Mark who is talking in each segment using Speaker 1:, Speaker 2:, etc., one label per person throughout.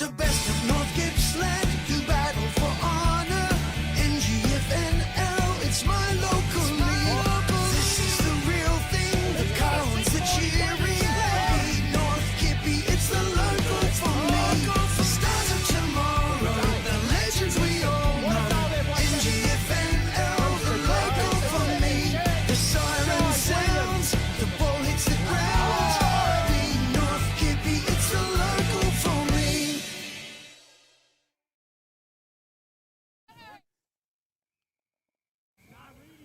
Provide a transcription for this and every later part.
Speaker 1: The best of North Gippsland who battle for honour. NGFNL, it's my local league. This is the real thing, the Carlins are cheering. Beat North Gippy, it's the local for me. The stars of tomorrow, the legends we all know. NGFNL, the local for me. The siren sounds, the ball hits the ground. Beat North Gippy, it's the local for me.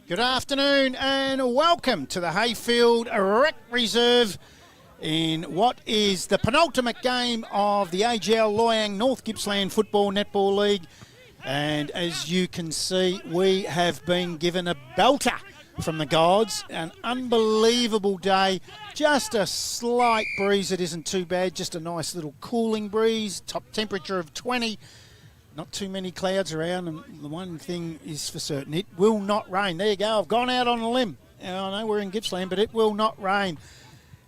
Speaker 2: Good afternoon and welcome to the Heyfield Rec Reserve in what is the penultimate game of the AGL Loyang North Gippsland Football Netball League. And as you can see, we have been given a belter from the gods. An unbelievable day. Just a slight breeze that isn't too bad. Just a nice little cooling breeze. Top temperature of 20. Not too many clouds around, and the one thing is for certain, it will not rain. There you go, I've gone out on a limb. Now, I know we're in Gippsland, but it will not rain.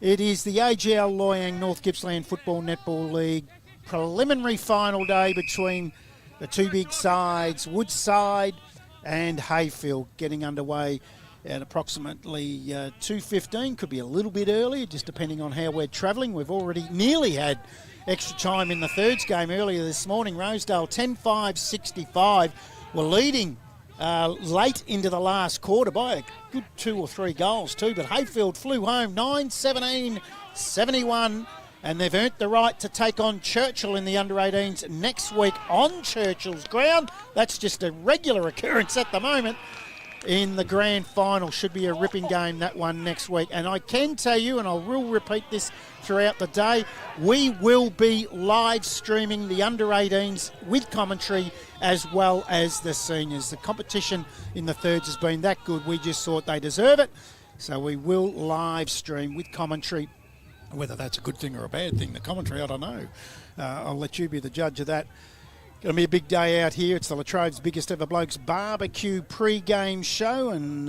Speaker 2: It is the AGL Loyang North Gippsland Football Netball League preliminary final day between the two big sides, Woodside and Heyfield, getting underway at approximately 2:15. Could be a little bit earlier, just depending on how we're travelling. We've already nearly had extra time in the thirds game earlier this morning. Rosedale 10-5-65 were leading late into the last quarter by a good 2 or 3 goals too, but Heyfield flew home 9-17-71, and they've earned the right to take on Churchill in the under-18s next week on Churchill's ground. That's just a regular occurrence at the moment. In the grand final, should be a ripping game, that one next week. And I can tell you, and I will repeat this throughout the day, we will be live streaming the under-18s with commentary as well as the seniors. The competition in the thirds has been that good, we just thought they deserve it. So we will live stream with commentary. Whether that's a good thing or a bad thing, the commentary, I don't know. I'll let you be the judge of that. Going to be a big day out here. It's the Latrobe's biggest ever Blokes barbecue pre-game show, and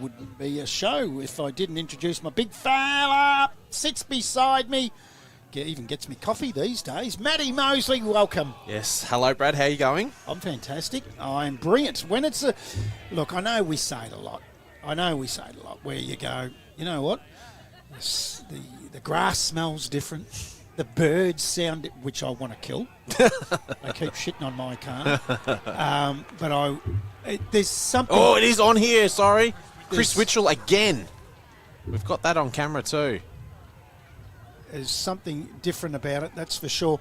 Speaker 2: wouldn't be a show if I didn't introduce my big fella. Sits beside me, even gets me coffee these days. Matty Mosley, welcome.
Speaker 3: Yes. Hello, Brad. How are you going?
Speaker 2: I'm fantastic. I'm brilliant. When it's a... Look, I know we say it a lot. Where you go, you know what? The grass smells different. The birds sound, which I want to kill. They keep shitting on my car. But there's something...
Speaker 3: Oh, it is on here, sorry. Chris Witchell again. We've got that on camera too.
Speaker 2: There's something different about it, that's for sure.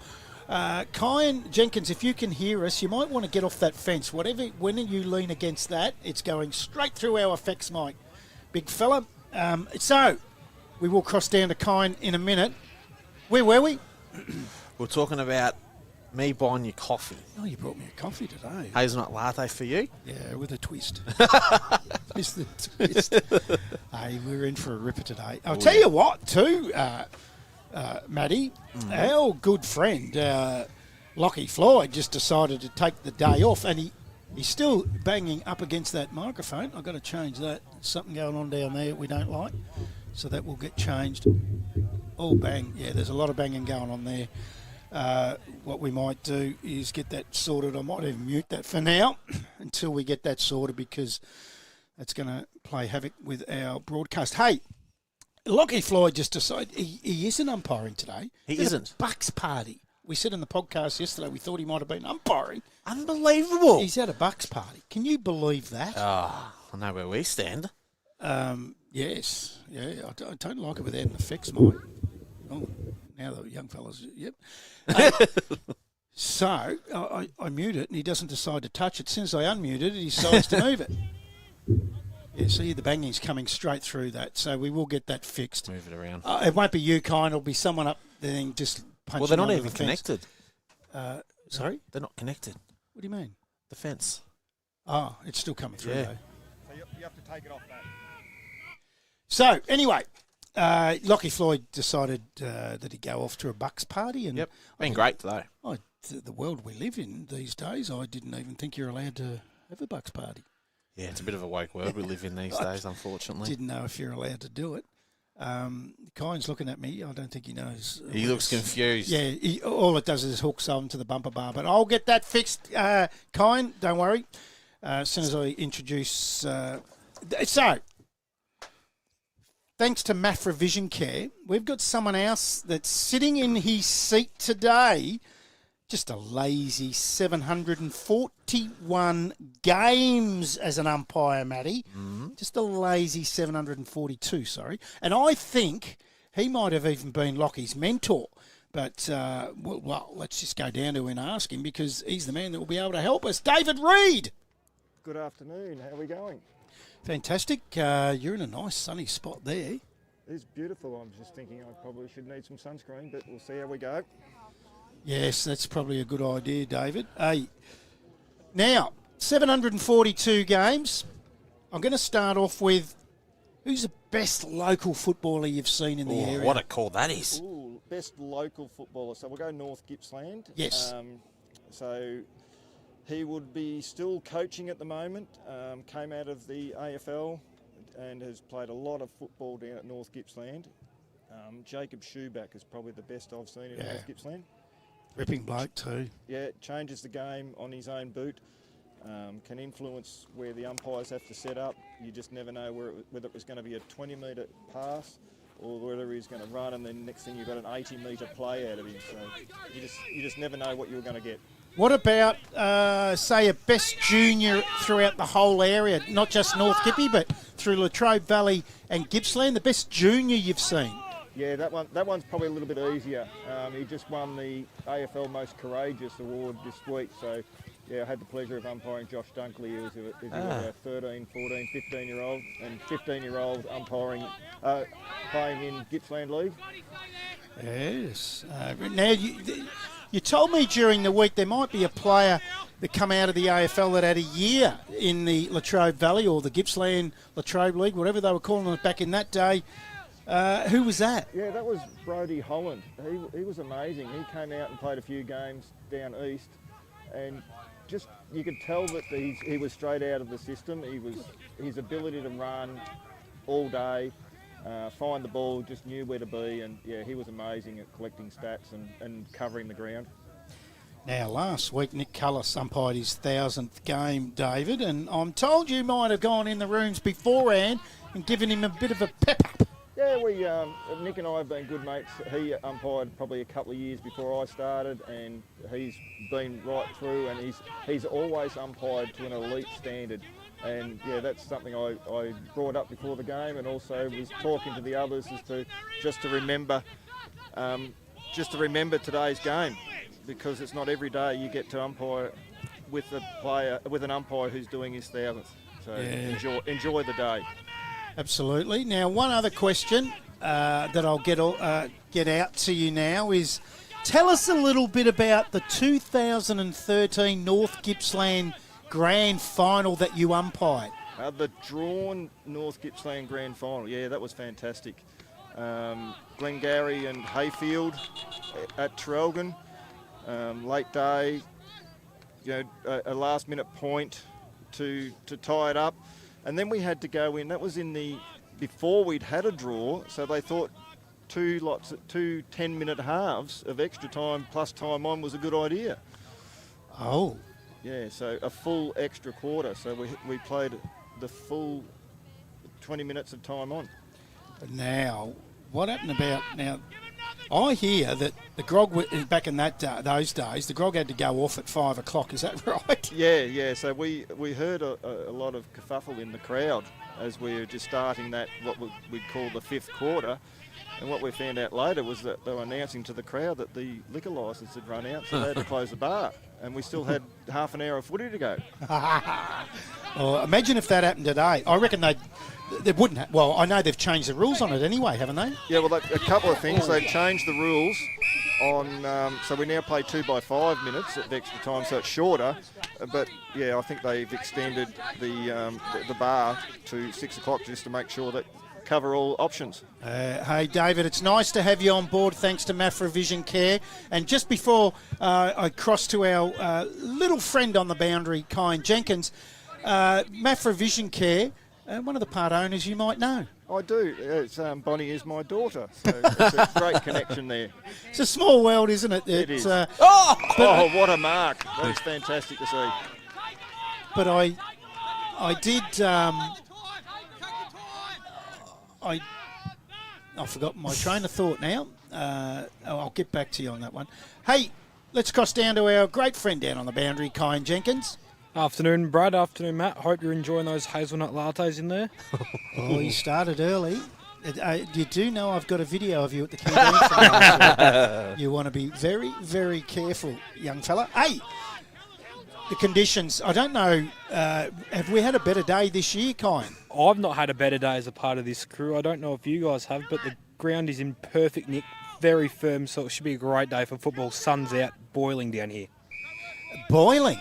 Speaker 2: Kyan Jenkins, if you can hear us, you might want to get off that fence. When you lean against that, it's going straight through our effects mic. Big fella. So, we will cross down to Kyan in a minute. Where were we?
Speaker 3: We're talking about me buying you coffee.
Speaker 2: Oh, you brought me a coffee today.
Speaker 3: Hazelnut latte for you?
Speaker 2: Yeah, with a twist. Twist the twist. Hey, we're in for a ripper today. I'll tell you what, too, Matty, our good friend, Lockie Floyd, just decided to take the day off, and he's still banging up against that microphone. I've got to change that. There's something going on down there we don't like, so that will get changed. Oh, bang. Yeah, there's a lot of banging going on there. What we might do is get that sorted. I might even mute that for now until we get that sorted, because that's going to play havoc with our broadcast. Hey, Lockie Floyd just decided he isn't umpiring today.
Speaker 3: He
Speaker 2: There's
Speaker 3: isn't.
Speaker 2: A Bucks party. We said in the podcast yesterday we thought he might have been umpiring.
Speaker 3: Unbelievable.
Speaker 2: He's at a Bucks party. Can you believe that?
Speaker 3: Oh, I know where we stand.
Speaker 2: Yes. Yeah, I don't like it without an effects mic. Oh, now the young fellas, yep. So I mute it, and he doesn't decide to touch it. As soon as I unmute it, he decides to move it. Yeah, see, the banging's coming straight through that, so we will get that fixed.
Speaker 3: Move it around.
Speaker 2: It won't be you, Kine. It'll be someone up there just punching.
Speaker 3: Well, they're not
Speaker 2: onto
Speaker 3: even
Speaker 2: the fence.
Speaker 3: connected.
Speaker 2: Sorry?
Speaker 3: They're not connected.
Speaker 2: What do you mean?
Speaker 3: The fence.
Speaker 2: Oh, it's still coming through,
Speaker 3: Yeah.
Speaker 2: though.
Speaker 4: So you have to take it off that.
Speaker 2: So, anyway, Lockie Floyd decided that he'd go off to a Bucks party. And
Speaker 3: Yep. Been great, though.
Speaker 2: The world we live in these days, I didn't even think you're allowed to have a Bucks party.
Speaker 3: Yeah, it's a bit of a woke world we live in these days, unfortunately.
Speaker 2: Didn't know if you're allowed to do it. Kyne's looking at me. I don't think he knows.
Speaker 3: He looks confused.
Speaker 2: Yeah, all it does is hook something to the bumper bar. But I'll get that fixed, Kyne. Don't worry. As soon as I introduce... So, thanks to Maffra Vision Care, we've got someone else that's sitting in his seat today. Just a lazy 741 games as an umpire, Matty. Just a lazy 742, sorry. And I think he might have even been Lockie's mentor. But, well, let's just go down to him and ask him because he's the man that will be able to help us. David Reid!
Speaker 4: Good afternoon. How are we going?
Speaker 2: Fantastic. You're in a nice sunny spot there.
Speaker 4: It's beautiful. I'm just thinking I probably should need some sunscreen, but we'll see how we go.
Speaker 2: Yes, that's probably a good idea, David. Hey, now, 742 games. I'm going to start off with who's the best local footballer you've seen in the area?
Speaker 3: What a call that is.
Speaker 4: Ooh, best local footballer. So we'll go North Gippsland.
Speaker 2: Yes.
Speaker 4: So he would be still coaching at the moment. Came out of the AFL and has played a lot of football down at North Gippsland. Jacob Schuback is probably the best I've seen in North Gippsland.
Speaker 2: Ripping bloke too.
Speaker 4: Yeah, changes the game on his own boot. Can influence where the umpires have to set up. You just never know whether it was going to be a 20-metre pass or whether he's going to run, and then next thing you've got an 80-metre play out of him. So you just never know what you're going to get.
Speaker 2: What about, say, a best junior throughout the whole area, not just North Gippy, but through Latrobe Valley and Gippsland, the best junior you've seen?
Speaker 4: Yeah, that one's probably a little bit easier. He just won the AFL Most Courageous Award this week, so yeah, I had the pleasure of umpiring Josh Dunkley. He was a 13, 14, 15-year-old, and 15-year-old umpiring, playing in Gippsland League.
Speaker 2: Yes. Now, you told me during the week there might be a player that come out of the AFL that had a year in the Latrobe Valley or the Gippsland Latrobe League, whatever they were calling it back in that day. Who was that?
Speaker 4: Yeah, that was Brodie Holland. He was amazing. He came out and played a few games down east, and just you could tell that he was straight out of the system. His ability to run all day, find the ball, just knew where to be, and yeah, he was amazing at collecting stats and covering the ground.
Speaker 2: Now, last week, Nick Cullis umpired his 1,000th game, David, and I'm told you might have gone in the rooms beforehand and given him a bit of a pep up.
Speaker 4: Yeah, Nick and I have been good mates. He umpired probably a couple of years before I started, and he's been right through, and he's always umpired to an elite standard. And yeah, that's something I brought up before the game, and also was talking to the others as to just to remember today's game, because it's not every day you get to umpire with an umpire who's doing his 1,000th. So enjoy the day.
Speaker 2: Absolutely. Now, one other question that I'll get out to you now is, tell us a little bit about the 2013 North Gippsland Grand Final that you umpired.
Speaker 4: The drawn North Gippsland Grand Final, yeah, that was fantastic. Glengarry and Heyfield at Trelgan, late day, a last-minute point to tie it up. And then we had to go in. That was before we'd had a draw, so they thought two 10-minute halves of extra time plus time on was a good idea.
Speaker 2: Oh.
Speaker 4: Yeah, so a full extra quarter. So we played the full 20 minutes of time on.
Speaker 2: Now, what happened about now? I hear that the grog back in those days, the grog had to go off at 5 o'clock. Is that right?
Speaker 4: Yeah. So we heard a lot of kerfuffle in the crowd as we were just starting that what we'd call the fifth quarter, and what we found out later was that they were announcing to the crowd that the liquor licence had run out, so they had to close the bar, and we still had half an hour of footy to go.
Speaker 2: Well, imagine if that happened today. I reckon they wouldn't. Well, I know they've changed the rules on it anyway, haven't they?
Speaker 4: Yeah, well, a couple of things. They've changed the rules on, so we now play 2 by 5 minutes at the extra time, so it's shorter. But yeah, I think they've extended the bar to 6 o'clock just to make sure that cover all options.
Speaker 2: Hey, David, it's nice to have you on board. Thanks to Maffra Vision Care. And just before I cross to our little friend on the boundary, Kyne Jenkins, Maffra Vision Care. One of the part owners you might know.
Speaker 4: I do. It's, Bonnie is my daughter, so it's a great connection there.
Speaker 2: It's a small world, isn't it?
Speaker 4: It is.
Speaker 2: But
Speaker 4: What a mark. That's fantastic to see.
Speaker 2: But I did. I've forgotten my train of thought now. I'll get back to you on that one. Hey, let's cross down to our great friend down on the boundary, Kyan Jenkins.
Speaker 5: Afternoon, Brad. Afternoon, Matt. Hope you're enjoying those hazelnut lattes in there.
Speaker 2: Oh, you started early. You do know I've got a video of you at the canteen. You want to be very, very careful, young fella. Hey, the conditions. I don't know. Have we had a better day this year, Kyan?
Speaker 5: I've not had a better day as a part of this crew. I don't know if you guys have, but the ground is in perfect nick, very firm, so it should be a great day for football. Sun's out, boiling down here.
Speaker 2: Boiling?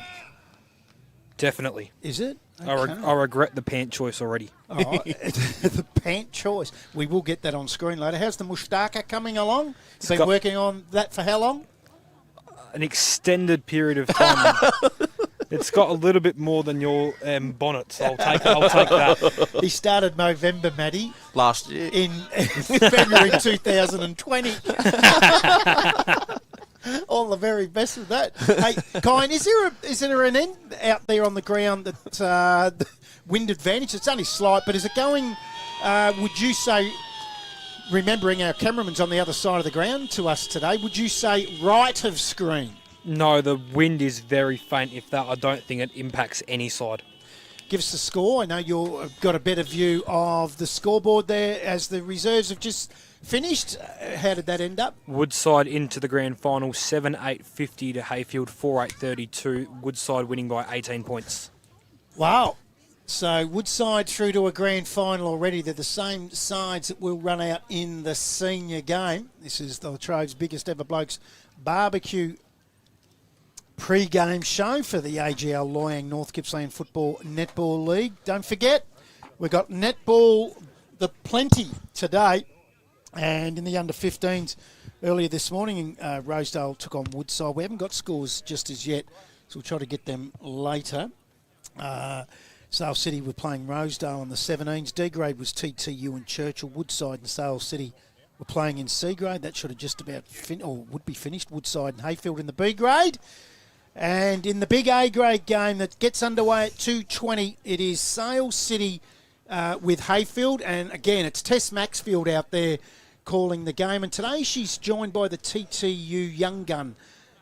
Speaker 5: Definitely.
Speaker 2: Is it?
Speaker 5: I regret the pant choice already.
Speaker 2: Oh, the pant choice. We will get that on screen later. How's the moustache coming along? Been working on that for how long?
Speaker 5: An extended period of time. It's got a little bit more than your bonnet, so I'll take that.
Speaker 2: He started November, Matty.
Speaker 3: Last year.
Speaker 2: In February 2020. All the very best of that. Hey, Kyan, is there an end out there on the ground that the wind advantage? It's only slight, but is it going, would you say, remembering our cameraman's on the other side of the ground to us today, would you say right of screen?
Speaker 5: No, the wind is very faint. If that, I don't think it impacts any side.
Speaker 2: Give us the score. I know you've got a better view of the scoreboard there as the reserves have just finished. How did that end up?
Speaker 5: Woodside into the grand final, 7-8-50 to Heyfield, 4-8-32. Woodside winning by 18 points.
Speaker 2: Wow. So Woodside through to a grand final already. They're the same sides that will run out in the senior game. This is the Latrobe's biggest ever Blokes barbecue pre-game show for the AGL Loyang North Gippsland Football Netball League. Don't forget, we've got netball the plenty today. And in the under-15s, earlier this morning, Rosedale took on Woodside. We haven't got scores just as yet, so we'll try to get them later. Sale City were playing Rosedale on the 17s. D grade was TTU and Churchill. Woodside and Sale City were playing in C grade. That should have just about would be finished. Woodside and Heyfield in the B grade. And in the big A grade game that gets underway at 2:20, it is Sale City with Heyfield. And again, it's Tess Maxfield out there calling the game. And today she's joined by the TTU young gun,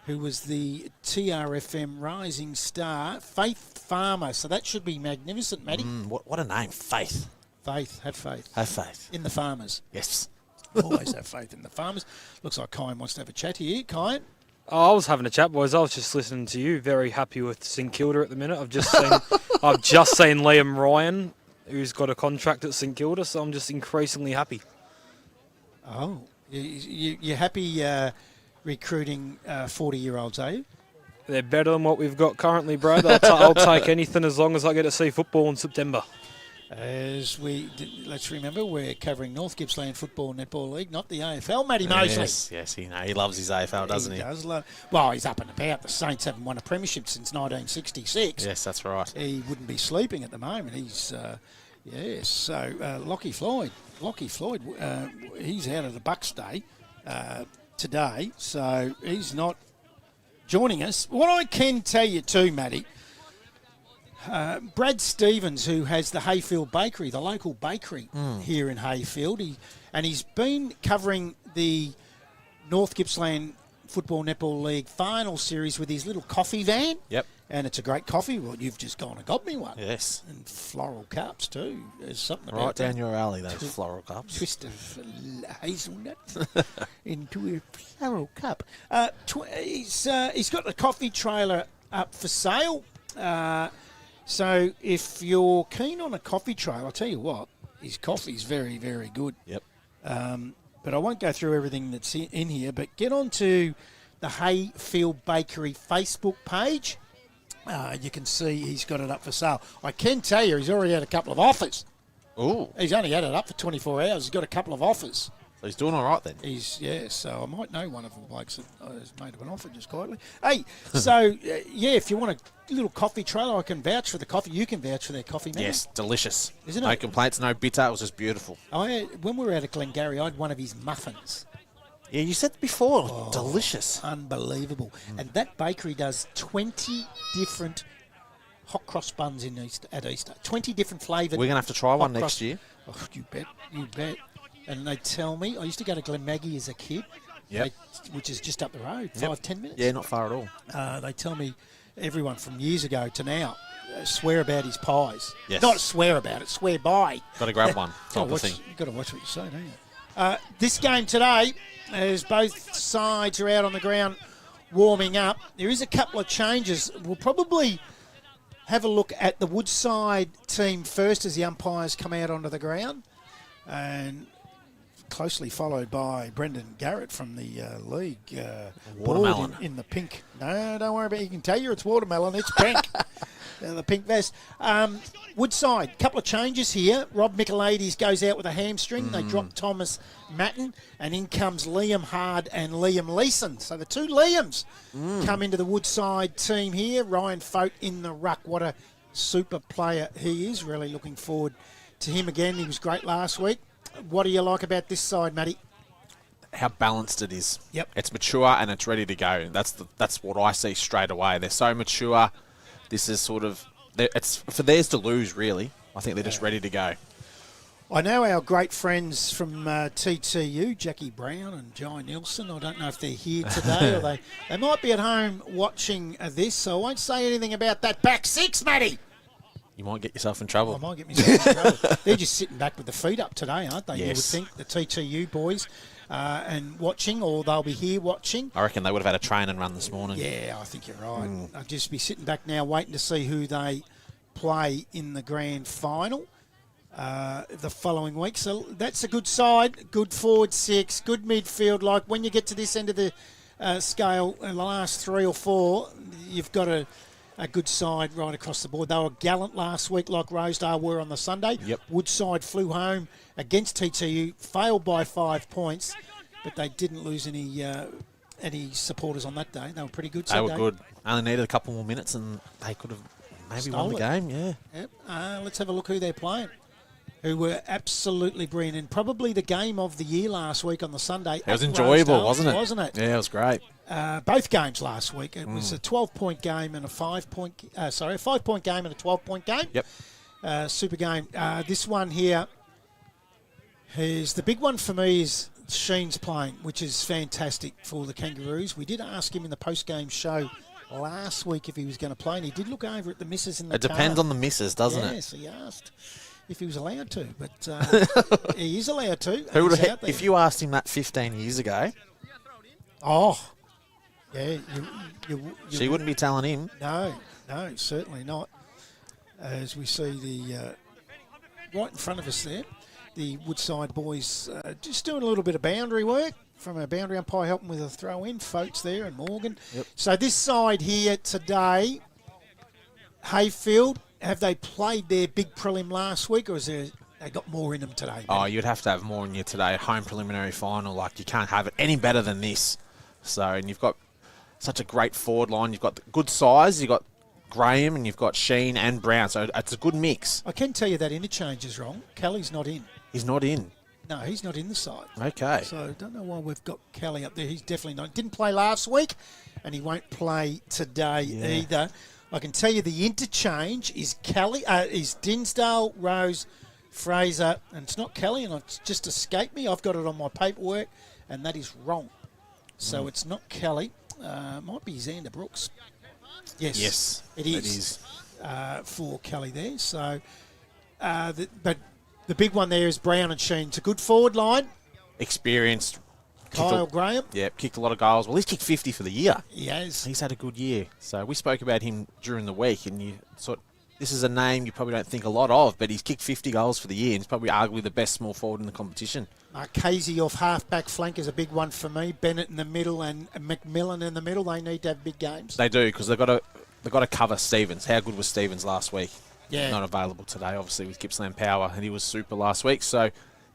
Speaker 2: who was the TRFM Rising Star, Faith Farmer. So that should be magnificent, Matty.
Speaker 3: What a name, Faith.
Speaker 2: Faith, have faith.
Speaker 3: Have faith.
Speaker 2: In the farmers.
Speaker 3: Yes.
Speaker 2: Always have faith in the farmers. Looks like Kyan wants to have a chat here. Kyan?
Speaker 5: I was having a chat, boys. I was just listening to you. Very happy with St Kilda at the minute. I've just seen Liam Ryan, who's got a contract at St Kilda, so I'm just increasingly happy.
Speaker 2: Oh, you're happy recruiting 40-year-olds, are you?
Speaker 5: They're better than what we've got currently, Brad. I'll take anything as long as I get to see football in September.
Speaker 2: Let's remember, we're covering North Gippsland Football Netball League, not the AFL. Matty Mosley.
Speaker 3: Yes, he loves his AFL, doesn't he?
Speaker 2: He does love. Well, he's up and about. The Saints haven't won a premiership since 1966.
Speaker 3: Yes, that's right.
Speaker 2: He wouldn't be sleeping at the moment. He's yes. So Lockie Floyd, he's out of the Bucks Day today, so he's not joining us. What I can tell you too, Matty. Brad Stevens, who has the Heyfield Bakery, the local bakery here in Heyfield, he's been covering the North Gippsland Football Netball League final series with his little coffee van.
Speaker 3: Yep.
Speaker 2: And it's a great coffee. Well, you've just gone and got me one.
Speaker 3: Yes.
Speaker 2: And floral cups too. There's something
Speaker 3: Right
Speaker 2: about
Speaker 3: down
Speaker 2: that.
Speaker 3: your alley, those floral cups.
Speaker 2: Twist of hazelnut into a floral cup. He's got the coffee trailer up for sale. So if you're keen on a coffee trailer, I'll tell you what, his coffee's very, very good.
Speaker 3: Yep.
Speaker 2: But I won't go through everything that's in here, but get onto the Heyfield Bakery Facebook page. You can see he's got it up for sale. I can tell you he's already had a couple of offers.
Speaker 3: Ooh.
Speaker 2: He's only had it up for 24 hours. He's got a couple of offers.
Speaker 3: So he's doing all right then.
Speaker 2: So I might know one of the blokes that has made him an offer just quietly. Hey, so, if you want a little coffee trailer, I can vouch for the coffee. You can vouch for their coffee, man.
Speaker 3: Yes, delicious.
Speaker 2: Isn't
Speaker 3: no
Speaker 2: it?
Speaker 3: complaints, no bitter. It was just beautiful.
Speaker 2: When we were out at Glengarry, I had one of his muffins.
Speaker 3: Yeah, you said before. Delicious.
Speaker 2: Unbelievable. And that bakery does 20 different hot cross buns at Easter. 20 different flavoured.
Speaker 3: We're going to have to try one
Speaker 2: hot
Speaker 3: next
Speaker 2: cross-
Speaker 3: year.
Speaker 2: Oh, you bet. And they tell me, I used to go to Glenmaggie as a kid,
Speaker 3: Yep.
Speaker 2: which is just up the road,
Speaker 3: Yep.
Speaker 2: 5-10 minutes.
Speaker 3: Yeah, not far at all.
Speaker 2: They tell me everyone from years ago to now swear about his pies.
Speaker 3: Yes.
Speaker 2: Not swear about it, swear by.
Speaker 3: Got to grab one type of thing.
Speaker 2: You've got to watch what you say, don't you? This game today, as both sides are out on the ground warming up, there is a couple of changes. We'll probably have a look at the Woodside team first as the umpires come out onto the ground, and closely followed by Brendan Garrett from the league.
Speaker 3: Watermelon.
Speaker 2: Board in the pink. No, don't worry about it. He can tell you it's watermelon. It's pink. The pink vest. Woodside, couple of changes here. Rob Michaelides goes out with a hamstring. They drop Thomas Matten, and in comes Liam Hard and Liam Leeson. So the two Liams come into the Woodside team here. Ryan Fote in the ruck. What a super player he is. Really looking forward to him again. He was great last week. What do you like about this side, Matty?
Speaker 3: How balanced it is.
Speaker 2: Yep.
Speaker 3: It's mature and it's ready to go. That's what I see straight away. They're so mature. This is sort of, it's for theirs to lose, really. I think they're just ready to go.
Speaker 2: I know our great friends from TTU, Jackie Brown and Jai Nielsen. I don't know if they're here today or they might be at home watching this, so I won't say anything about that back six, Matty.
Speaker 3: You might get yourself in trouble.
Speaker 2: I might get myself in trouble. They're just sitting back with the feet up today, aren't they?
Speaker 3: Yes.
Speaker 2: You would think, the TTU boys, and watching, or they'll be here watching.
Speaker 3: I reckon they would have had a train and run this morning.
Speaker 2: Yeah, I think you're right. I'll just be sitting back now waiting to see who they play in the grand final the following week. So that's a good side, good forward six, good midfield. Like when you get to this end of the scale, in the last 3 or 4, you've got a good side right across the board. They were gallant last week like Rosedale were on the Sunday.
Speaker 3: Yep.
Speaker 2: Woodside flew home against TTU, failed by 5 points, but they didn't lose any supporters on that day. They were pretty good.
Speaker 3: They were good. Only needed a couple more minutes and they could have maybe won the game. Yeah.
Speaker 2: Yep. Let's have a look who they're playing, who were absolutely brilliant. And probably the game of the year last week on the Sunday.
Speaker 3: It was
Speaker 2: at
Speaker 3: enjoyable,
Speaker 2: Rosedale,
Speaker 3: wasn't it?
Speaker 2: it?
Speaker 3: Yeah, it was great.
Speaker 2: Both games last week. It was a 12-point game and a 5-point game and a 12-point game.
Speaker 3: Yep.
Speaker 2: Super game. This one here is the big one for me is Sheen's playing, which is fantastic for the Kangaroos. We did ask him in the post-game show last week if he was going to play, and he did look over at the missus in the
Speaker 3: It depends
Speaker 2: car.
Speaker 3: on the misses, doesn't it?
Speaker 2: Yes, he asked if he was allowed to, but he is allowed to.
Speaker 3: Who would
Speaker 2: He's
Speaker 3: have,
Speaker 2: out there.
Speaker 3: if you asked him that 15 years ago,
Speaker 2: Yeah,
Speaker 3: she wouldn't be telling him.
Speaker 2: No, certainly not. As we see the right in front of us there, the Woodside boys just doing a little bit of boundary work from a boundary umpire helping with a throw in. Folks there and Morgan.
Speaker 3: Yep.
Speaker 2: So this side here today, Heyfield, have they played their big prelim last week, or is there they got more in them today?
Speaker 3: Oh, you'd have to have more in you today. Home preliminary final, like you can't have it any better than this. So, and you've got such a great forward line. You've got the good size. You've got Graham and you've got Sheen and Brown. So it's a good mix.
Speaker 2: I can tell you that interchange is wrong. Kelly's not in.
Speaker 3: He's not in.
Speaker 2: No, he's not in the side.
Speaker 3: Okay.
Speaker 2: So don't know why we've got Kelly up there. He's definitely not. Didn't play last week, and he won't play today either. I can tell you the interchange is Kelly, is Dinsdale, Rose, Fraser, and it's not Kelly, and it's just escaped me. I've got it on my paperwork, and that is wrong. So it's not Kelly. Might be Xander Brooks. Yes, it is. For Kelly there. So, but the big one there is Brown and Sheen. It's a good forward line.
Speaker 3: Experienced.
Speaker 2: Kyle Graham.
Speaker 3: Yeah, kicked a lot of goals. Well, he's kicked 50 for the year.
Speaker 2: He has.
Speaker 3: He's had a good year. So we spoke about him during the week, and this is a name you probably don't think a lot of, but he's kicked 50 goals for the year, and he's probably arguably the best small forward in the competition.
Speaker 2: Casey off half-back flank is a big one for me. Bennett in the middle and McMillan in the middle. They need to have big games.
Speaker 3: They do, because they've got to cover Stevens. How good was Stevens last week?
Speaker 2: Yeah.
Speaker 3: Not available today, obviously, with Gippsland Power, and he was super last week. So,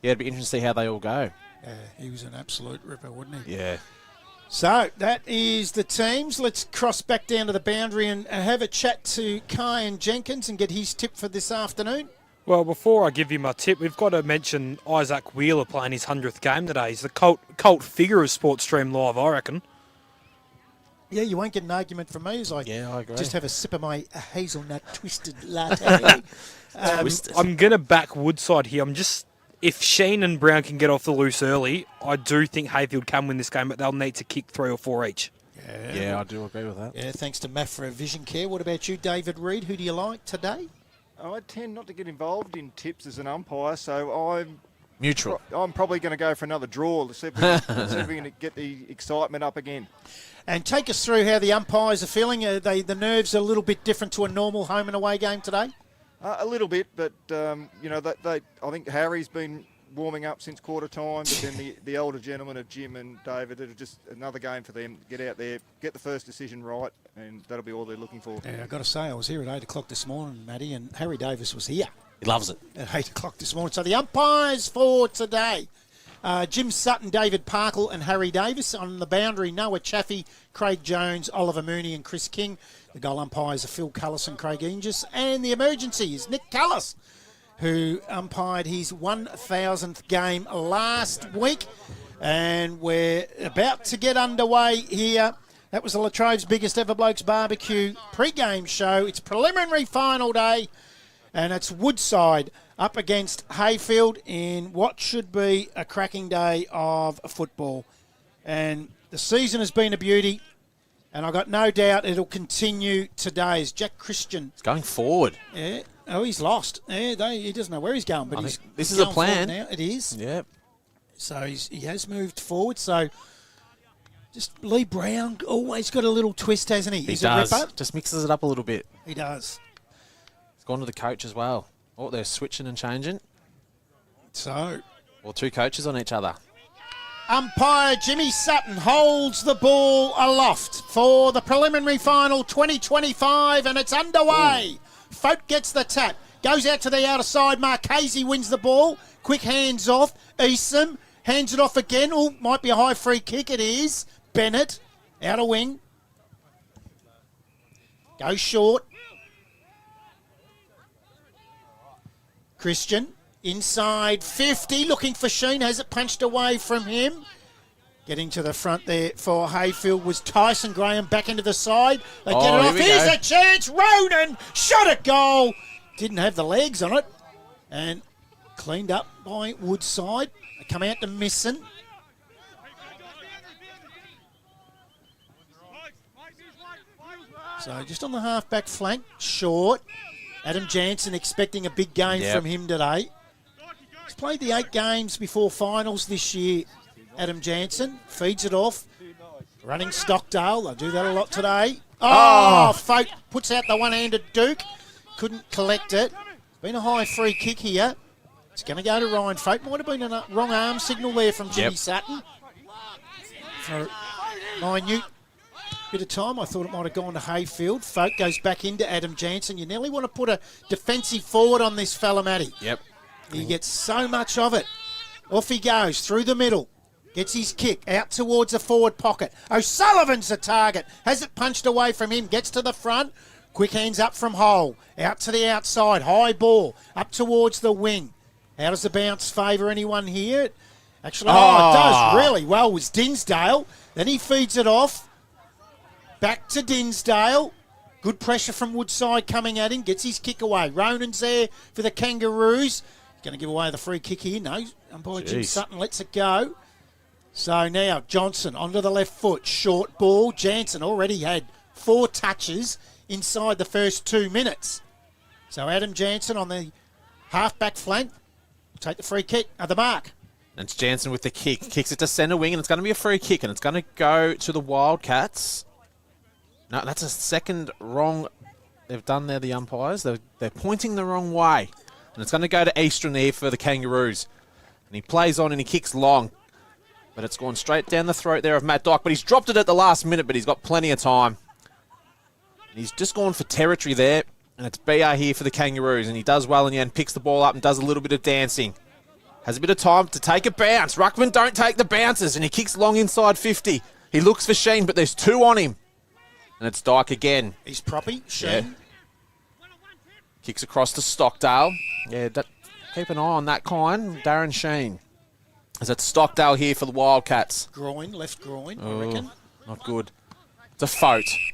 Speaker 3: yeah, it'd be interesting to see how they all go.
Speaker 2: He was an absolute ripper, wasn't he?
Speaker 3: Yeah.
Speaker 2: So that is the teams. Let's cross back down to the boundary and have a chat to Kyan Jenkins and get his tip for this afternoon.
Speaker 5: Well, before I give you my tip, we've got to mention Isaac Wheeler playing his 100th game today. He's the cult figure of Sports Stream Live, I reckon.
Speaker 2: Yeah, you won't get an argument from me as I
Speaker 3: I agree.
Speaker 2: just have a sip of my hazelnut twisted latte.
Speaker 5: I'm going to back Woodside here. If Sheen and Brown can get off the loose early, I do think Heyfield can win this game, but they'll need to kick 3 or 4 each.
Speaker 3: Yeah, I do agree with that.
Speaker 2: Yeah, thanks to Mafra Vision Care. What about you, David Reid? Who do you like today?
Speaker 4: I tend not to get involved in tips as an umpire, so I'm
Speaker 3: Neutral.
Speaker 4: I'm probably going to go for another draw to see if we can get the excitement up again.
Speaker 2: And take us through how the umpires are feeling. The nerves are a little bit different to a normal home and away game today?
Speaker 4: A little bit, but I think Harry's been warming up since quarter time, but then the older gentlemen of Jim and David, it'll just another game for them. Get out there, get the first decision right, and that'll be all they're looking for.
Speaker 2: Yeah, I've got to say, I was here at 8 o'clock this morning, Matty, and Harry Davis was here
Speaker 3: He loves it.
Speaker 2: at 8 o'clock this morning. So the umpires for today, Jim Sutton, David Parkle and Harry Davis. On the boundary, Noah Chaffee, Craig Jones, Oliver Mooney and Chris King. The goal umpires are Phil Cullis and Craig Aegis. And the emergency is Nick Cullis, who umpired his 1,000th game last week. And we're about to get underway here. That was the Latrobe's biggest ever Blokes barbecue pre-game show. It's preliminary final day, and it's Woodside up against Heyfield in what should be a cracking day of football. And the season has been a beauty, and I've got no doubt it'll continue today as Jack Christian.
Speaker 3: It's going forward.
Speaker 2: Yeah. Oh, he's lost. Yeah, he doesn't know where he's going, but
Speaker 3: This is
Speaker 2: going
Speaker 3: a plan.
Speaker 2: forward now. It is.
Speaker 3: Yeah.
Speaker 2: So he has moved forward. So just Lee Brown always got a little twist, hasn't he?
Speaker 3: He
Speaker 2: He's
Speaker 3: does.
Speaker 2: a ripper.
Speaker 3: Just mixes it up a little bit.
Speaker 2: He does.
Speaker 3: He's gone to the coach as well. Oh, they're switching and changing.
Speaker 2: So
Speaker 3: Or two coaches on each other.
Speaker 2: umpire Jimmy Sutton holds the ball aloft for the preliminary final 2025, and it's underway. Folk gets the tap. Goes out to the outer side. Marchese wins the ball. Quick hands off. Eason hands it off again. Oh, might be a high free kick. It is. Bennett, outer wing. Goes short. Christian, inside 50, looking for Sheen. Has it punched away from him? Getting to the front there for Heyfield was Tyson Graham back into the side. They get it off. Here's a chance. Ronan shot at goal. Didn't have the legs on it. And cleaned up by Woodside. They come out to Misson. So just on the half-back flank, short. Adam Jansen expecting a big game from him today. He's played the 8 games before finals this year. Adam Jansen feeds it off. Running Stockdale. They'll do that a lot today. Oh, Folk puts out the one-handed Duke. Couldn't collect it. Been a high free kick here. It's going to go to Ryan Folk. Might have been a wrong arm signal there from Jimmy Sutton. For a minute bit of time, I thought it might have gone to Heyfield. Folk goes back into Adam Jansen. You nearly want to put a defensive forward on this fella, Matty.
Speaker 3: Yep.
Speaker 2: He gets so much of it. Off he goes through the middle. Gets his kick out towards the forward pocket. O'Sullivan's the target. Has it punched away from him. Gets to the front. Quick hands up from Hole. Out to the outside. High ball. Up towards the wing. How does the bounce favour anyone here? Actually, it does really well. Was Dinsdale. Then he feeds it off. Back to Dinsdale. Good pressure from Woodside coming at him. Gets his kick away. Ronan's there for the Kangaroos. Going to give away the free kick here. No, umpire Jim Sutton lets it go. So now Johnson onto the left foot. Short ball. Jansen already had 4 touches inside the first 2 minutes. So Adam Jansen on the half-back flank. Take the free kick at the mark.
Speaker 3: And it's Jansen with the kick. Kicks it to centre wing, and it's going to be a free kick, and it's going to go to the Wildcats. No, that's a second wrong they've done there, the umpires. They're pointing the wrong way. And it's going to go to Eastern here for the Kangaroos. And he plays on and he kicks long. But it's gone straight down the throat there of Matt Dock. But he's dropped it at the last minute, but he's got plenty of time. And he's just gone for territory there. And it's BR here for the Kangaroos. And he does well in the end, picks the ball up and does a little bit of dancing. Has a bit of time to take a bounce. Ruckman don't take the bounces, and he kicks long inside 50. He looks for Sheen, but there's 2 on him. And it's Dyke again.
Speaker 2: He's proppy. Sheen.
Speaker 3: Yeah. Kicks across to Stockdale. Yeah, keep an eye on that kind. Darren Sheen. As it's Stockdale here for the Wildcats.
Speaker 2: Groin, left groin, I
Speaker 3: Oh,
Speaker 2: reckon.
Speaker 3: not good. It's a Fote. He's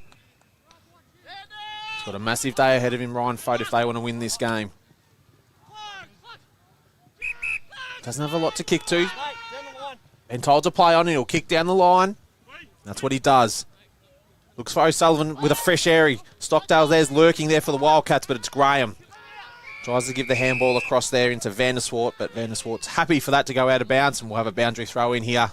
Speaker 3: got a massive day ahead of him, Ryan Fote, if they want to win this game. Doesn't have a lot to kick to. Been told to play on it. He'll kick down the line. That's what he does. Looks for O'Sullivan with a fresh airy. Stockdale there's lurking there for the Wildcats, but it's Graham. Tries to give the handball across there into Vanderswart, but Vanderswart's happy for that to go out of bounds, and we'll have a boundary throw in here.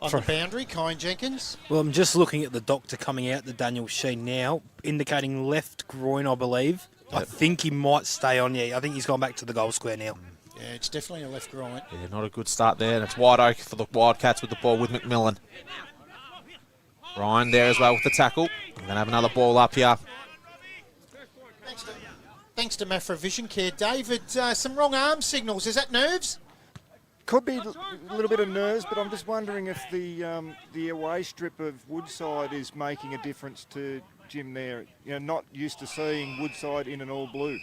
Speaker 2: On the boundary, Kyan Jenkins.
Speaker 5: Well, I'm just looking at the doctor coming out, the Daniel Sheen now, indicating left groin, I believe. I think he might stay on. Yeah, I think he's gone back to the goal square now.
Speaker 2: Yeah, it's definitely a left groin.
Speaker 3: Yeah, not a good start there, and it's wide oak for the Wildcats with the ball with McMillan. Ryan there as well with the tackle. We're going to have another ball up here.
Speaker 2: Thanks to Mafra Vision Care. David, some wrong arm signals. Is that nerves?
Speaker 4: Could be a little bit of nerves, but I'm just wondering if the away strip of Woodside is making a difference to Jim there. You know, not used to seeing Woodside in an all blue.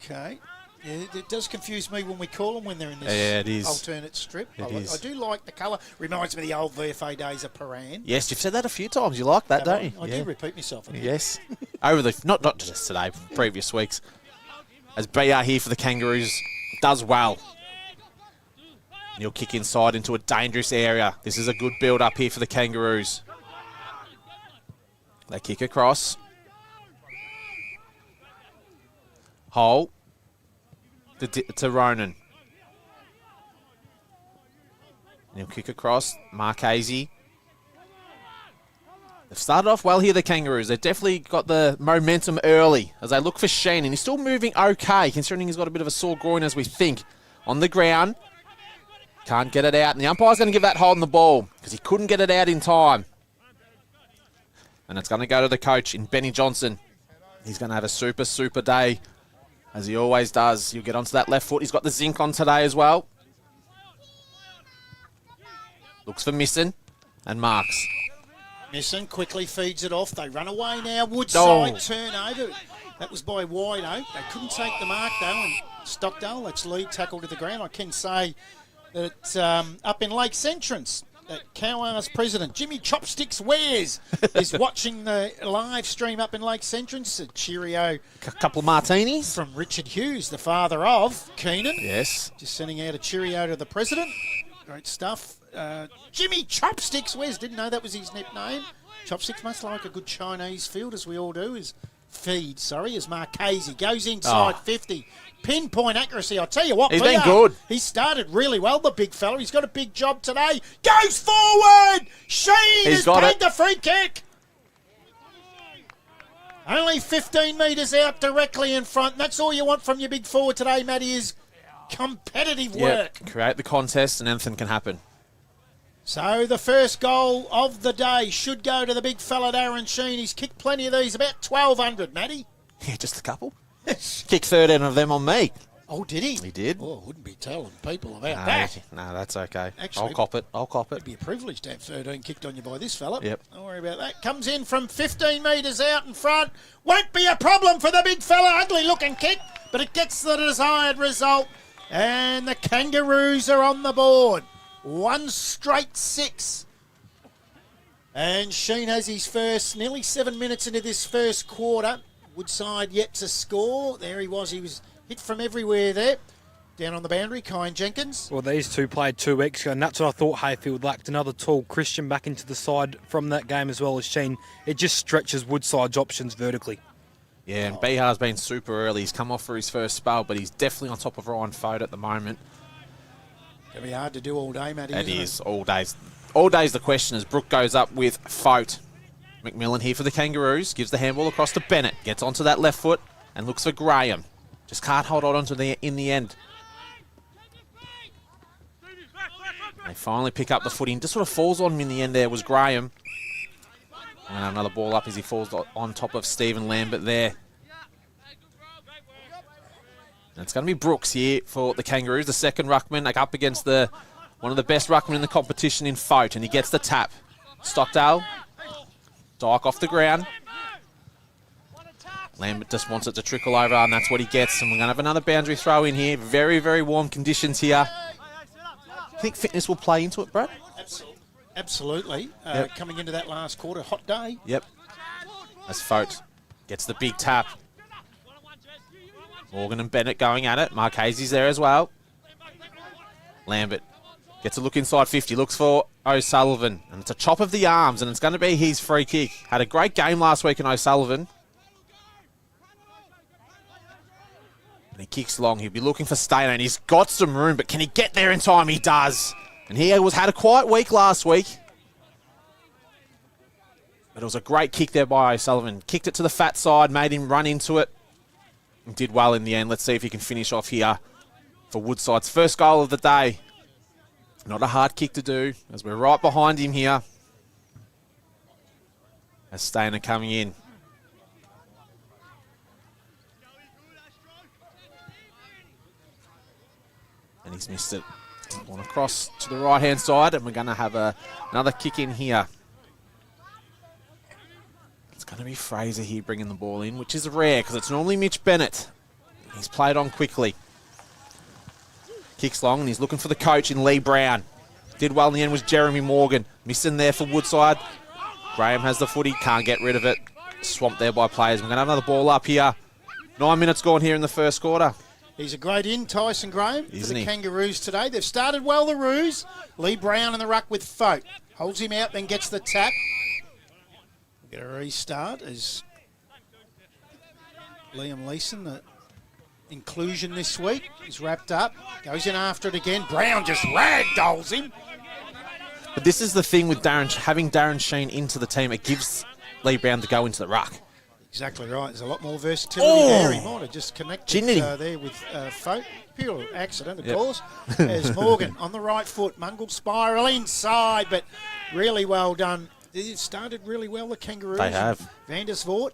Speaker 2: Okay. Yeah, it does confuse me when we call them when they're in this
Speaker 3: it is.
Speaker 2: alternate strip.
Speaker 3: It is.
Speaker 2: I do like the colour. Reminds me of the old VFA days of Paran.
Speaker 3: Yes, you've said that a few times. You like that, don't you?
Speaker 2: I do repeat myself a bit.
Speaker 3: Yes. Over the not just today, previous weeks. As BR here for the Kangaroos does well. And he'll kick inside into a dangerous area. This is a good build up here for the Kangaroos. They kick across. Hole to Ronan. And he'll kick across. Marchese. They've started off well here, the Kangaroos. They've definitely got the momentum early as they look for Sheen. And he's still moving okay, considering he's got a bit of a sore groin as we think. On the ground. Can't get it out. And the umpire's going to give that hold on the ball because he couldn't get it out in time. And it's going to go to the coach in Benny Johnson. He's going to have a super day, as he always does. He'll get onto that left foot. He's got the zinc on today as well. Looks for Misson and marks.
Speaker 2: Misson quickly feeds it off. They run away now. Woodside
Speaker 3: Oh.
Speaker 2: turnover. That was by Wide Oak. They couldn't take the mark though. And Stockdale, that's lead tackle to the ground. I can say that it's up in Lakes Entrance. That Cowar's president, Jimmy Chopsticks Wares, is watching the live stream up in Lakes Entrance. A cheerio
Speaker 3: A couple of martinis.
Speaker 2: from Richard Hughes, the father of Keenan.
Speaker 3: Yes.
Speaker 2: Just sending out a cheerio to the president. Great stuff. Jimmy Chopsticks Wares, didn't know that was his nickname. Chopsticks must like a good Chinese field, as we all do, as Marchese goes inside 50. Pinpoint accuracy. I'll tell you what,
Speaker 3: He's been good.
Speaker 2: He started really well, the big fella. He's got a big job today. Goes forward. Sheen has
Speaker 3: got
Speaker 2: paid
Speaker 3: it.
Speaker 2: the free kick. Only 15 metres out directly in front. And that's all you want from your big forward today, Matty, is competitive work.
Speaker 3: Create the contest and anything can happen.
Speaker 2: So the first goal of the day should go to the big fella, Darren Sheen. He's kicked plenty of these, about 1,200, Matty.
Speaker 3: Yeah, just a couple. Kick 13 of them on me.
Speaker 2: Oh, did he?
Speaker 3: He did.
Speaker 2: Oh, I wouldn't be telling people about that.
Speaker 3: No, that's okay.
Speaker 2: Actually,
Speaker 3: I'll cop it.
Speaker 2: It'd be a privilege to have 13 kicked on you by this fella.
Speaker 3: Yep.
Speaker 2: Don't worry about that. Comes in from 15 metres out in front. Won't be a problem for the big fella. Ugly looking kick, but it gets the desired result. And the Kangaroos are on the board. 1 straight 6. And Sheen has his first, nearly 7 minutes into this first quarter. Woodside yet to score. There he was hit from everywhere there. Down on the boundary, Kyan Jenkins.
Speaker 5: Well, these two played 2 weeks ago, and that's what I thought Heyfield lacked. Another tall Christian back into the side from that game as well as Sheen. It just stretches Woodside's options vertically.
Speaker 3: Yeah, and Bihar's been super early. He's come off for his first spell, but he's definitely on top of Ryan Fote at the moment.
Speaker 2: It'll be hard to do all day, Matty.
Speaker 3: It is, all days. All days the question as Brooke goes up with Fote. McMillan here for the Kangaroos. Gives the handball across to Bennett. Gets onto that left foot and looks for Graham. Just can't hold on to in the end. They finally pick up the footing. Just sort of falls on him in the end there was Graham. And another ball up as he falls on top of Stephen Lambert there. And it's going to be Brooks here for the Kangaroos, the second ruckman, like up against one of the best ruckmen in the competition in Fote, and he gets the tap. Stockdale, Dyke off the ground. Lambert just wants it to trickle over, and that's what he gets. And we're going to have another boundary throw in here. Very, very warm conditions here. I think fitness will play into it, Brad.
Speaker 2: Absolutely.
Speaker 3: Yep.
Speaker 2: Coming into that last quarter, hot day.
Speaker 3: Yep. As Fote gets the big tap. Morgan and Bennett going at it. Marchese's there as well. Lambert gets a look inside 50. Looks for O'Sullivan. And it's a chop of the arms, and it's going to be his free kick. Had a great game last week in O'Sullivan. And he kicks long. He'll be looking for Stainer, and he's got some room, but can he get there in time? He does. And he had a quiet week last week. But it was a great kick there by O'Sullivan. Kicked it to the fat side, made him run into it. And did well in the end. Let's see if he can finish off here for Woodside's first goal of the day. Not a hard kick to do, as we're right behind him here. As Stainer coming in. And he's missed it. One across to the right-hand side, and we're going to have another kick in here. It's going to be Fraser here bringing the ball in, which is rare because it's normally Mitch Bennett. He's played on quickly. Kicks long, and he's looking for the coach in Lee Brown. Did well in the end was Jeremy Morgan. Missing there for Woodside. Graham has the footy, can't get rid of it. Swamped there by players. We're going to have another ball up here. 9 minutes gone here in the first quarter.
Speaker 2: He's a great in, Tyson Graham,
Speaker 3: Isn't
Speaker 2: for the
Speaker 3: he?
Speaker 2: Kangaroos today. They've started well, the Roos. Lee Brown in the ruck with Fote. Holds him out, then gets the tap. We'll get a restart as Liam Leeson, the inclusion this week, is wrapped up. Goes in after it again. Brown just ragdolls him.
Speaker 3: But this is the thing with having Darren Sheen into the team. It gives Lee Brown to go into the ruck.
Speaker 2: Exactly right. There's a lot more versatility there. He might have just connected
Speaker 3: Ginnity.
Speaker 2: there with Fote. Pure accident, of
Speaker 3: Yep.
Speaker 2: course. There's Morgan on the right foot. Mungle spiral inside, but really well done. It started really well, the Kangaroos.
Speaker 3: They have.
Speaker 2: Van der Voort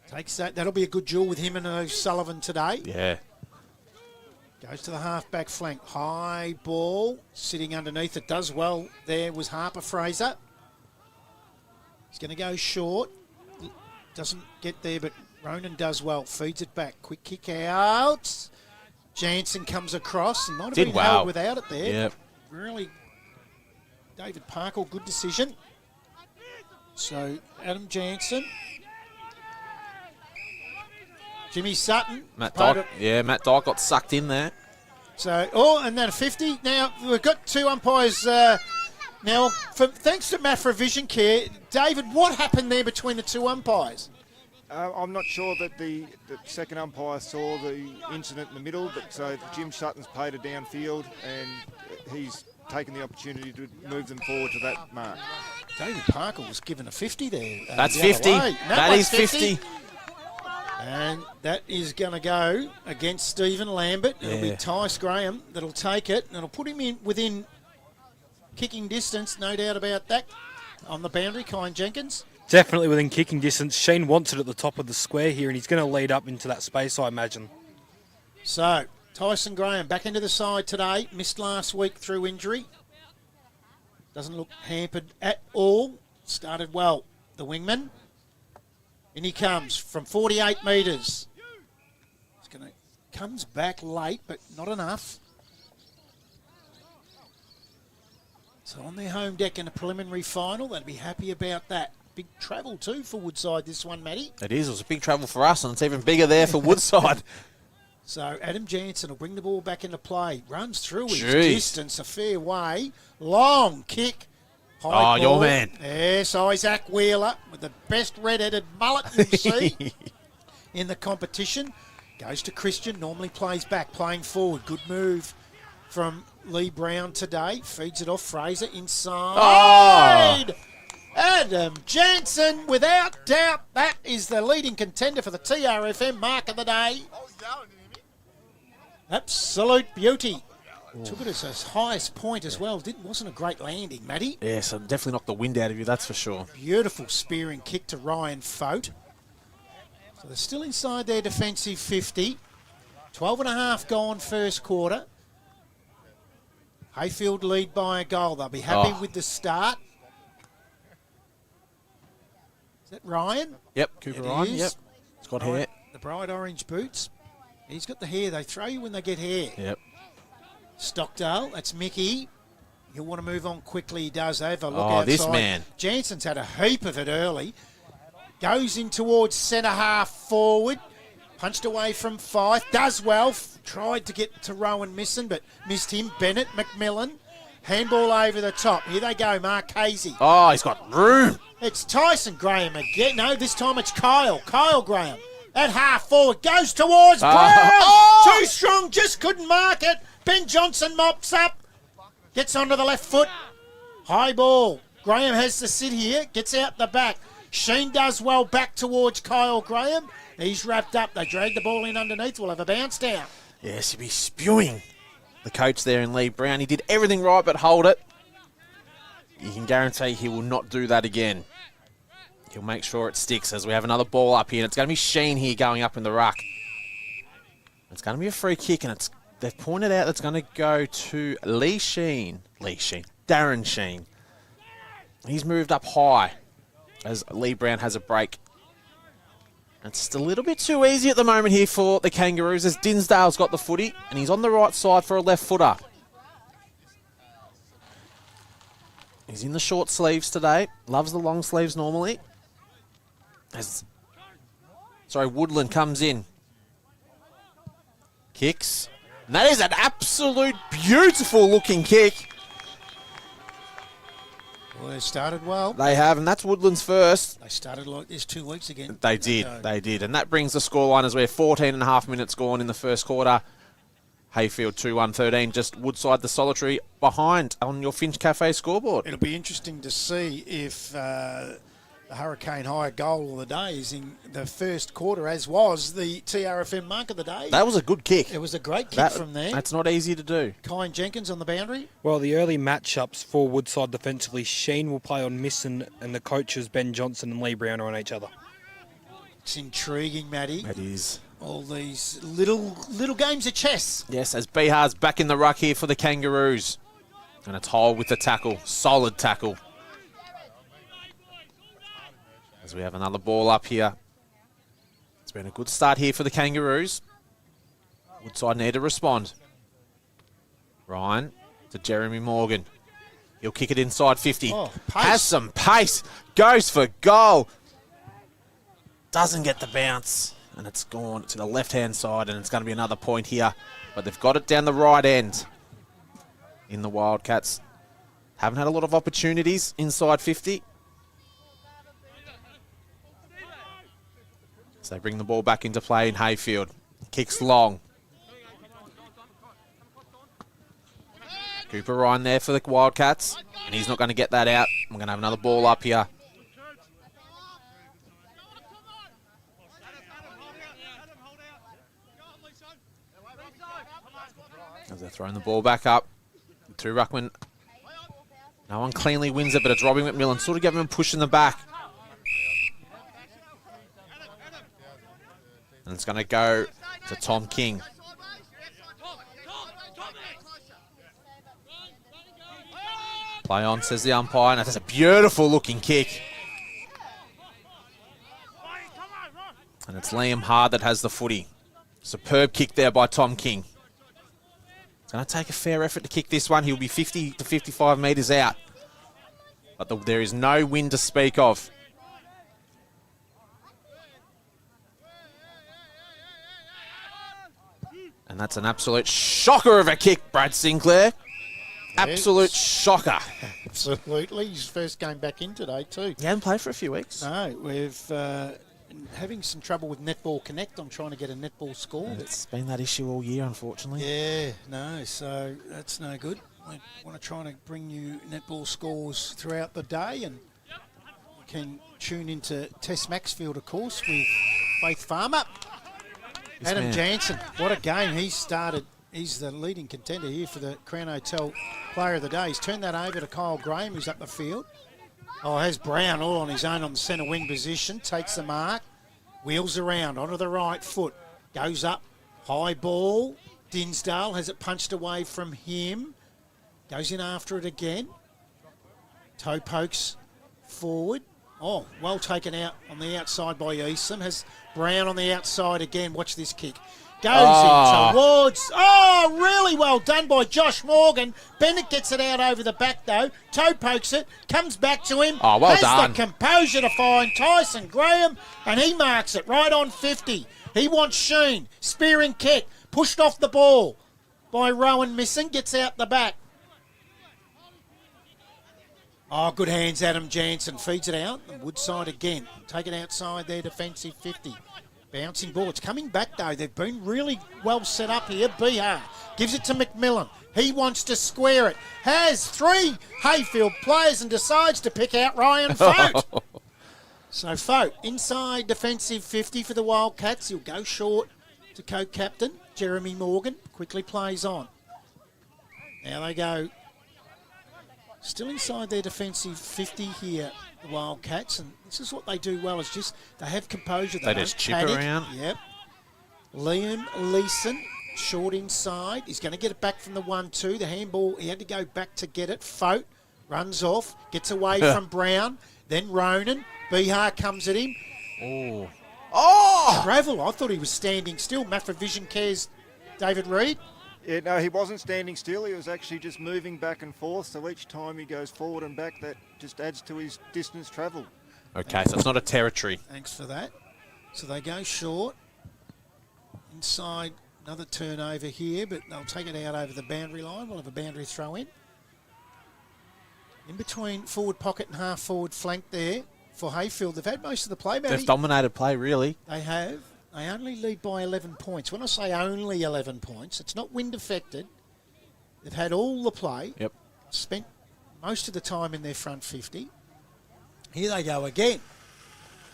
Speaker 2: takes that. That'll be a good duel with him and O'Sullivan today.
Speaker 3: Yeah.
Speaker 2: Goes to the half-back flank. High ball sitting underneath. It does well there was Harper Fraser. He's going to go short. Doesn't get there, but Ronan does well. Feeds it back. Quick kick out. Jansen comes across. He might have
Speaker 3: Did
Speaker 2: been
Speaker 3: well.
Speaker 2: held without it there.
Speaker 3: Yep.
Speaker 2: Really, David Parkle, good decision. So, Adam Jansen. Jimmy Sutton.
Speaker 3: Matt
Speaker 2: part
Speaker 3: Dyke.
Speaker 2: of-
Speaker 3: Yeah, Matt Dyke got sucked in there.
Speaker 2: So, and then a 50. Now, we've got two umpires. Now, thanks to Matt for Vision Care, David, what happened there between the two umpires?
Speaker 4: I'm not sure that the second umpire saw the incident in the middle, but so Jim Sutton's played it downfield, and he's taken the opportunity to move them forward to that mark.
Speaker 2: David Parker was given a 50 there.
Speaker 3: That's
Speaker 2: the other
Speaker 3: 50.
Speaker 2: way.
Speaker 3: That
Speaker 2: one's
Speaker 3: is 50.
Speaker 2: And that is going to go against Stephen Lambert. It'll be
Speaker 3: Yeah.
Speaker 2: Tice Graham that'll take it, and it'll put him in within kicking distance, no doubt about that, on the boundary, Kyan Jenkins.
Speaker 5: Definitely within kicking distance. Shane wants it at the top of the square here, and he's going to lead up into that space, I imagine.
Speaker 2: So, Tyson Graham back into the side today. Missed last week through injury. Doesn't look hampered at all. Started well, the wingman. In he comes from 48 metres. Comes back late, but not enough. So on their home deck in a preliminary final, they'd be happy about that. Big travel too for Woodside, this one, Matty.
Speaker 3: It is. It was a big travel for us, and it's even bigger there for Woodside.
Speaker 2: So Adam Jansen will bring the ball back into play. Runs through his
Speaker 3: Jeez.
Speaker 2: distance a fair way. Long kick. High
Speaker 3: Oh,
Speaker 2: ball.
Speaker 3: your man.
Speaker 2: Yes, Isaac Wheeler with the best red-headed mullet you'll see in the competition. Goes to Christian, normally plays back, playing forward. Good move from Lee Brown today. Feeds it off Fraser inside.
Speaker 3: Oh.
Speaker 2: Adam Jansen, without doubt, that is the leading contender for the TRFM mark of the day. Absolute beauty. Took it as his highest point as well. Wasn't a great landing, Matty.
Speaker 3: Yeah, so definitely knocked the wind out of you, that's for sure.
Speaker 2: Beautiful spearing kick to Ryan Fote. So they're still inside their defensive 50. 12 and a half gone first quarter. Heyfield lead by a goal. They'll be happy with the start. Is that Ryan?
Speaker 3: Yep, Cooper
Speaker 2: It
Speaker 3: Ryan.
Speaker 2: is.
Speaker 3: Yep, it's got hair.
Speaker 2: The bright orange boots. He's got the hair. They throw you when they get hair.
Speaker 3: Yep.
Speaker 2: Stockdale, that's Mickey. He'll want to move on quickly. He does. They have a look
Speaker 3: Oh,
Speaker 2: outside.
Speaker 3: this man.
Speaker 2: Jansen's had a heap of it early. Goes in towards centre half forward. Punched away from Fife. Does well. Tried to get to Rowan missing, but missed him. Bennett, McMillan. Handball over the top. Here they go, Marchese.
Speaker 3: Oh, he's got room.
Speaker 2: It's Tyson Graham again. No, this time it's Kyle. Kyle Graham. At half forward. Goes towards Brown.
Speaker 3: Oh!
Speaker 2: Too strong. Just couldn't mark it. Ben Johnson mops up. Gets onto the left foot. High ball. Graham has to sit here. Gets out the back. Sheen does well back towards Kyle Graham. He's wrapped up. They drag the ball in underneath. We'll have a bounce down.
Speaker 3: Yes, he'll be spewing. The coach there in Lee Brown. He did everything right but hold it. You can guarantee he will not do that again. He'll make sure it sticks as we have another ball up here. And it's going to be Sheen here going up in the ruck. It's going to be a free kick, and they've pointed out it's going to go to Darren Sheen. He's moved up high as Lee Brown has a break. It's just a little bit too easy at the moment here for the Kangaroos as Dinsdale's got the footy, and he's on the right side for a left footer. He's in the short sleeves today. Loves the long sleeves normally. Woodland comes in. Kicks. And that is an absolute beautiful looking kick.
Speaker 2: Well, they started well.
Speaker 3: They have, and that's Woodland's first.
Speaker 2: They started like this 2 weeks again.
Speaker 3: They did. And that brings the scoreline as we're 14 and a half minutes gone in the first quarter. Heyfield 2-1-13, just Woodside the solitary behind on your Finch Cafe scoreboard.
Speaker 2: It'll be interesting to see if the Hurricane High goal of the day is in the first quarter, as was the TRFM mark of the day.
Speaker 3: That was a good kick.
Speaker 2: It was a great kick from there.
Speaker 3: That's not easy to do.
Speaker 2: Kyan Jenkins on the boundary.
Speaker 5: Well, the early matchups for Woodside defensively, Sheen will play on Misson, and the coaches Ben Johnson and Lee Brown are on each other.
Speaker 2: It's intriguing, Matty.
Speaker 3: It is.
Speaker 2: All these little games of chess.
Speaker 3: Yes, as Bihar's back in the ruck here for the Kangaroos. And it's Hole with the tackle. Solid tackle. As we have another ball up here. It's been a good start here for the Kangaroos. Woodside need to respond. Ryan to Jeremy Morgan. He'll kick it inside 50.
Speaker 2: Oh, pace.
Speaker 3: Has some pace. Goes for goal. Doesn't get the bounce. And it's gone to the left-hand side, and it's going to be another point here. But they've got it down the right end in the Wildcats. Haven't had a lot of opportunities inside 50. So they bring the ball back into play in Heyfield. Kicks long. Cooper Ryan there for the Wildcats. And he's not going to get that out. We're going to have another ball up here. As they're throwing the ball back up. To Ruckman. No one cleanly wins it, but it's Robbie McMillan. Sort of giving him a push in the back. And it's going to go to Tom King. Play on, says the umpire. And that's a beautiful looking kick. And it's Liam Hard that has the footy. Superb kick there by Tom King. It's going to take a fair effort to kick this one. He'll be 50 to 55 metres out. But there is no wind to speak of. And that's an absolute shocker of a kick, Brad Sinclair. Absolute shocker.
Speaker 2: Absolutely. His first game back in today too.
Speaker 3: He hasn't played for a few weeks.
Speaker 2: No, we've having some trouble with Netball Connect. I'm trying to get a netball score.
Speaker 3: It's been that issue all year, unfortunately.
Speaker 2: Yeah, no, so that's no good. I want to try to bring you netball scores throughout the day, and you can tune into Tess Maxfield, of course, with Faith Farmer.
Speaker 3: Yes,
Speaker 2: Adam
Speaker 3: man.
Speaker 2: Jansen, what a game he started. He's the leading contender here for the Crown Hotel Player of the Day. He's turned that over to Kyle Graham, who's up the field. Oh, has Brown all on his own on the centre wing position. Takes the mark. Wheels around onto the right foot. Goes up. High ball. Dinsdale has it punched away from him. Goes in after it again. Toe pokes forward. Oh, well taken out on the outside by Eastham. Has Brown on the outside again. Watch this kick. Goes in towards. Oh, really well done by Josh Morgan. Bennett gets it out over the back, though. Toe pokes it. Comes back to him.
Speaker 3: Oh, well
Speaker 2: has
Speaker 3: done.
Speaker 2: The composure to find Tyson Graham, and he marks it right on 50. He wants Sheen. Spearing kick. Pushed off the ball by Rowan missing. Gets out the back. Oh, good hands, Adam Jansen. Feeds it out. And Woodside again. Take it outside their defensive 50. Bouncing ball. It's coming back, though. They've been really well set up here. BR gives it to McMillan. He wants to square it. Has 3 Heyfield players and decides to pick out Ryan Fote. So Fote, inside defensive 50 for the Wildcats. He'll go short to co-captain Jeremy Morgan. Quickly plays on. Now they go still inside their defensive 50 here, the Wildcats, and this is what they do well, is just they have composure.
Speaker 3: They just chip
Speaker 2: panic.
Speaker 3: around.
Speaker 2: Yep. Liam Leeson, short inside. He's going to get it back from the 1-2. The handball, he had to go back to get it. Fote runs off, gets away from Brown. Then Ronan. Bihar comes at him.
Speaker 3: Oh!
Speaker 2: Travel, I thought he was standing still. Mafra Vision cares David Reid.
Speaker 4: Yeah, no, he wasn't standing still. He was actually just moving back and forth. So each time he goes forward and back, that just adds to his distance travelled.
Speaker 3: Okay, so it's not a territory.
Speaker 2: Thanks for that. So they go short. Inside, another turnover here, but they'll take it out over the boundary line. We'll have a boundary throw in. In between forward pocket and half forward flank there for Heyfield. They've had most of the play, Matty.
Speaker 3: They've dominated play, really.
Speaker 2: They have. They only lead by 11 points. When I say only 11 points, it's not wind affected. They've had all the play.
Speaker 3: Yep.
Speaker 2: Spent most of the time in their front 50. Here they go again.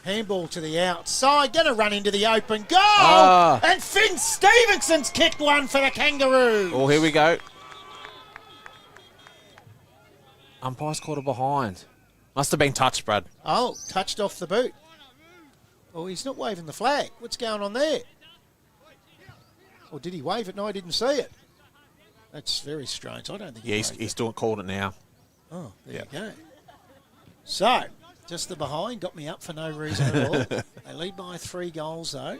Speaker 2: Handball to the outside. Going to run into the open goal. And Finn Stevenson's kicked one for the Kangaroos.
Speaker 3: Oh, here we go. Umpire's caught it behind. Must have been touched, Brad.
Speaker 2: Oh, touched off the boot. Oh, he's not waving the flag. What's going on there? Or did he wave it? No, I didn't see it. That's very strange. I don't think
Speaker 3: Yeah,
Speaker 2: he
Speaker 3: he's
Speaker 2: waved
Speaker 3: doing called it now.
Speaker 2: Oh, there you go. So, just the behind got me up for no reason at all. They lead by 3 goals, though.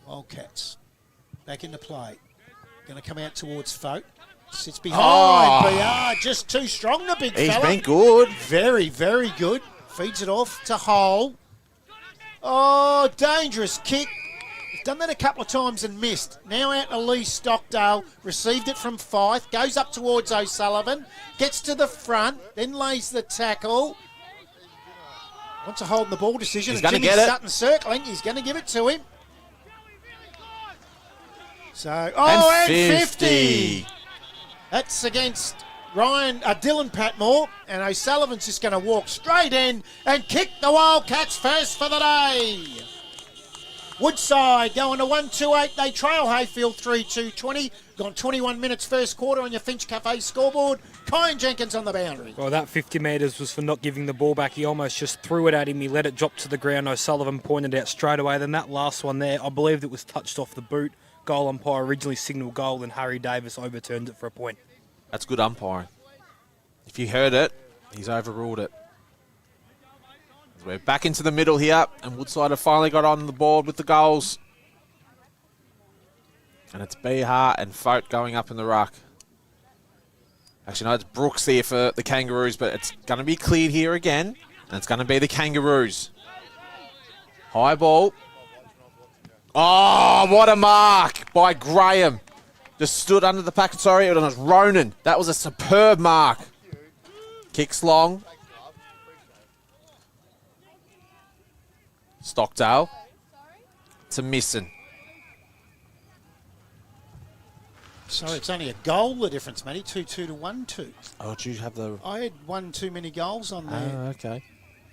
Speaker 2: Wildcats back into play. Going to come out towards Fote. Sits behind. BR just too strong, the big fella.
Speaker 3: He's been good.
Speaker 2: Very, very good. Feeds it off to Hole. Oh, dangerous kick. He's done that a couple of times and missed. Now out to Lee Stockdale. Received it from Fife. Goes up towards O'Sullivan. Gets to the front. Then lays the tackle. Wants a hold in the ball decision.
Speaker 3: He's
Speaker 2: and
Speaker 3: going to
Speaker 2: Jimmy
Speaker 3: get it.
Speaker 2: Sutton circling. He's going to give it to him. So,
Speaker 3: and 50.
Speaker 2: That's against Dylan Patmore, and O'Sullivan's just going to walk straight in and kick the Wildcats first for the day. Woodside going to 1-2-8. They trail Heyfield 3-2-20. Gone 21 minutes first quarter on your Finch Cafe scoreboard. Kyan Jenkins on the boundary.
Speaker 5: Well, that 50 metres was for not giving the ball back. He almost just threw it at him. He let it drop to the ground. O'Sullivan pointed out straight away. Then that last one there, I believe it was touched off the boot. Goal umpire originally signalled goal, and Harry Davis overturned it for a point.
Speaker 3: That's good umpiring. If you heard it, he's overruled it. We're back into the middle here, and Woodside have finally got on the board with the goals. And it's Bihar and Fote going up in the ruck. Actually, no, it's Brooks here for the Kangaroos, but it's going to be cleared here again, and it's going to be the Kangaroos. High ball. Oh, what a mark by Graham. Just stood under the packet. Sorry, it was Ronan. That was a superb mark. Kicks long. Stockdale to Misson.
Speaker 2: Sorry, it's only a goal the difference, Matty. 2-2 to 1-2.
Speaker 3: Oh, did you have the...
Speaker 2: I had one too many goals on there.
Speaker 3: Oh, okay.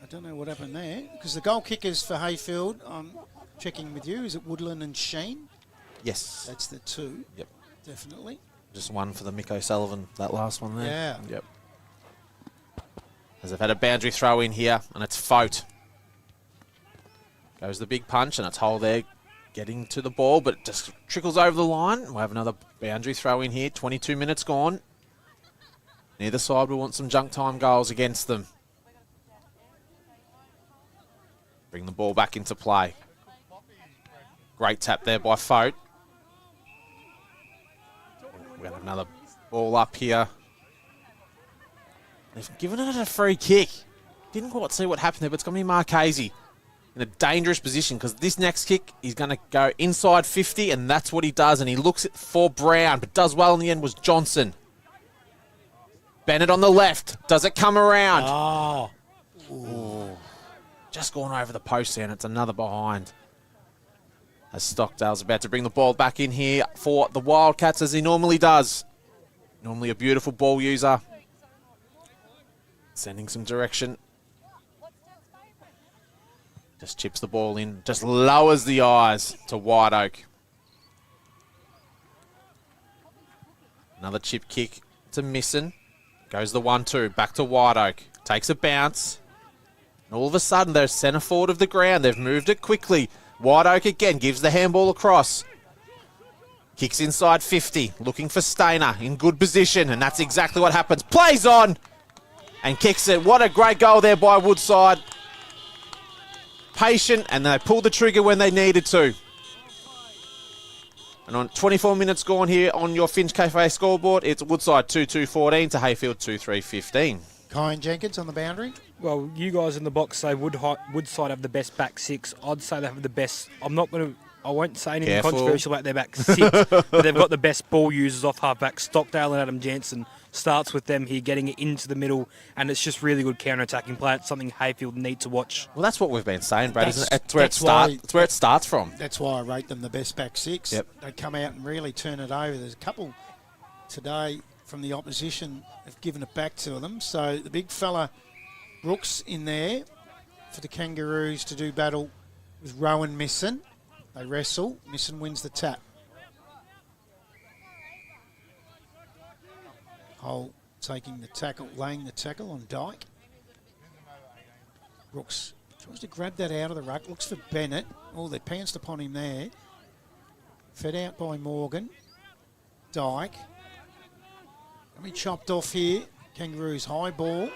Speaker 2: I don't know what happened there. Because the goal kickers for Heyfield, I'm checking with you, is it Woodland and Sheen?
Speaker 3: Yes.
Speaker 2: That's the 2.
Speaker 3: Yep.
Speaker 2: Definitely.
Speaker 3: Just one for the Mick O'Sullivan, that last one there.
Speaker 2: Yeah.
Speaker 3: Yep. As they've had a boundary throw in here, and it's Fote. Goes the big punch, and it's hole there. getting to the ball, but it just trickles over the line. We'll have another boundary throw in here. 22 minutes gone. Neither side will want some junk time goals against them. Bring the ball back into play. Great tap there by Fote. We're going to have another ball up here. They've given it a free kick. Didn't quite see what happened there, but it's going to be Marchese in a dangerous position because this next kick, he's going to go inside 50, and that's what he does, and he looks it for Brown, but does well in the end was Johnson. Bennett on the left. Does it come around?
Speaker 2: Oh.
Speaker 3: Ooh. Just gone over the post there, and it's another behind. As Stockdale's about to bring the ball back in here for the Wildcats, as he normally does. Normally a beautiful ball user. Sending some direction. Just chips the ball in. Just lowers the eyes to White Oak. Another chip kick to Misson. Goes the 1-2. Back to White Oak. Takes a bounce. And all of a sudden, they're centre forward of the ground. They've moved it quickly. White Oak again gives the handball across. Kicks inside 50. Looking for Stainer in good position. And that's exactly what happens. Plays on. And kicks it. What a great goal there by Woodside. Patient, and they pulled the trigger when they needed to. And on 24 minutes gone here on your Finch Cafe scoreboard, it's Woodside 2-2-14 to Heyfield 2-3-15.
Speaker 2: Kyan Jenkins on the boundary.
Speaker 5: Well, you guys in the box say Woodside have the best back six. I'd say they have the best. I won't say anything
Speaker 3: Careful.
Speaker 5: controversial about their back six, but they've got the best ball users off half-back. Stockdale and Adam Jansen starts with them here, getting it into the middle, and it's just really good counter-attacking play. It's something Heyfield need to watch.
Speaker 3: Well, that's what we've been saying, Brad, isn't it?
Speaker 2: That's why
Speaker 3: It's where it starts from.
Speaker 2: That's why I rate them the best back six.
Speaker 3: Yep.
Speaker 2: They come out and really turn it over. There's a couple today from the opposition have given it back to them. So the big fella, Brooks, in there for the Kangaroos to do battle with Rowan Misson. They wrestle. Misson wins the tap. Hole taking the tackle, laying the tackle on Dyke. Brooks tries to grab that out of the ruck. Looks for Bennett. Oh, they pounced upon him there. Fed out by Morgan. Dyke. Going to be chopped off here. Kangaroos high ball.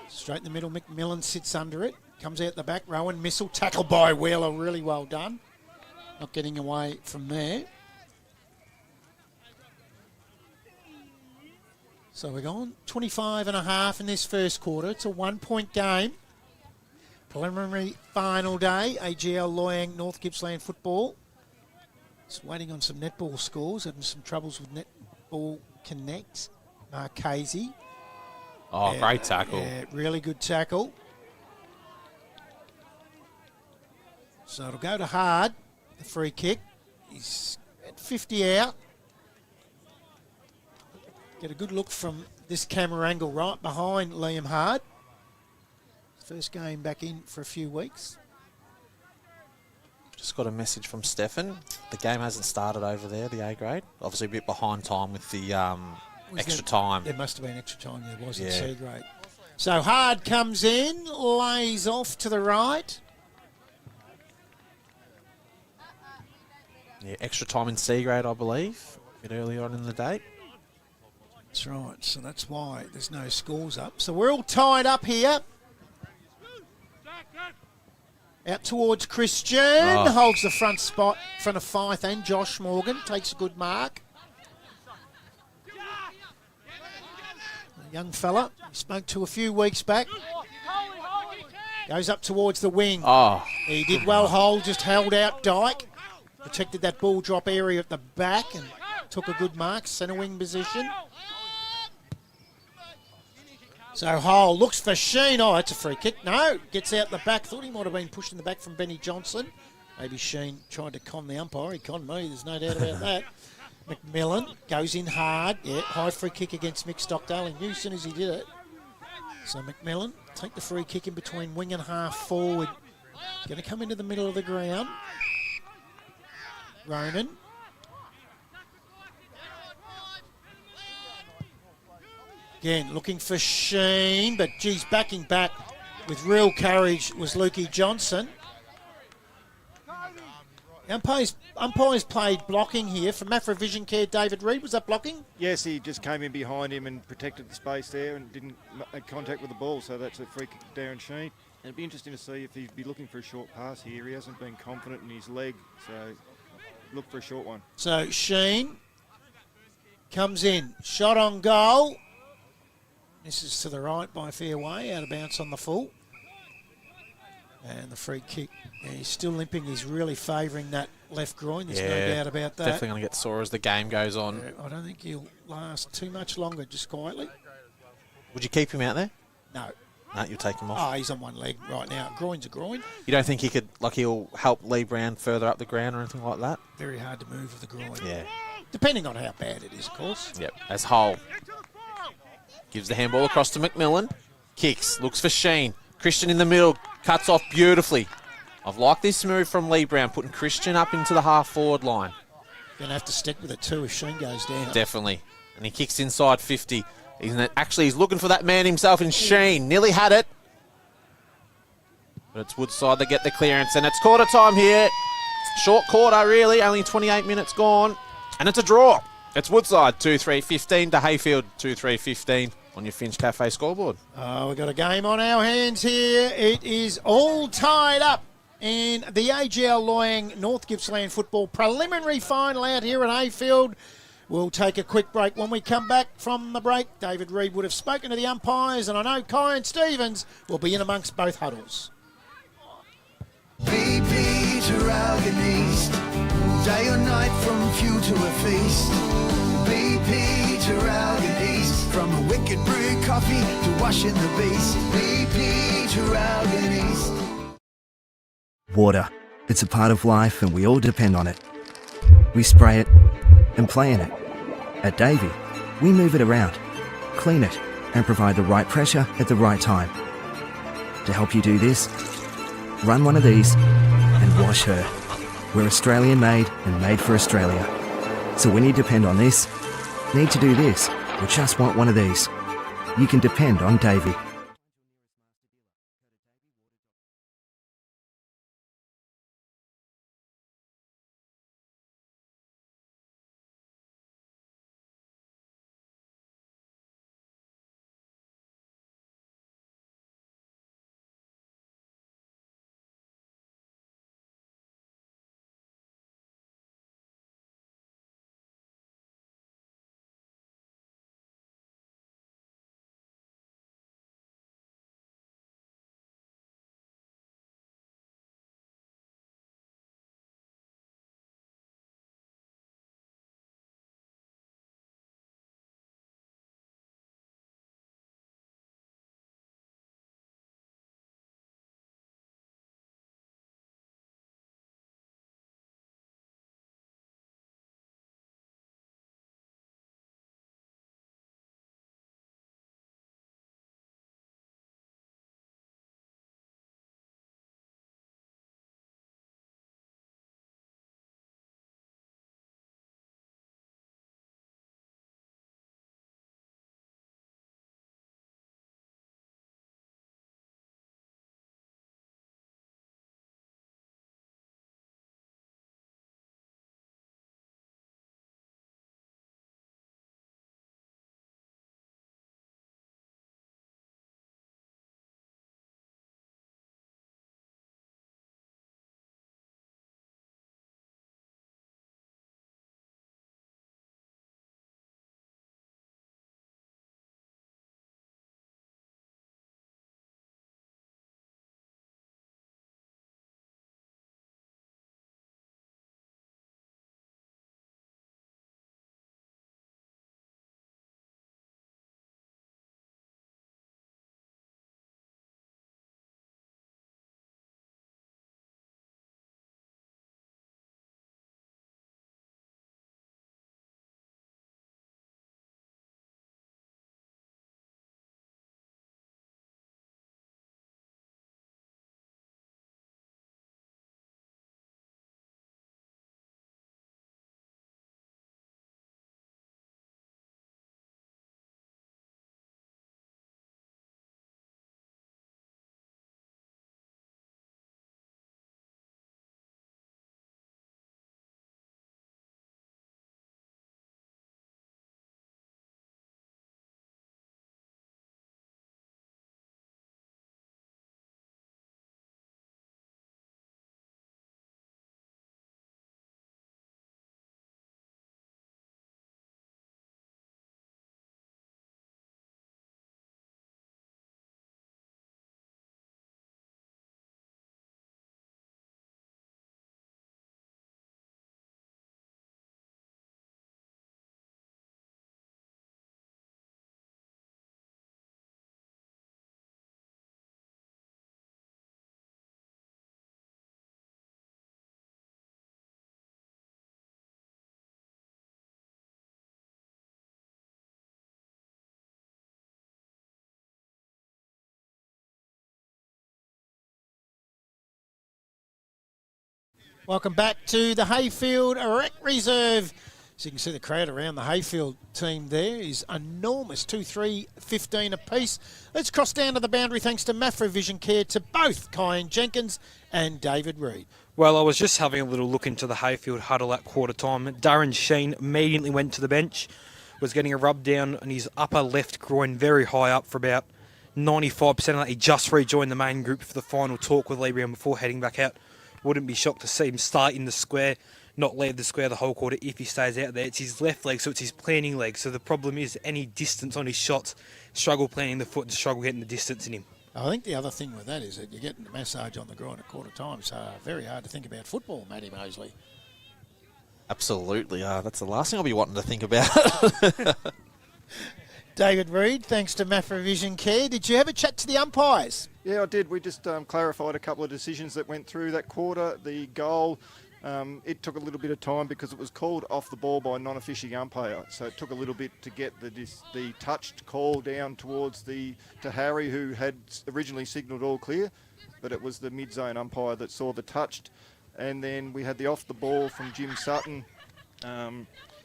Speaker 2: Straight in the middle. McMillan sits under it. Comes out the back. Rowan Missile. Tackle by Wheeler. Really well done. Not getting away from there. So we're going 25.5 in this first quarter. It's a 1-point game. Preliminary final day. AGL Loyang North Gippsland football. Just waiting on some netball scores. Having some troubles with Netball Connect. Marchese.
Speaker 3: Oh, great tackle.
Speaker 2: Yeah, really good tackle. So it'll go to Hard. The free kick. He's at 50 out. Get a good look from this camera angle right behind Liam Hard. First game back in for a few weeks.
Speaker 3: Just got a message from Stefan. The game hasn't started over there, the A grade. Obviously a bit behind time with the extra time.
Speaker 2: There must have been extra time. There was
Speaker 3: Yeah.
Speaker 2: at C grade. So Hard comes in, lays off to the right.
Speaker 3: Yeah, extra time in C grade, I believe. A bit earlier on in the day.
Speaker 2: That's right. So that's why there's no scores up. So we're all tied up here. Out towards Christian.
Speaker 3: Oh.
Speaker 2: Holds the front spot in front of Fife and Josh Morgan. Takes a good mark. A young fella we spoke to a few weeks back. Goes up towards the wing.
Speaker 3: Oh,
Speaker 2: He did well hold, just held out Dyke. Protected that ball drop area at the back and took a good mark. Centre wing position. So Hole looks for Sheen. Oh, it's a free kick. No, gets out the back. Thought he might have been pushed in the back from Benny Johnson. Maybe Sheen tried to con the umpire. He conned me. There's no doubt about that. McMillan goes in hard. Yeah, high free kick against Mick Stockdale. He knew as soon as he did it. So McMillan take the free kick in between wing and half forward. Going to come into the middle of the ground. Ronan. Again, looking for Sheen, but geez, backing back with real courage was Lukey Johnson. Umpires played blocking here for Mafra Vision Care. David Reid, was that blocking?
Speaker 4: Yes, he just came in behind him and protected the space there and didn't make contact with the ball, so that's a free kick to Darren Sheen. And it'd be interesting to see if he'd be looking for a short pass here. He hasn't been confident in his leg, so look for a short one.
Speaker 2: So Sheen comes in, shot on goal. This is to the right by fairway, out of bounds on the full. And the free kick. And he's still limping. He's really favouring that left groin. There's no doubt about that.
Speaker 3: Definitely going to get sore as the game goes on.
Speaker 2: I don't think he'll last too much longer, just quietly.
Speaker 3: Would you keep him out there?
Speaker 2: No.
Speaker 3: No, you'll take him off.
Speaker 2: Oh, he's on one leg right now. Groin's a groin.
Speaker 3: You don't think he'll help Lee Brown further up the ground or anything like that?
Speaker 2: Very hard to move with the groin.
Speaker 3: Yeah.
Speaker 2: Depending on how bad it is, of course.
Speaker 3: Yep. As Hull gives the handball across to McMillan. Kicks, looks for Sheen. Christian in the middle, cuts off beautifully. I've liked this move from Lee Brown, putting Christian up into the half-forward line.
Speaker 2: Going to have to stick with it too if Sheen goes down.
Speaker 3: Definitely. And he kicks inside 50. He's looking for that man himself in Sheen. Nearly had it. But it's Woodside that get the clearance. And it's quarter time here. Short quarter, really. Only 28 minutes gone. And it's a draw. It's Woodside 2-3-15 to Heyfield 2-3-15 on your Finch Cafe scoreboard.
Speaker 2: We've got a game on our hands here. It is all tied up in the AGL Loyang North Gippsland football preliminary final out here at Heyfield. We'll take a quick break. When we come back from the break, David Reid would have spoken to the umpires, and I know Kyan Stevens will be in amongst both huddles.
Speaker 1: BP to Ralgan East, day or night from few to a feast. BP to Ralgan East, from a wicked brew coffee to washing the beast. BP to Ralgan East.
Speaker 6: Water. It's a part of life and we all depend on it. We spray it and play in it. At Davey, we move it around, clean it and provide the right pressure at the right time. To help you do this, run one of these and wash her. We're Australian made and made for Australia. So when you depend on this, need to do this, or just want one of these, you can depend on Davey.
Speaker 2: Welcome back to the Heyfield Rec Reserve. As you can see, the crowd around the Heyfield team there is enormous. 2, 3, 15 apiece. Let's cross down to the boundary thanks to Massaro Vision Care to both Kyan Jenkins and David Reid.
Speaker 5: Well, I was just having a little look into the Heyfield huddle at quarter time. Darren Sheen immediately went to the bench, was getting a rub down on his upper left groin very high up for about 95% of that. He just rejoined the main group for the final talk with Lee Brown before heading back out. Wouldn't be shocked to see him start in the square, not leave the square the whole quarter if he stays out there. It's his left leg, so it's his planting leg. So the problem is any distance on his shots, struggle planting the foot and struggle getting the distance in him.
Speaker 2: I think the other thing with that is that you're getting a massage on the groin at quarter time, so very hard to think about football, Matty Mosley.
Speaker 3: Absolutely. That's the last thing I'll be wanting to think about.
Speaker 2: David Reid, thanks to Massaro Vision Care. Did you have a chat to the umpires?
Speaker 4: Yeah, I did. We just clarified a couple of decisions that went through that quarter. The goal, it took a little bit of time because it was called off the ball by a non-official umpire. So it took a little bit to get the touched call down towards to Harry, who had originally signalled all clear, but it was the mid-zone umpire that saw the touched. And then we had the off the ball from Jim Sutton.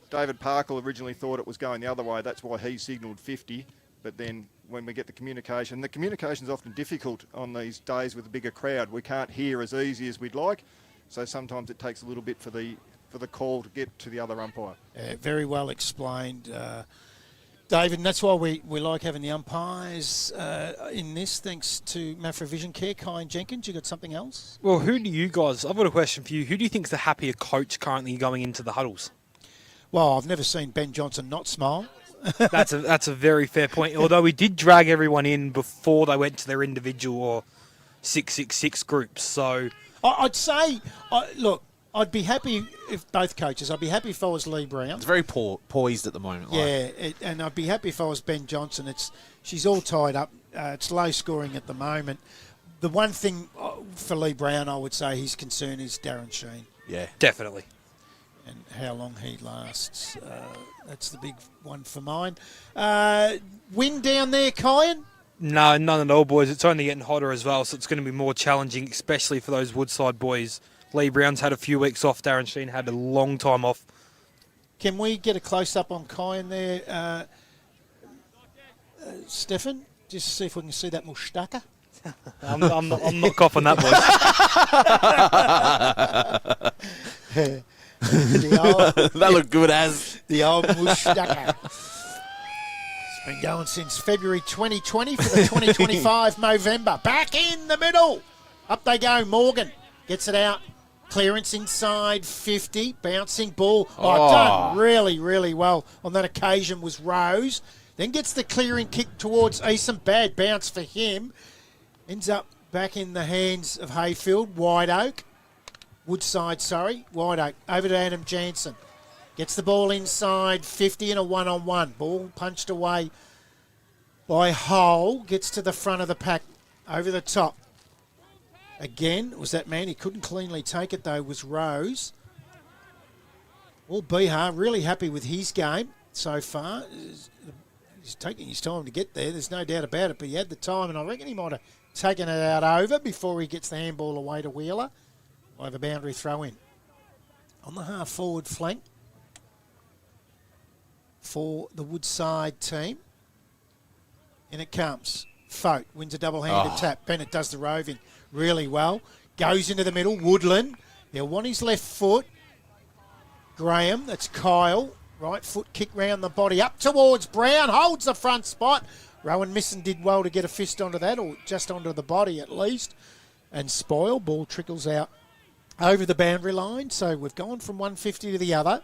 Speaker 4: David Parkle originally thought it was going the other way. That's why he signalled 50. But then when we get the communication's often difficult on these days with a bigger crowd. We can't hear as easy as we'd like. So sometimes it takes a little bit for the call to get to the other umpire.
Speaker 2: Very well explained, David, and that's why we like having the umpires in this, thanks to Massaro Vision Care. Kyan Jenkins, you got something else?
Speaker 5: Well, who do you guys, I've got a question for you. Who do you think is the happier coach currently going into the huddles?
Speaker 2: Well, I've never seen Ben Johnson not smile.
Speaker 5: That's a very fair point. Although we did drag everyone in before they went to their individual or 666 groups. So
Speaker 2: I'd say, look, I'd be happy if both coaches. I'd be happy if I was Lee Brown.
Speaker 3: It's very poised at the moment.
Speaker 2: Yeah, and I'd be happy if I was Ben Johnson. She's all tied up. It's low scoring at the moment. The one thing for Lee Brown, I would say his concern is Darren Sheen.
Speaker 3: Yeah,
Speaker 5: definitely.
Speaker 2: And how long he lasts. That's the big one for mine. Wind down there, Kyan?
Speaker 5: No, none at all, boys. It's only getting hotter as well, so it's going to be more challenging, especially for those Woodside boys. Lee Brown's had a few weeks off. Darren Sheen had a long time off. Can
Speaker 2: we get a close-up on Kyan there, Stefan? Just see if we can see that moustache.
Speaker 5: I'm not coughing that, boys.
Speaker 3: That looked good as
Speaker 2: the old moustache. It's been going since February 2020 for the 2025 Movember. Back in the middle. Up they go. Morgan gets it out. Clearance inside 50. Bouncing ball. Done really, really well on that occasion was Rose. Then gets the clearing kick towards Eason. Bad bounce for him. Ends up back in the hands of Heyfield. Wide Oak. Woodside, Wide Oak. Over to Adam Jansen. Gets the ball inside 50 and a one-on-one. Ball punched away by Hull. Gets to the front of the pack. Over the top. Again, was that man. He couldn't cleanly take it, though, was Rose. Well, Bihar really happy with his game so far. He's taking his time to get there. There's no doubt about it, but he had the time, and I reckon he might have taken it out over before he gets the handball away to Wheeler. Over boundary throw in. On the half forward flank for the Woodside team. And it comes. Folk wins a double-handed tap. Bennett does the roving really well. Goes into the middle. Woodland. They'll want his left foot. Graham, that's Kyle. Right foot kick round the body. Up towards Brown. Holds the front spot. Rowan Misson did well to get a fist onto that, or just onto the body at least. And spoil. Ball trickles out over the boundary line. So we've gone from 150 to the other.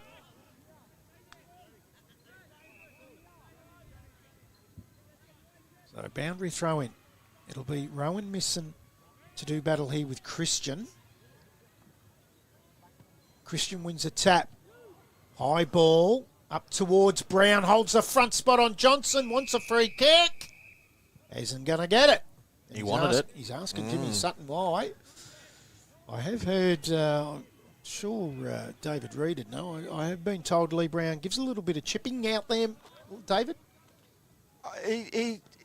Speaker 2: So boundary throw in. It'll be Rowan Misson to do battle here with Christian. Christian wins a tap. High ball up towards Brown. Holds the front spot on Johnson. Wants a free kick. Isn't going to get it.
Speaker 3: He wanted it.
Speaker 2: He's asking Jimmy Sutton why. I have heard, I'm sure David Reid would know, I have been told Lee Brown gives a little bit of chipping out there, David.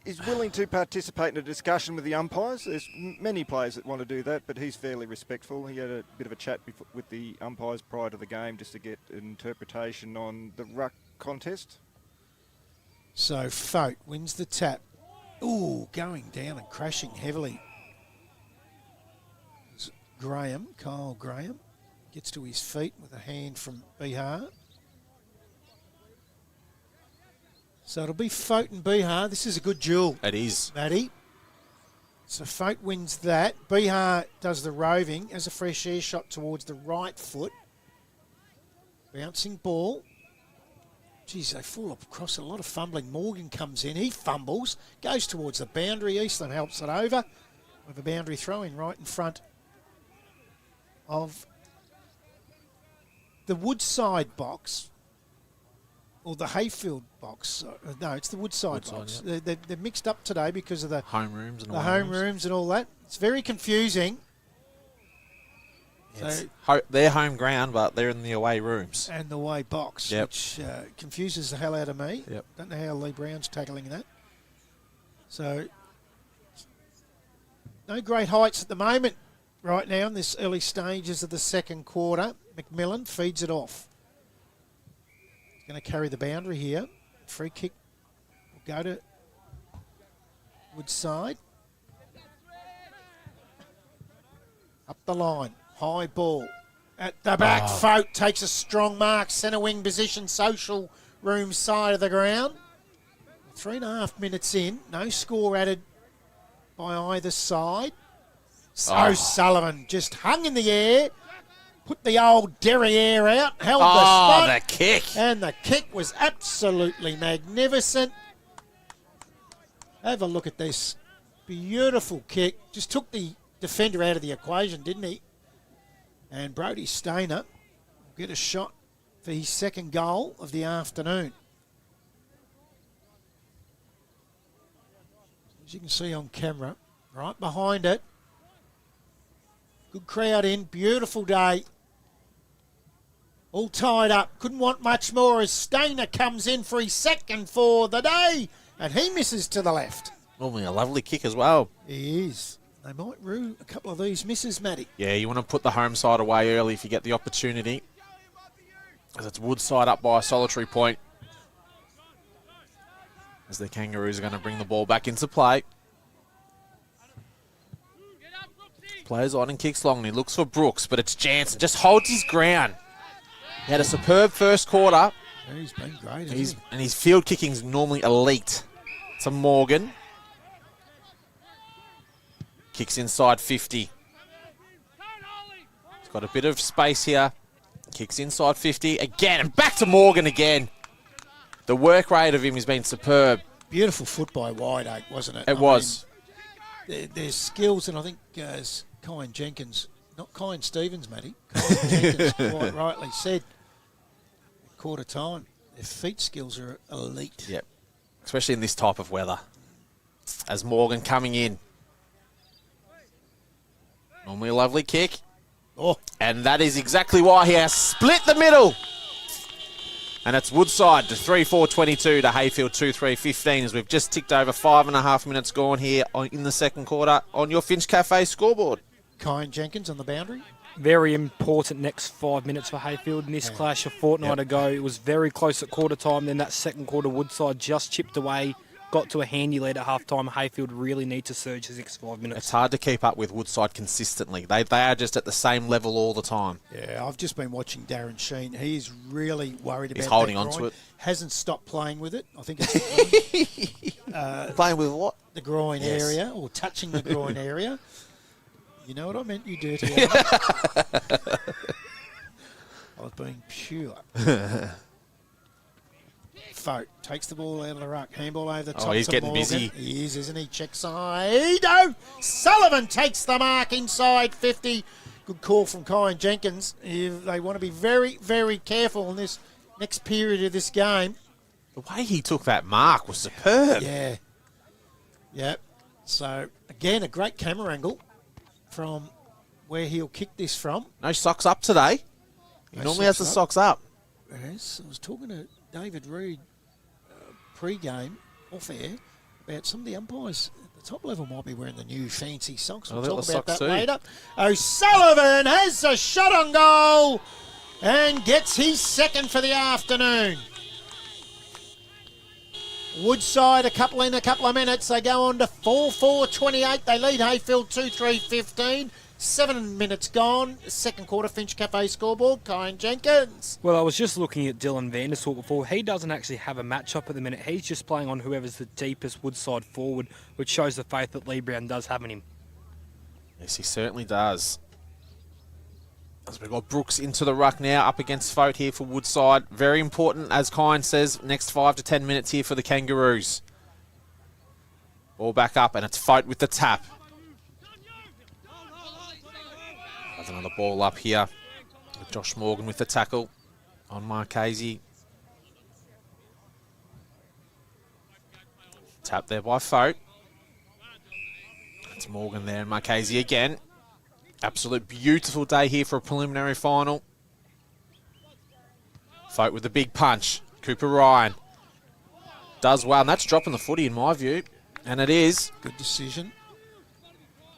Speaker 4: is willing to participate in a discussion with the umpires. There's many players that want to do that, but he's fairly respectful. He had a bit of a chat with the umpires prior to the game just to get an interpretation on the ruck contest.
Speaker 2: So Fote wins the tap. Ooh, going down and crashing heavily. Graham, Kyle Graham, gets to his feet with a hand from Bihar. So it'll be Fote and Bihar. This is a good duel.
Speaker 3: It is.
Speaker 2: Matty. So Fote wins that. Bihar does the roving as a fresh air shot towards the right foot. Bouncing ball. Geez, they fall across a lot of fumbling. Morgan comes in. He fumbles. Goes towards the boundary. Eastland helps it over with a boundary throw in right in front of the Woodside box. Or the Heyfield box. No, it's the Woodside box.
Speaker 3: Yep.
Speaker 2: They're mixed up today because of the
Speaker 3: Homerooms and
Speaker 2: the homerooms and all that. It's very confusing.
Speaker 3: It's
Speaker 2: So,
Speaker 3: their home ground, but they're in the away rooms.
Speaker 2: and the way box,
Speaker 3: Yep.
Speaker 2: which confuses the hell out of me.
Speaker 3: Yep.
Speaker 2: Don't know how Lee Brown's tackling that. So, no great heights at the moment right now in this early stages of the second quarter. McMillan feeds it off. He's going to carry the boundary here. Free kick will go to Woodside. Up the line. High ball. At the back, Fote takes a strong mark. Centre wing position, social room side of the ground. 3.5 minutes in. No score added by either side. So Sullivan just hung in the air. Put the old derriere out. Held the spot.
Speaker 3: The kick.
Speaker 2: And the kick was absolutely magnificent. Have a look at this. Beautiful kick. Just took the defender out of the equation, didn't he? And Brodie Stainer will get a shot for his second goal of the afternoon. As you can see on camera, right behind it. Good crowd in. Beautiful day. All tied up. Couldn't want much more as Stainer comes in for his second for the day. And he misses to the left.
Speaker 3: Normally a lovely kick as well.
Speaker 2: He is. They might rue a couple of these misses, Matty.
Speaker 3: Yeah, you want to put the home side away early if you get the opportunity. As it's Woodside up by a solitary point. As the Kangaroos are going to bring the ball back into play. Plays on and kicks long, and he looks for Brooks, but it's Jansen. Just holds his ground. He had a superb first quarter.
Speaker 2: Yeah, he's been great, hasn't he?
Speaker 3: And his field kicking's normally elite. To Morgan. Kicks inside 50. He's got a bit of space here. Kicks inside 50 again, and back to Morgan again. The work rate of him has been superb.
Speaker 2: Beautiful foot by Wideoak, wasn't it?
Speaker 3: It was.
Speaker 2: There's skills, and I think as Kyan Jenkins, not Kyan Stevens, Matty, Kyan Jenkins quite rightly said, quarter time, their feet skills are elite.
Speaker 3: Yep. Especially in this type of weather. As Morgan coming in. Normally a lovely kick.
Speaker 2: Oh,
Speaker 3: And that is exactly why he has split the middle. And it's Woodside to 3-4-22 to Heyfield 2-3-15 as we've just ticked over 5.5 minutes gone here in the second quarter on your Finch Cafe scoreboard.
Speaker 2: Kyan Jenkins on the boundary.
Speaker 5: Very important next 5 minutes for Heyfield in this clash a fortnight ago. It was very close at quarter time. Then that second quarter, Woodside just chipped away, got to a handy lead at half time. Heyfield really need to surge the next 5 minutes.
Speaker 3: It's hard to keep up with Woodside consistently. They are just at the same level all the time.
Speaker 2: Yeah, I've just been watching Darren Sheen. He's really worried about
Speaker 3: He's holding
Speaker 2: that
Speaker 3: on
Speaker 2: groin.
Speaker 3: to it.
Speaker 2: Hasn't stopped playing with it. I think it's
Speaker 3: Playing with what?
Speaker 2: the groin
Speaker 3: Yes.
Speaker 2: area or touching the groin area. You know what I meant, you dirty animal. I was being pure. Fote takes the ball out of the ruck. Handball over the top.
Speaker 3: he's
Speaker 2: to
Speaker 3: getting
Speaker 2: Morgan.
Speaker 3: busy.
Speaker 2: He is, isn't he? Check side. Oh, Sullivan takes the mark inside 50. Good call from Kyan Jenkins. They want to be very, very careful in this next period of this game.
Speaker 3: The way he took that mark was superb.
Speaker 2: Yeah. Yep. So, again, a great camera angle from where he'll kick this from.
Speaker 3: No socks up today. He
Speaker 2: No
Speaker 3: normally has the
Speaker 2: socks
Speaker 3: socks up.
Speaker 2: Yes, I was talking to David Reed pre-game, off air, about some of the umpires at the top level might be wearing the new fancy socks.
Speaker 3: Oh,
Speaker 2: We'll
Speaker 3: they've
Speaker 2: talk
Speaker 3: got
Speaker 2: about
Speaker 3: the
Speaker 2: that
Speaker 3: socks too.
Speaker 2: later. O'Sullivan has a shot on goal and gets his second for the afternoon. Woodside a couple of minutes. They go on to 4-4-28. They lead Heyfield 2-3-15. 7 minutes gone. Second quarter, Finch Cafe scoreboard. Kyan Jenkins.
Speaker 5: Well, I was just looking at Dylan Vandershoek before. He doesn't actually have a match-up at the minute. He's just playing on whoever's the deepest Woodside forward, which shows the faith that Lee Brown does have in him.
Speaker 3: Yes, he certainly does. As we've got Brooks into the ruck now, up against Fote here for Woodside. Very important, as Kyan says, next 5 to 10 minutes here for the Kangaroos. Ball back up, and it's Fote with the tap. There's another ball up here. With Josh Morgan with the tackle on Marchese. Tap there by Fote. It's Morgan there and Marchese again. Absolute beautiful day here for a preliminary final. Fote with a big punch. Cooper Ryan does well, and that's dropping the footy in my view. And it is.
Speaker 2: Good decision.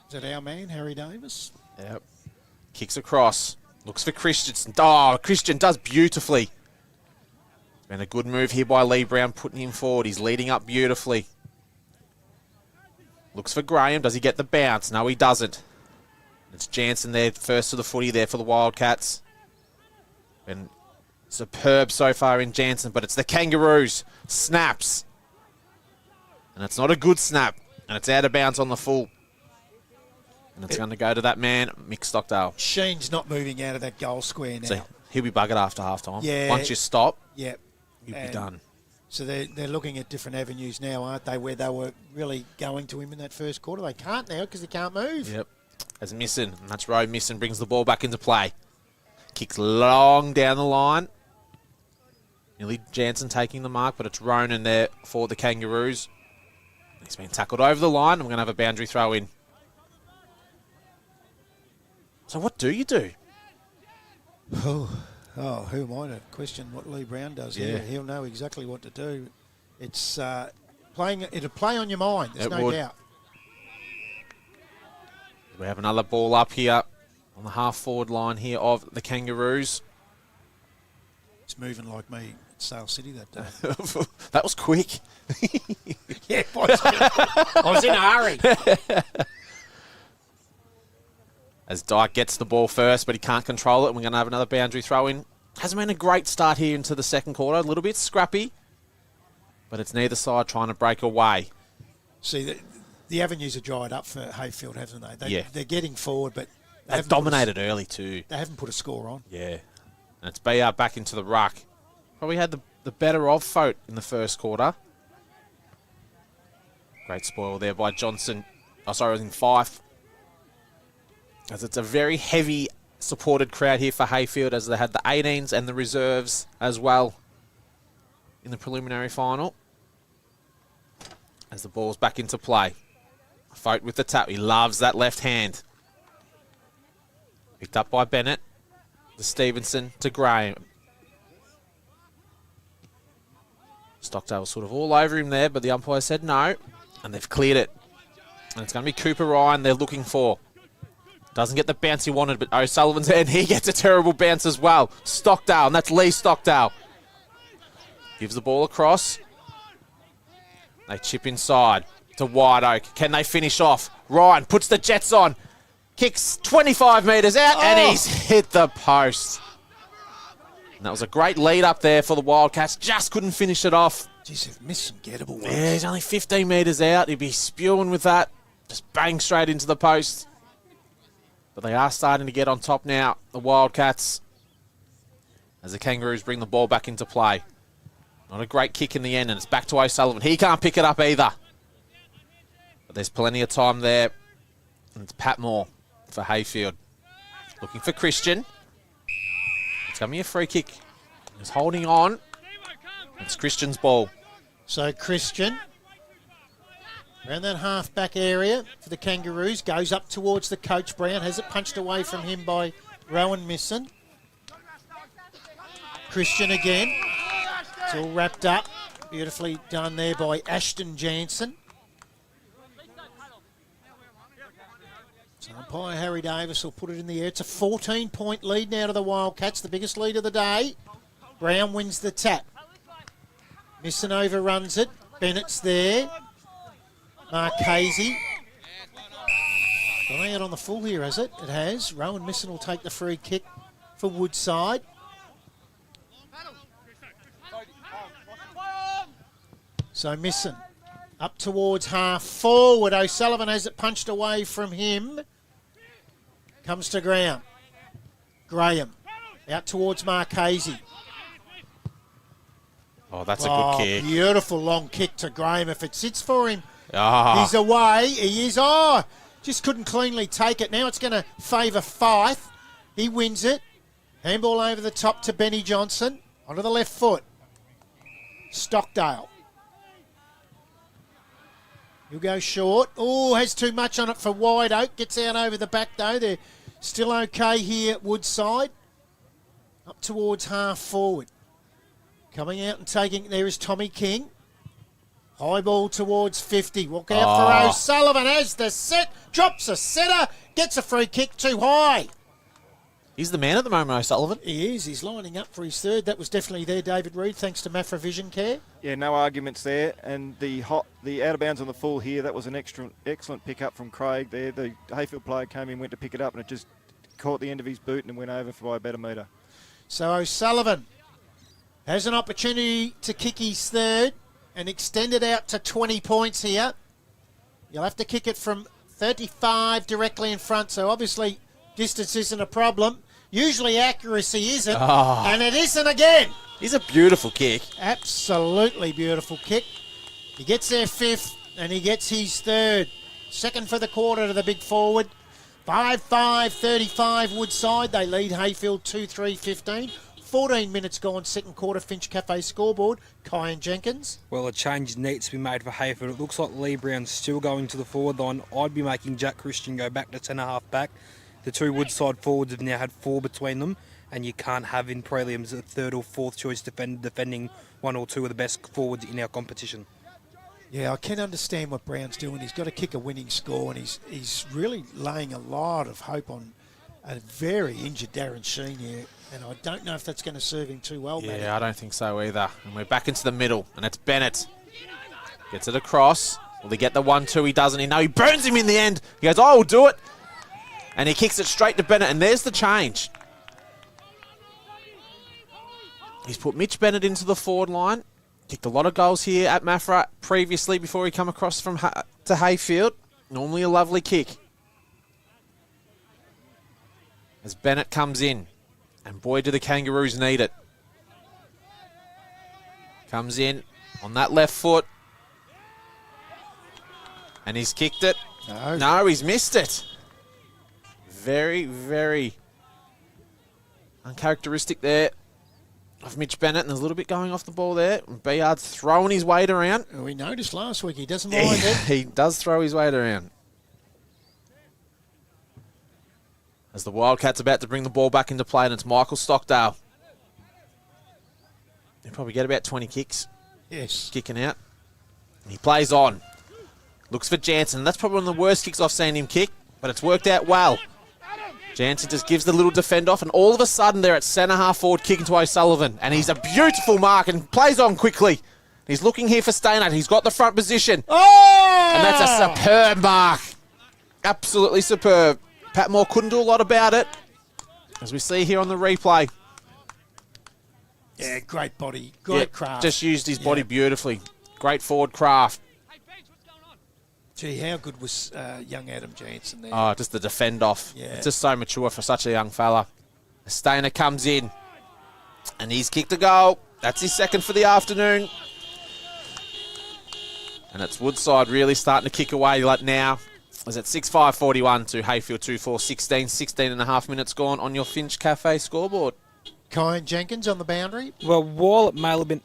Speaker 2: Is that our man, Harry Davis?
Speaker 3: Yep. Kicks across. Looks for Christensen. Oh, Christian does beautifully. Been a good move here by Lee Brown, putting him forward. He's leading up beautifully. Looks for Graham. Does he get the bounce? No, he doesn't. It's Jansen there, first to the footy there for the Wildcats. Been superb so far in Jansen, but it's the Kangaroos. Snaps. And it's not a good snap. And it's out of bounds on the full. And it's going to go to that man, Mick Stockdale.
Speaker 2: Sheen's not moving out of that goal square now.
Speaker 3: So he'll be buggered after half-time.
Speaker 2: Yeah.
Speaker 3: Once you stop,
Speaker 2: Yep.
Speaker 3: you'll be
Speaker 2: And
Speaker 3: done.
Speaker 2: So they're looking at different avenues now, aren't they, where they were really going to him in that first quarter. They can't now because he can't move.
Speaker 3: Yep. As Misson, and that's Rowe Misson, brings the ball back into play. Kicks long down the line. Nearly Jansen taking the mark, but it's Ronan there for the Kangaroos. He's been tackled over the line. We're going to have a boundary throw in. So what do you do?
Speaker 2: Oh, who am I to question what Lee Brown does?
Speaker 3: Yeah.
Speaker 2: He'll know exactly what to do. It's it'll play on your mind, there's no doubt.
Speaker 3: We have another ball up here on the half-forward line here of the Kangaroos.
Speaker 2: It's moving like me at Sale City that day.
Speaker 3: That was quick.
Speaker 2: Yeah, I was in a hurry.
Speaker 3: As Dyke gets the ball first, but he can't control it, and we're going to have another boundary throw in. Hasn't been a great start here into the second quarter. A little bit scrappy, but it's neither side trying to break away.
Speaker 2: See, the avenues are dried up for Heyfield, haven't they? They're getting forward, but
Speaker 3: They've dominated early too.
Speaker 2: They haven't put a score on.
Speaker 3: Yeah. And it's BR back into the ruck. Probably had the better of Fote in the first quarter. Great spoil there by Johnson. Oh, sorry, it was in Fife. As it's a very heavy supported crowd here for Heyfield, as they had the 18s and the reserves as well in the preliminary final. As the ball's back into play. Fote with the tap. He loves that left hand. Picked up by Bennett. To Stevenson to Graham. Stockdale was sort of all over him there, but the umpire said no, and they've cleared it. And it's going to be Cooper Ryan they're looking for. Doesn't get the bounce he wanted, but O'Sullivan's there, and he gets a terrible bounce as well. Stockdale, and that's Lee Stockdale. Gives the ball across. They chip inside to White Oak. Can they finish off? Ryan puts the Jets on. Kicks 25 metres out, and he's hit the post. And that was a great lead up there for the Wildcats. Just couldn't finish it off.
Speaker 2: Jeez, they've missed some gettable ones.
Speaker 3: Yeah, he's only 15 metres out. He'd be spewing with that. Just bang straight into the post. But they are starting to get on top now, the Wildcats, as the Kangaroos bring the ball back into play. Not a great kick in the end, and it's back to O'Sullivan. He can't pick it up either. But there's plenty of time there. And it's Pat Moore for Heyfield. Looking for Christian. It's going to be a free kick. He's holding on. It's Christian's ball.
Speaker 2: So Christian, around that half-back area for the Kangaroos, goes up towards the coach. Brown has it punched away from him by Rowan Misson. Christian again. It's all wrapped up. Beautifully done there by Ashton Jansen. So umpire Harry Davis will put it in the air. It's a 14-point lead now to the Wildcats, the biggest lead of the day. Brown wins the tap. Misson overruns it. Bennett's there. Marchese. Gone out on the full here, has it? It has. Rowan Misson will take the free kick for Woodside. So Misson up towards half forward. O'Sullivan has it punched away from him. Comes to ground. Graham out towards Marchese.
Speaker 3: Oh, that's a good kick.
Speaker 2: Beautiful long kick to Graham. If it sits for him,
Speaker 3: Ah.
Speaker 2: he's away. He is. Oh, just couldn't cleanly take it. Now it's going to favour Fife. He wins it. Handball over the top to Benny Johnson. Onto the left foot. Stockdale. He'll go short. Oh, has too much on it for Wide Oak. Gets out over the back though. They're still okay here at Woodside. Up towards half forward. Coming out and taking, there is Tommy King. High ball towards 50. Walk out for O'Sullivan as the set. Drops a setter. Gets a free kick too high.
Speaker 3: He's the man at the moment, O'Sullivan.
Speaker 2: He is. He's lining up for his third. That was definitely there, David Reid, thanks to Mafra Vision Care.
Speaker 4: Yeah, no arguments there. And the out of bounds on the full here, that was an excellent pick up from Craig there. The Heyfield player came in, went to pick it up, and it just caught the end of his boot and went over by about a metre.
Speaker 2: So O'Sullivan has an opportunity to kick his third and extend it out to 20 points here. You'll have to kick it from 35 directly in front, so obviously distance isn't a problem. Usually accuracy isn't, and it isn't again.
Speaker 3: He's a beautiful kick.
Speaker 2: Absolutely beautiful kick. He gets their fifth, and he gets his third. Second for the quarter to the big forward. 5-5-35 Woodside. They lead Heyfield 2-3-15. 14 minutes gone, second quarter, Finch Cafe scoreboard. Kyan Jenkins.
Speaker 5: Well, a change needs to be made for Heyfield. It looks like Lee Brown's still going to the forward line. I'd be making Jack Christian go back to centre-half back. The two Woodside forwards have now had 4 between them, and you can't have in prelims a third or fourth choice defending one or two of the best forwards in our competition.
Speaker 2: Yeah, I can understand what Brown's doing. He's got to kick a winning score, and he's really laying a lot of hope on a very injured Darren Sheen here, and I don't know if that's going to serve him too well, Matty.
Speaker 3: Yeah, I don't think so either. And we're back into the middle, and it's Bennett. Gets it across. Will he get the 1-2? He doesn't. No, he burns him in the end. He goes, I'll do it. And he kicks it straight to Bennett, and there's the change. He's put Mitch Bennett into the forward line. Kicked a lot of goals here at Mafra previously before he come across from to Heyfield. Normally a lovely kick. As Bennett comes in, and boy do the Kangaroos need it. Comes in on that left foot. And he's kicked it. No, he's missed it. Very, very uncharacteristic there of Mitch Bennett, and there's a little bit going off the ball there. Bayard's throwing his weight around.
Speaker 2: We noticed last week he doesn't mind it.
Speaker 3: He does throw his weight around. As the Wildcats about to bring the ball back into play, and it's Michael Stockdale. He'll probably get about 20 kicks.
Speaker 2: Yes.
Speaker 3: Kicking out. He plays on. Looks for Jansen. That's probably one of the worst kicks I've seen him kick, but it's worked out well. Jansen just gives the little defend off, and all of a sudden they're at centre-half forward kicking to O'Sullivan. And he's a beautiful mark and plays on quickly. He's looking here for Stainard. He's got the front position.
Speaker 2: Oh!
Speaker 3: And that's a superb mark. Absolutely superb. Patmore couldn't do a lot about it, as we see here on the replay.
Speaker 2: Yeah, great body. Great craft.
Speaker 3: Just used his body beautifully. Great forward craft.
Speaker 2: Gee, how good was young Adam Jansen there?
Speaker 3: Oh, just the defend off.
Speaker 2: Yeah.
Speaker 3: It's just so mature for such a young fella. Stainer comes in, and he's kicked a goal. That's his second for the afternoon. And it's Woodside really starting to kick away like now. As it's 6-5-41 to Heyfield 2-4-16. 16 and a half minutes gone on your Finch Cafe scoreboard.
Speaker 2: Kyan Jenkins on the boundary.
Speaker 5: Well, while it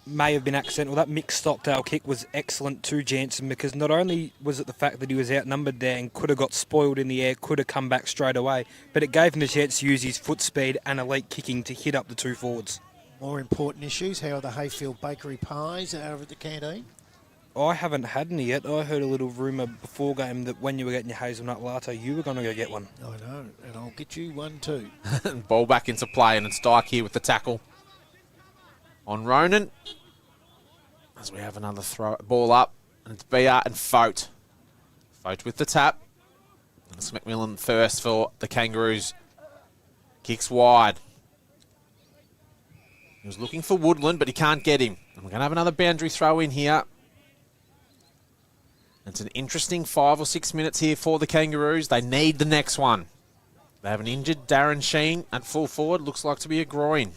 Speaker 5: may have been accidental, that mixed Stockdale kick was excellent to Jansen, because not only was it the fact that he was outnumbered there and could have got spoiled in the air, could have come back straight away, but it gave him the chance to use his foot speed and elite kicking to hit up the two forwards.
Speaker 2: More important issues. How are the Heyfield Bakery pies over at the canteen?
Speaker 5: I haven't had any yet. I heard a little rumour before game that when you were getting your hazelnut latte, you were going to go get one.
Speaker 2: I know, and I'll get you one too.
Speaker 3: Ball back into play, and it's Dyke here with the tackle on Ronan. As we have another throw, ball up, and it's BR and Fote. Fote with the tap. And it's McMillan first for the Kangaroos. Kicks wide. He was looking for Woodland, but he can't get him. And we're going to have another boundary throw in here. It's an interesting 5 or 6 minutes here for the Kangaroos. They need the next one. They have an injured Darren Sheen at full forward. Looks like to be a groin.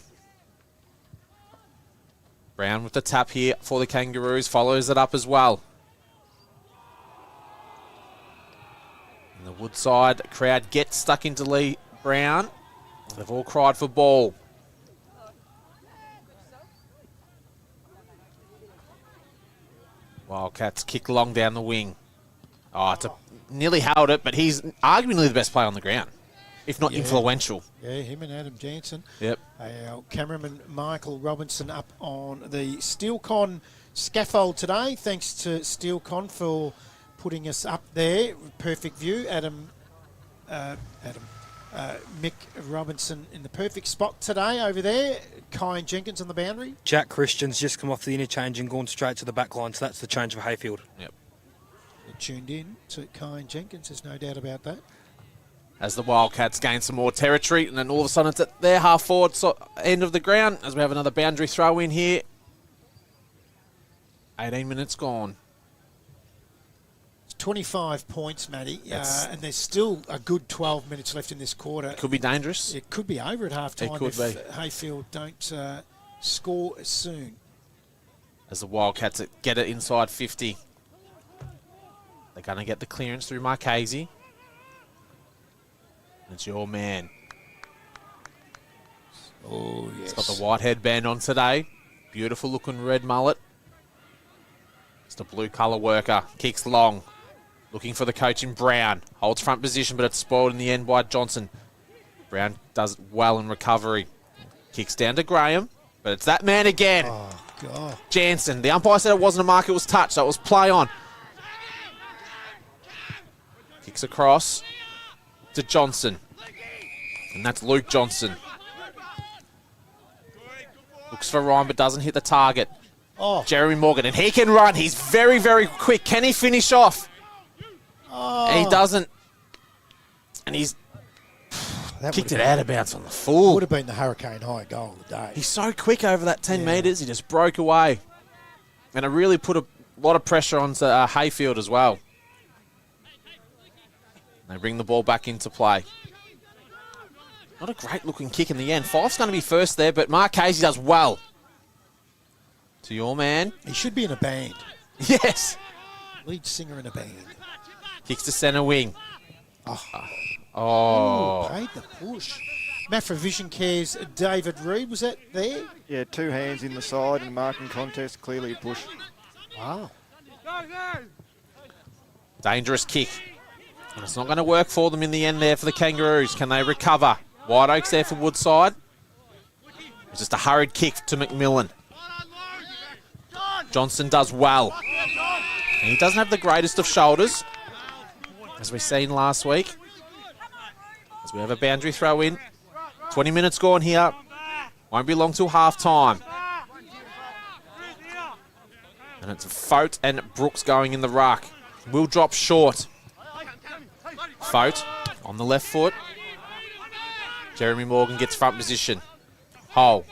Speaker 3: Brown with the tap here for the Kangaroos. Follows it up as well. And the Woodside crowd gets stuck into Lee Brown. They've all cried for ball. Wildcats kick long down the wing. Nearly held it, but he's arguably the best player on the ground, if not influential.
Speaker 2: Yeah, him and Adam Jansen.
Speaker 3: Yep.
Speaker 2: Our cameraman Michael Robinson up on the SteelCon scaffold today. Thanks to SteelCon for putting us up there. Perfect view. Mick Robinson in the perfect spot today over there. Kai and Jenkins on the boundary.
Speaker 5: Jack Christian's just come off the interchange and gone straight to the back line, so that's the change for Heyfield.
Speaker 3: Yep.
Speaker 2: You're tuned in to Kai and Jenkins, there's no doubt about that.
Speaker 3: As the Wildcats gain some more territory, and then all of a sudden it's at their half forward end of the ground as we have another boundary throw in here. 18 minutes gone.
Speaker 2: 25 points, Matty, and there's still a good 12 minutes left in this quarter.
Speaker 3: Could be dangerous.
Speaker 2: It could be over at half-time
Speaker 3: It could
Speaker 2: if
Speaker 3: be.
Speaker 2: Hayfield don't score soon.
Speaker 3: As the Wildcats get it inside 50. They're going to get the clearance through Marchese. It's your man.
Speaker 2: Oh, yes.
Speaker 3: He's got the white headband on today. Beautiful looking red mullet. It's the blue colour worker. Kicks long. Looking for the coach in Brown. Holds front position, but it's spoiled in the end by Johnson. Brown does well in recovery. Kicks down to Graham, but it's that man again.
Speaker 2: Oh, God.
Speaker 3: Jansen. The umpire said it wasn't a mark, it was touch, so it was play on. Kicks across to Johnson. And that's Luke Johnson. Looks for Ryan, but doesn't hit the target.
Speaker 2: Oh.
Speaker 3: Jeremy Morgan, and he can run. He's very, very quick. Can he finish off?
Speaker 2: Oh.
Speaker 3: He doesn't. And he's kicked it out of bounds on the full.
Speaker 2: Would have been the Hurricane High goal of the day.
Speaker 3: He's so quick over that 10 metres. He just broke away. And it really put a lot of pressure on Heyfield as well. They bring the ball back into play. Not a great-looking kick in the end. Fife's going to be first there, but Marchese does well. To your man.
Speaker 2: He should be in a band.
Speaker 3: Yes.
Speaker 2: Lead singer in a band.
Speaker 3: Kicks to centre wing.
Speaker 2: Oh. Paid the push. Mafra Vision Care's David Reed, was that there?
Speaker 4: Yeah, 2 hands in the side and marking contest, clearly a push.
Speaker 2: Wow.
Speaker 3: Dangerous kick. And it's not going to work for them in the end there for the Kangaroos. Can they recover? White Oaks there for Woodside. It's just a hurried kick to McMillan. Johnson does well. And he doesn't have the greatest of shoulders, as we've seen last week. As we have a boundary throw in. 20 minutes gone here. Won't be long till half-time. And it's Fote and Brooks going in the ruck. Will drop short. Fote on the left foot. Jeremy Morgan gets front position. Hole.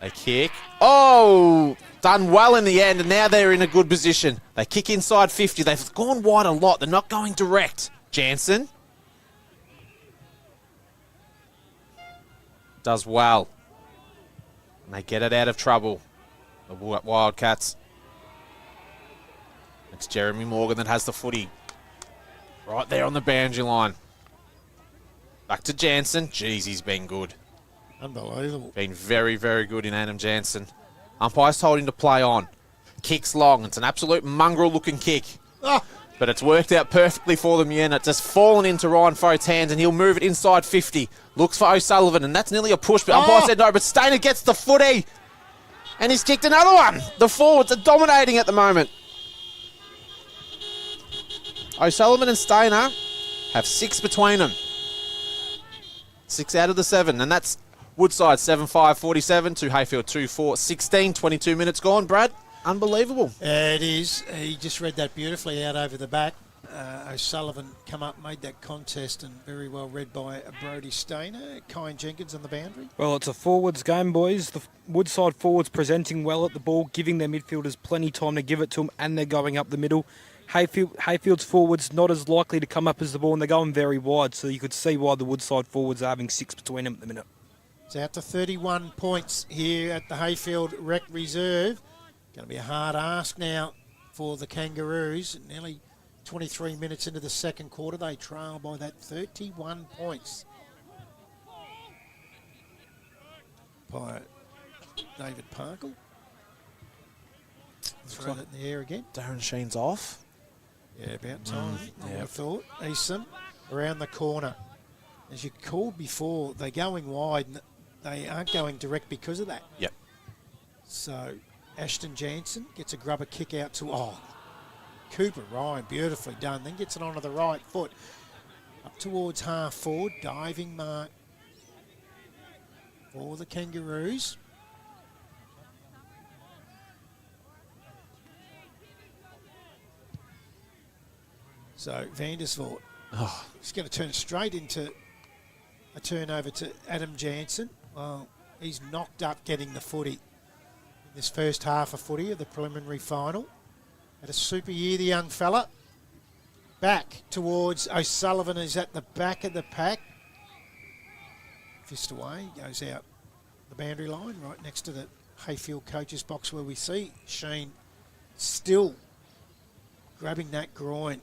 Speaker 3: They kick. Oh! Done well in the end, and now they're in a good position. They kick inside 50. They've gone wide a lot. They're not going direct. Jansen. Does well. And they get it out of trouble. The Wildcats. It's Jeremy Morgan that has the footy. Right there on the boundary line. Back to Jansen. Jeez, he's been good.
Speaker 2: Unbelievable.
Speaker 3: Been very, very good in Adam Jansen. Umpire's told him to play on. Kicks long. It's an absolute mongrel-looking kick.
Speaker 2: Ah.
Speaker 3: But it's worked out perfectly for them, yeah, and it's just fallen into Ryan Fote's hands, and he'll move it inside 50. Looks for O'Sullivan, and that's nearly a push, but umpire said no, but Stainer gets the footy. And he's kicked another one. The forwards are dominating at the moment. O'Sullivan and Stainer have 6 between them. 6 out of the 7. And that's Woodside 7-5-47 to Heyfield 2-4-16. 22 minutes gone, Brad. Unbelievable.
Speaker 2: It is. He just read that beautifully out over the back. O'Sullivan come up, made that contest, and very well read by Brodie Stainer. Kyan Jenkins on the boundary.
Speaker 5: Well, it's a forwards game, boys. The Woodside forwards presenting well at the ball, giving their midfielders plenty time to give it to them, and they're going up the middle. Heyfield's forwards not as likely to come up as the ball, and they're going very wide, so you could see why the Woodside forwards are having 6 between them at the minute.
Speaker 2: It's out to 31 points here at the Heyfield Rec Reserve. Going to be a hard ask now for the Kangaroos. Nearly 23 minutes into the second quarter, they trail by that 31 points. By David Parkle. Throw that in the air again.
Speaker 3: Darren Sheen's off.
Speaker 2: Yeah, about time, I would have thought. Eason around the corner. As you called before, they're going wide, and they aren't going direct because of that.
Speaker 3: Yep.
Speaker 2: So Ashton Jansen gets a grubber kick out to, Cooper Ryan, beautifully done. Then gets it onto the right foot. Up towards half forward, diving mark for the Kangaroos. So Vandersvoort, he's going to turn straight into a turnover to Adam Jansen. Well, he's knocked up getting the footy in this first half of footy of the preliminary final. Had a super year, the young fella. Back towards O'Sullivan, who's at the back of the pack. Fist away, goes out the boundary line, right next to the Heyfield coaches box where we see Sheen still grabbing that groin.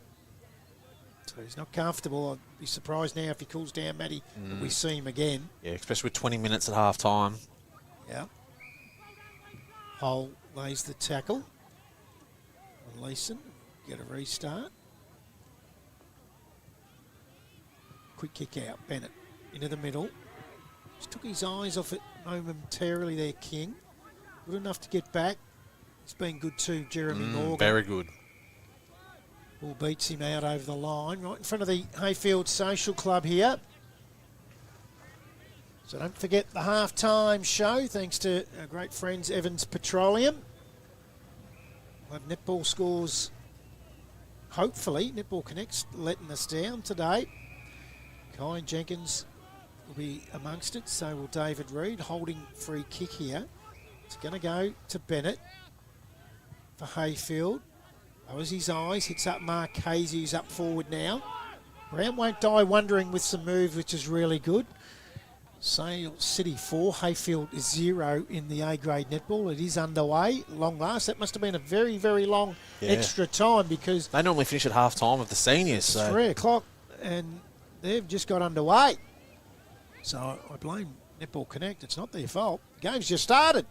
Speaker 2: So he's not comfortable. I'd be surprised now if he cools down, Matty, that we see him again.
Speaker 3: Yeah, especially with 20 minutes at half time.
Speaker 2: Yeah. Hull lays the tackle on Leeson. Get a restart. Quick kick out. Bennett into the middle. Just took his eyes off it momentarily there, King. Good enough to get back. He's been good too, Jeremy Morgan.
Speaker 3: Very good.
Speaker 2: Ball beats him out over the line, right in front of the Heyfield Social Club here. So don't forget the halftime show, thanks to our great friends Evans Petroleum. We'll have netball scores, hopefully. Netball Connect's letting us down today. Kyan Jenkins will be amongst it, so will David Reid, holding free kick here. It's going to go to Bennett for Heyfield. Lowers his eyes, hits up Mark Casey, who's up forward now. Brown won't die wondering with some moves, which is really good. Sale City 4, Heyfield 0 in the A-grade netball. It is underway. Long last. That must have been a very, very long extra time because
Speaker 3: They normally finish at half time of the seniors.
Speaker 2: it's
Speaker 3: So
Speaker 2: 3 o'clock and they've just got underway. So I blame Netball Connect. It's not their fault. The game's just started.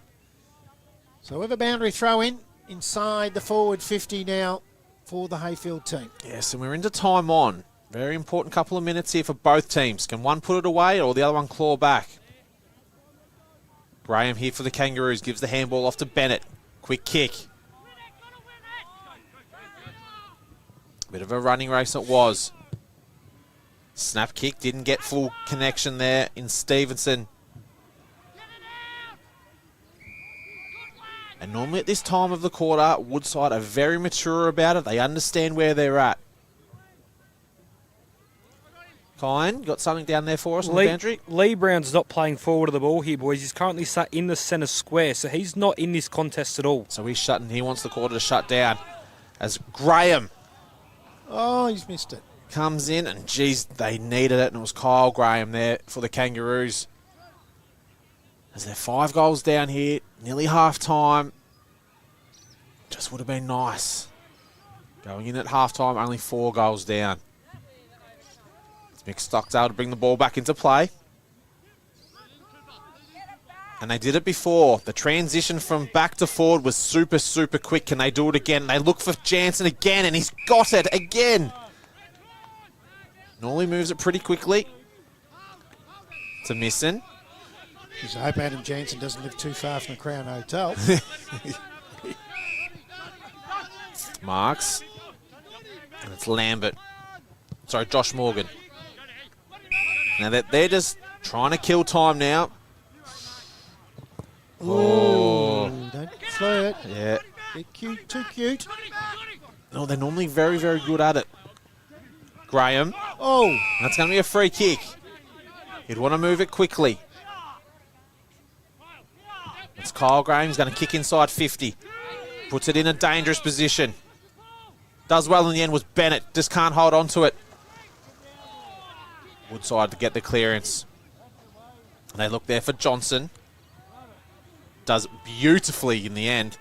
Speaker 2: So we have a boundary throw in inside the forward 50 now for the Heyfield team.
Speaker 3: yes, and we're into time on. Very important couple of minutes here for both teams. Can one put it away or the other one claw back? Graham here for the Kangaroos. Gives the handball off to Bennett. Quick kick. Bit of a running race it was. Snap kick. Didn't get full connection there in Stevenson. And normally at this time of the quarter, Woodside are very mature about it. They understand where they're at. Kyan, got something down there for us on the boundary?
Speaker 5: Lee Brown's not playing forward of the ball here, boys. He's currently sat in the centre square, so he's not in this contest at all.
Speaker 3: So he's shutting. He wants the quarter to shut down. As Graham
Speaker 2: Oh, he's missed it.
Speaker 3: comes in, and geez, they needed it, and it was Kyle Graham there for the Kangaroos. As they're 5 goals down here, nearly half time. Just would have been nice. Going in at half time, only 4 goals down. Mick Stockdale to bring the ball back into play. And they did it before. The transition from back to forward was super, super quick. Can they do it again? They look for Jansen again, and he's got it again. Normally moves it pretty quickly to Misson.
Speaker 2: Because I hope Adam Jansen doesn't live too far from the Crown Hotel.
Speaker 3: Marks. And it's Lambert. Sorry, Josh Morgan. Now they're just trying to kill time now. Oh.
Speaker 2: Don't flirt.
Speaker 3: Yeah.
Speaker 2: They're cute, too cute.
Speaker 3: No, they're normally very, very good at it. Graham.
Speaker 2: Oh.
Speaker 3: That's going to be a free kick. He'd want to move it quickly. It's Kyle Graham. He's going to kick inside 50. Puts it in a dangerous position. Does well in the end was Bennett. Just can't hold on to it. Woodside to get the clearance. And they look there for Johnson. Does beautifully in the end.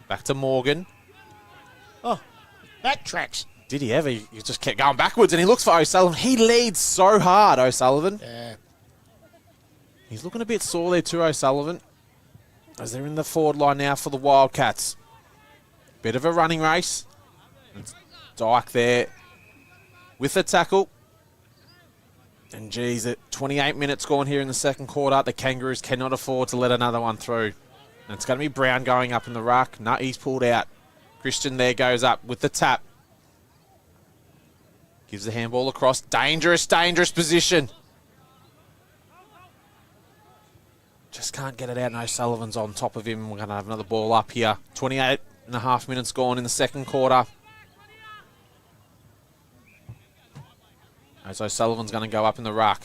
Speaker 3: Back to Morgan.
Speaker 2: Oh, backtracks.
Speaker 3: Did he ever? He just kept going backwards and he looks for O'Sullivan. He leads so hard, O'Sullivan.
Speaker 2: Yeah.
Speaker 3: He's looking a bit sore there too, O'Sullivan. As they're in the forward line now for the Wildcats. Bit of a running race. It's Dyke there with the tackle. And geez, at 28 minutes gone here in the second quarter, the Kangaroos cannot afford to let another one through. And it's going to be Brown going up in the ruck. No, he's pulled out. Christian there goes up with the tap. Gives the handball across. Dangerous, dangerous position. Just can't get it out. No, Sullivan's on top of him. We're going to have another ball up here. 28 and a half minutes gone in the second quarter. So Sullivan's going to go up in the ruck.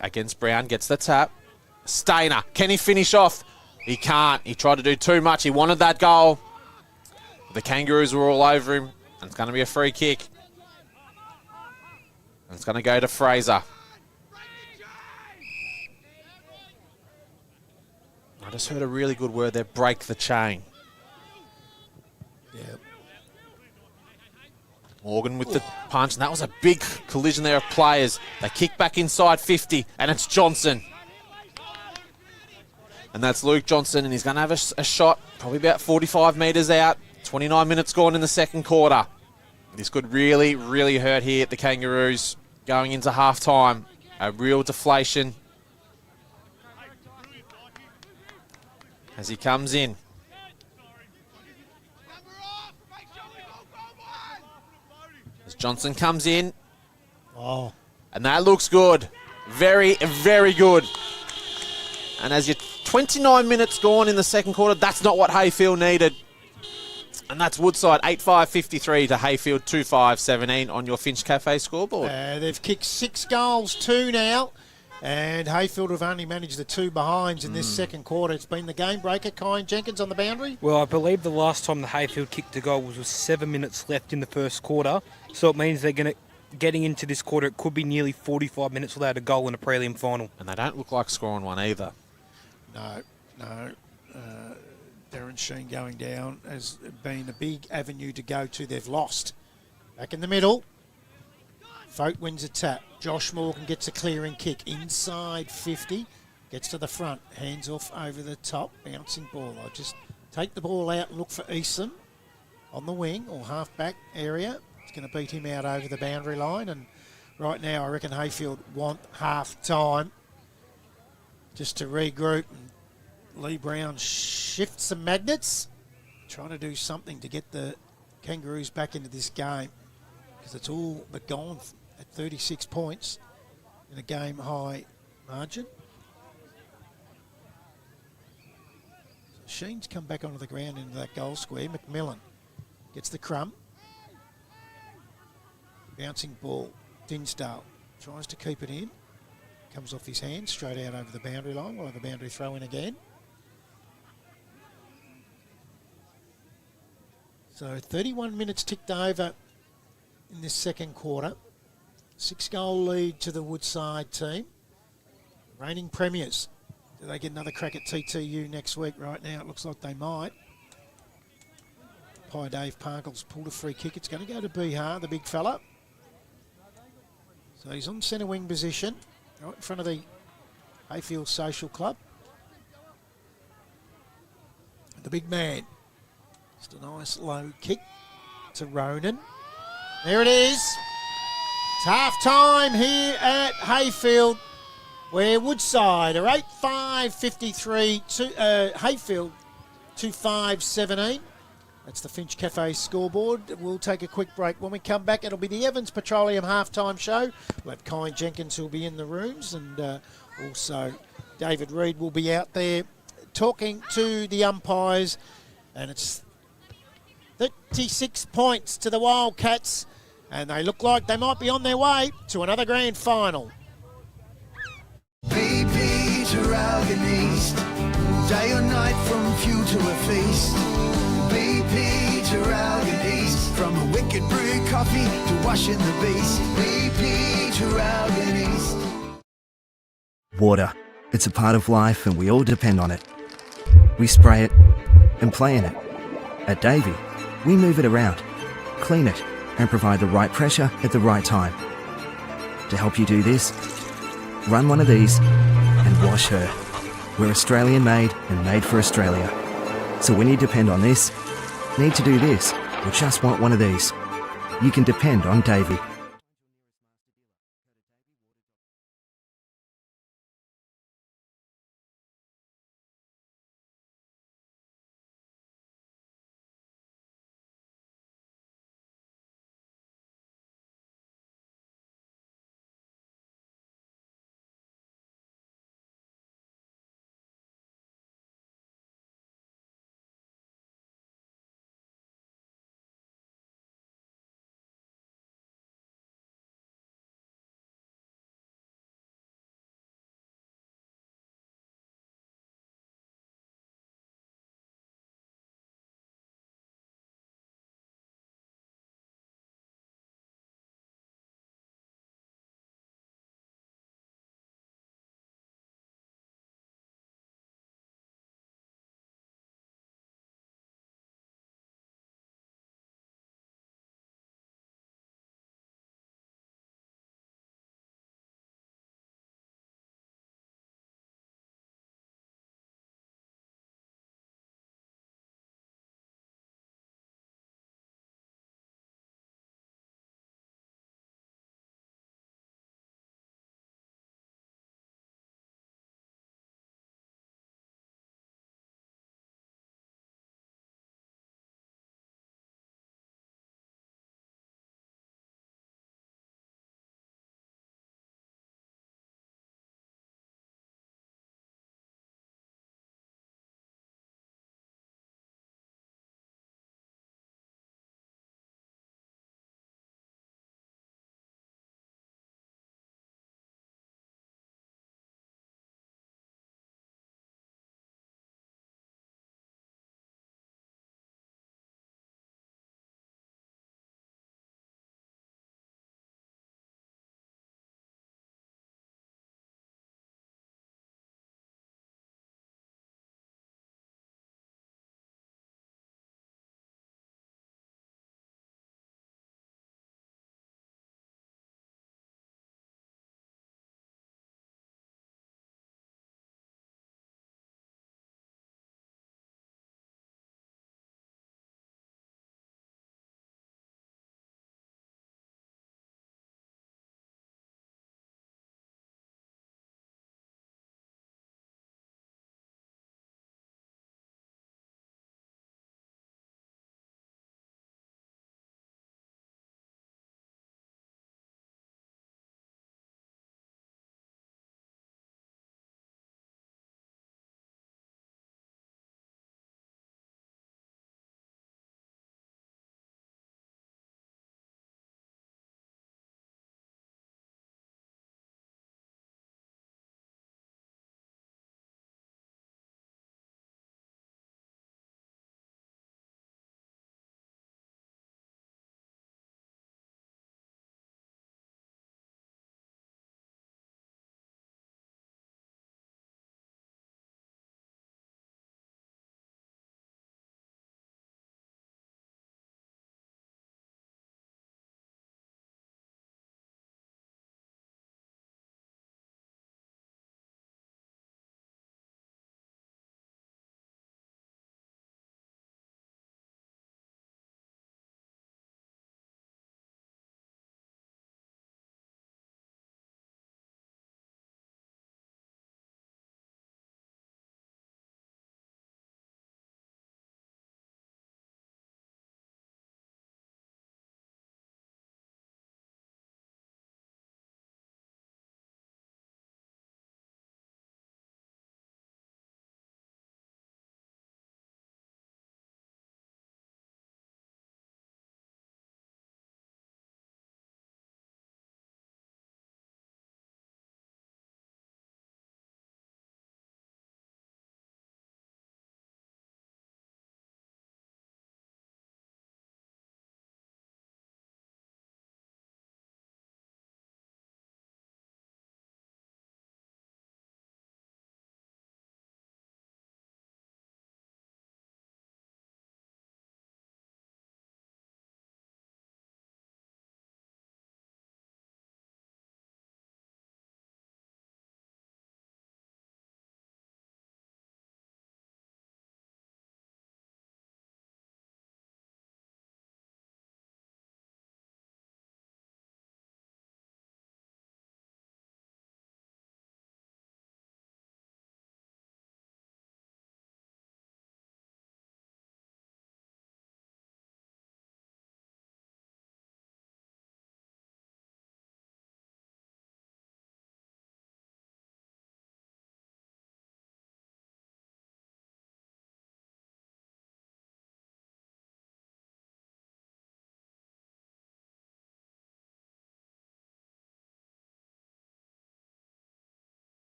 Speaker 3: Against Brown, gets the tap. Stainer, can he finish off? He can't. He tried to do too much. He wanted that goal. The Kangaroos were all over him. And it's going to be a free kick. And it's going to go to Fraser. I just heard a really good word there. Break the chain.
Speaker 2: Yep.
Speaker 3: Morgan with the punch, and that was a big collision there of players. They kick back inside 50, and it's Johnson. And that's Luke Johnson, and he's going to have a shot, probably about 45 metres out. 29 minutes gone in the second quarter. This could really, really hurt here at the Kangaroos going into half-time. A real deflation as he comes in. Johnson comes in.
Speaker 2: Oh.
Speaker 3: And that looks good. Very, very good. And as you're 29 minutes gone in the second quarter, that's not what Heyfield needed. And that's Woodside 8-5-53 to Heyfield 2-5-17 on your Finch Cafe scoreboard.
Speaker 2: They've kicked 6 goals, 2 now. And Heyfield have only managed the 2 behinds in this second quarter. It's been the game breaker. Kyan Jenkins on the boundary.
Speaker 5: Well, I believe the last time the Heyfield kicked a goal was with 7 minutes left in the first quarter. So it means they're getting into this quarter, it could be nearly 45 minutes without a goal in a prelim final.
Speaker 3: And they don't look like scoring one either.
Speaker 2: No. Darren Sheen going down has been a big avenue to go to. They've lost. Back in the middle. Folk wins a tap. Josh Morgan gets a clearing kick inside 50. Gets to the front. Hands off over the top. Bouncing ball. I'll just take the ball out and look for Eastham on the wing or half-back area. It's going to beat him out over the boundary line. And right now I reckon Heyfield want half-time just to regroup. And Lee Brown shifts some magnets. Trying to do something to get the Kangaroos back into this game. Because it's all but gone at 36 points in a game-high margin. So Sheen's come back onto the ground into that goal square. McMillan gets the crumb. Bouncing ball. Dinsdale tries to keep it in. Comes off his hand, straight out over the boundary line. We'll have a boundary throw in again. So 31 minutes ticked over in this second quarter. 6-goal lead to the Woodside team. Reigning premiers. Do they get another crack at TTU next week? Right now it looks like they might. Pie Dave Parkle's pulled a free kick. It's going to go to Bihar, the big fella. So he's on centre wing position, right in front of the Heyfield Social Club. The big man. Just a nice low kick to Ronan. There it is. It's half time here at Heyfield. where Woodside are 8-5-53 to Heyfield 2-5-17. That's the Finch Cafe scoreboard. We'll take a quick break. When we come back, it'll be the Evans Petroleum halftime show. We'll have Kyle Jenkins who'll be in the rooms, and also David Reid will be out there talking to the umpires. And it's 36 points to the Wildcats, and they look like they might be on their way to another grand final.
Speaker 1: BP to Ralgan East, day or night from few to a feast. BP to Ralgan East, from a wicked brew coffee to washing the beast. BP to Ralgan East.
Speaker 6: Water. It's a part of life and we all depend on it. We spray it and play in it. At Davey, we move it around, clean it, and provide the right pressure at the right time. To help you do this, run one of these and wash her. We're Australian made and made for Australia. So when you depend on this, need to do this, or just want one of these, you can depend on Davey.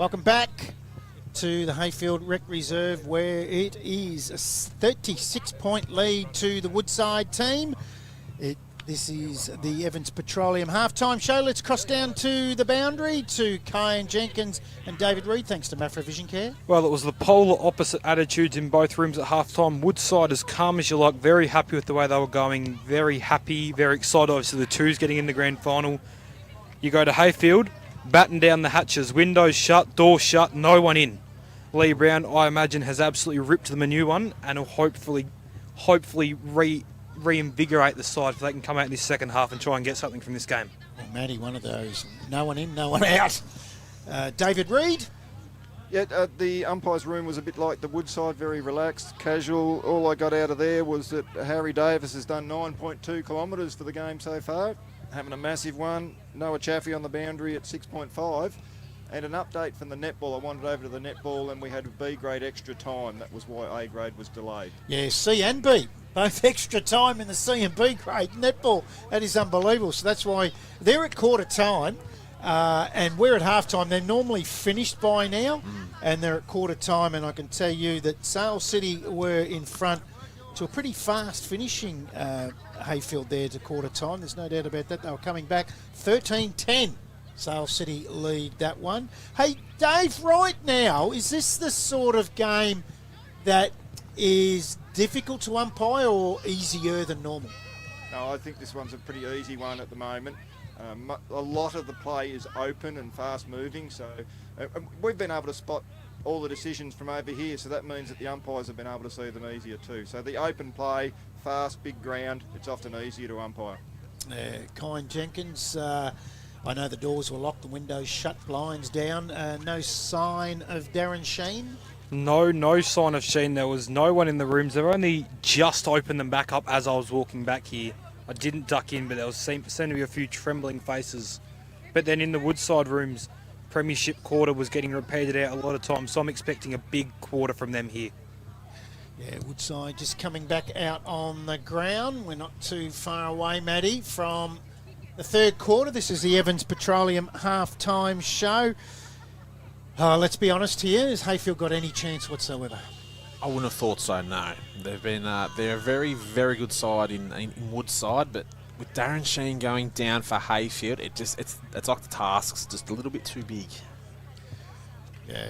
Speaker 2: Welcome back to the Heyfield Rec Reserve, where it is a 36-point lead to the Woodside team. This is the Evans Petroleum halftime show. Let's cross down to the boundary to Kyan Jenkins and David Reid, thanks to Mafra Vision Care.
Speaker 5: Well, it was the polar opposite attitudes in both rooms at halftime. Woodside as calm as you like, very happy with the way they were going, very happy, very excited. Obviously, the twos getting in the grand final. You go to Heyfield, batten down the hatches, windows shut, doors shut, no one in. Lee Brown, I imagine, has absolutely ripped them a new one and will hopefully reinvigorate the side so they can come out in this second half and try and get something from this game.
Speaker 2: Well, Matty, one of those. No one in, no one out. David Reid?
Speaker 4: Yeah, the umpire's room was a bit like the Woodside, very relaxed, casual. All I got out of there was that Harry Davis has done 9.2 kilometres for the game so far, having a massive one. Noah Chaffee on the boundary at 6.5. And an update from the netball. I wandered over to the netball and we had a B grade extra time. That was why A grade was delayed.
Speaker 2: Yeah, C and B. Both extra time in the C and B grade netball. That is unbelievable. So that's why they're at quarter time and we're at half time. They're normally finished by now and they're at quarter time. And I can tell you that Sale City were in front to a pretty fast finishing Heyfield there to quarter time. There's no doubt about that. They were coming back 13-10. Sale City lead that one. Hey, Dave, right now, is this the sort of game that is difficult to umpire or easier than normal?
Speaker 4: No, I think this one's a pretty easy one at the moment. A lot of the play is open and fast moving, so we've been able to spot all the decisions from over here, so that means that the umpires have been able to see them easier too. So the open play, fast, big ground, it's often easier to umpire.
Speaker 2: Kyan Jenkins, I know the doors were locked, the windows shut, blinds down. No sign of Darren Sheen?
Speaker 5: No sign of Sheen. There was no one in the rooms. They've only just opened them back up as I was walking back here. I didn't duck in, but there seemed to be a few trembling faces. But then in the Woodside rooms, Premiership quarter was getting repeated out a lot of times, so I'm expecting a big quarter from them here.
Speaker 2: Yeah, Woodside just coming back out on the ground. We're not too far away, Matty, from the third quarter. This is the Evans Petroleum half-time show. Let's be honest here. Has Heyfield got any chance whatsoever?
Speaker 3: I wouldn't have thought so, no. They've been they're a very, very good side in Woodside, but with Darren Sheen going down for Heyfield, it's like the task's just a little bit too big.
Speaker 2: Yeah.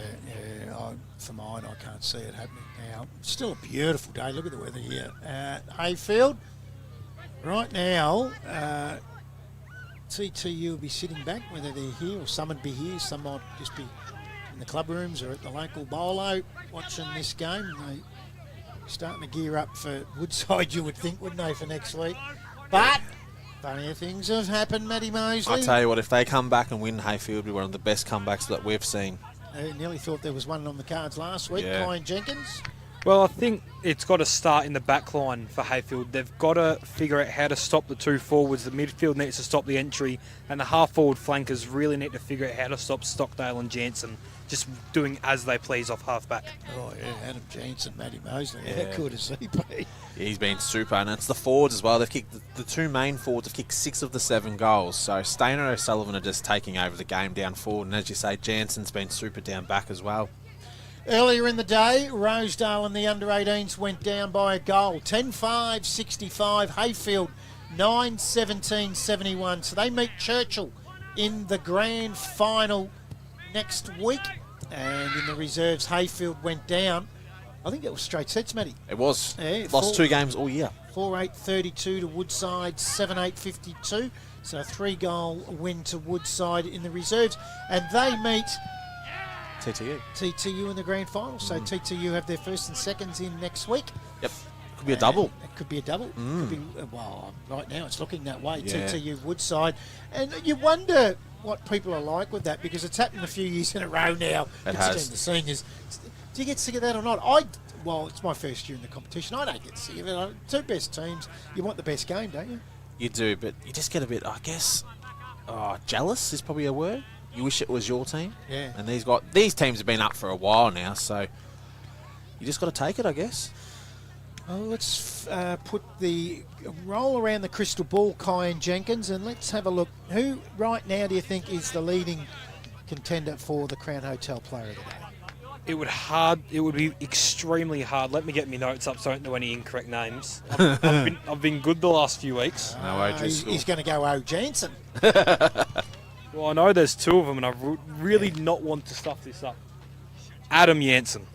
Speaker 2: For mine, I can't see it happening now. Still a beautiful day. Look at the weather here at Heyfield. Right now, TTU will be sitting back, whether they're here or some would be here. Some might just be in the club rooms or at the local bolo watching this game. They're starting to gear up for Woodside, you would think, wouldn't they, for next week? But funnier things have happened, Matty Mosley.
Speaker 3: I tell you what, if they come back and win Heyfield, it'll be one of the best comebacks that we've seen.
Speaker 2: I nearly thought there was one on the cards last week,
Speaker 3: Yeah.
Speaker 2: Kyan Jenkins.
Speaker 5: Well, I think it's got to start in the back line for Heyfield. They've got to figure out how to stop the two forwards. The midfield needs to stop the entry, and the half-forward flankers really need to figure out how to stop Stockdale and Jansen just doing as they please off half-back.
Speaker 2: Oh, yeah, Adam Jansen, Matty Mosley.
Speaker 3: Yeah.
Speaker 2: How good has he been?
Speaker 3: Yeah, he's been super, and it's the forwards as well. They've kicked the two main forwards have kicked 6 of the 7 goals. So Stainer and O'Sullivan are just taking over the game down forward, and as you say, Jansen's been super down back as well.
Speaker 2: Earlier in the day, Rosedale and the under-18s went down by a goal. 10-5-65. Heyfield 9-17-71. So they meet Churchill in the grand final next week. And in the reserves, Heyfield went down. I think that was straight sets, Matty.
Speaker 3: It was.
Speaker 2: Yeah,
Speaker 3: Lost 2 games all year.
Speaker 2: 4-8-32 to Woodside, 7-8-52. So a 3-goal win to Woodside in the reserves. And they meet TTU in the grand final. So TTU have their first and seconds in next week.
Speaker 3: Yep. Could be a double.
Speaker 2: It could be a double. Could be, well, right now it's looking that way.
Speaker 3: Yeah.
Speaker 2: TTU Woodside. And you wonder what people are like with that, because it's happened a few years in a row now.
Speaker 3: It has.
Speaker 2: The seniors. Do you get sick of that or not? Well, it's my first year in the competition. I don't get sick of it. 2 best teams. You want the best game, don't you?
Speaker 3: You do, but you just get a bit, I guess, jealous is probably a word. You wish it was your team.
Speaker 2: Yeah.
Speaker 3: And these teams have been up for a while now, so you just got to take it, I guess.
Speaker 2: Oh, let's put the roll around the crystal ball, Kyan Jenkins, and let's have a look. Who right now do you think is the leading contender for the Crown Hotel Player of the Day?
Speaker 5: It would be extremely hard. Let me get my notes up so I don't know any incorrect names. I've been good the last few weeks.
Speaker 3: No O'Driscoll.
Speaker 2: He's going to go O. Jansen.
Speaker 5: Well, I know there's two of them, and I really not want to stuff this up. Adam Jansen.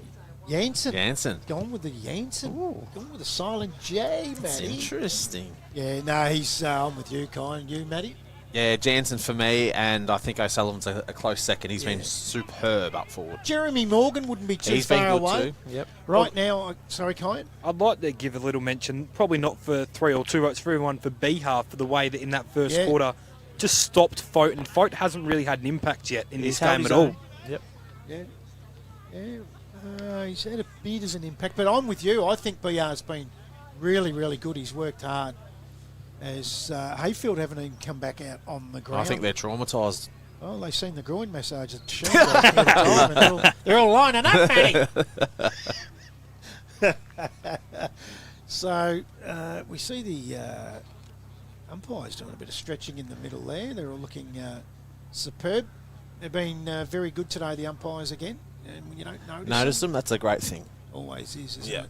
Speaker 2: Jansen. Gone with the Jansen. Gone with the silent J,
Speaker 3: That's
Speaker 2: Matty.
Speaker 3: interesting.
Speaker 2: Yeah, no, he's on with you, Colin. You, Matty?
Speaker 3: Yeah, Jansen for me, and I think O'Sullivan's a close second. He's been superb up forward.
Speaker 2: Jeremy Morgan wouldn't be too
Speaker 3: He's
Speaker 2: far
Speaker 3: been good
Speaker 2: away.
Speaker 3: too. Yep.
Speaker 2: Right now, sorry, Colin.
Speaker 5: I'd like to give a little mention, probably not for 3 or 2 votes for everyone, for Bihar for the way that in that first quarter just stopped Fote, and Fote hasn't really had an impact yet in this game at all.
Speaker 3: Yep.
Speaker 2: He's had a bit as an impact, but I'm with you. I think Bihar's been really, really good. He's worked hard. As Heyfield haven't even come back out on the ground.
Speaker 3: I think they're traumatised.
Speaker 2: Oh, they've seen the groin massage at the show. They're all lining up, Matty. So we see the umpires doing a bit of stretching in the middle there. They're all looking superb. They've been very good today, the umpires, again. And when you don't notice
Speaker 3: them, that's a great thing.
Speaker 2: always is, isn't it?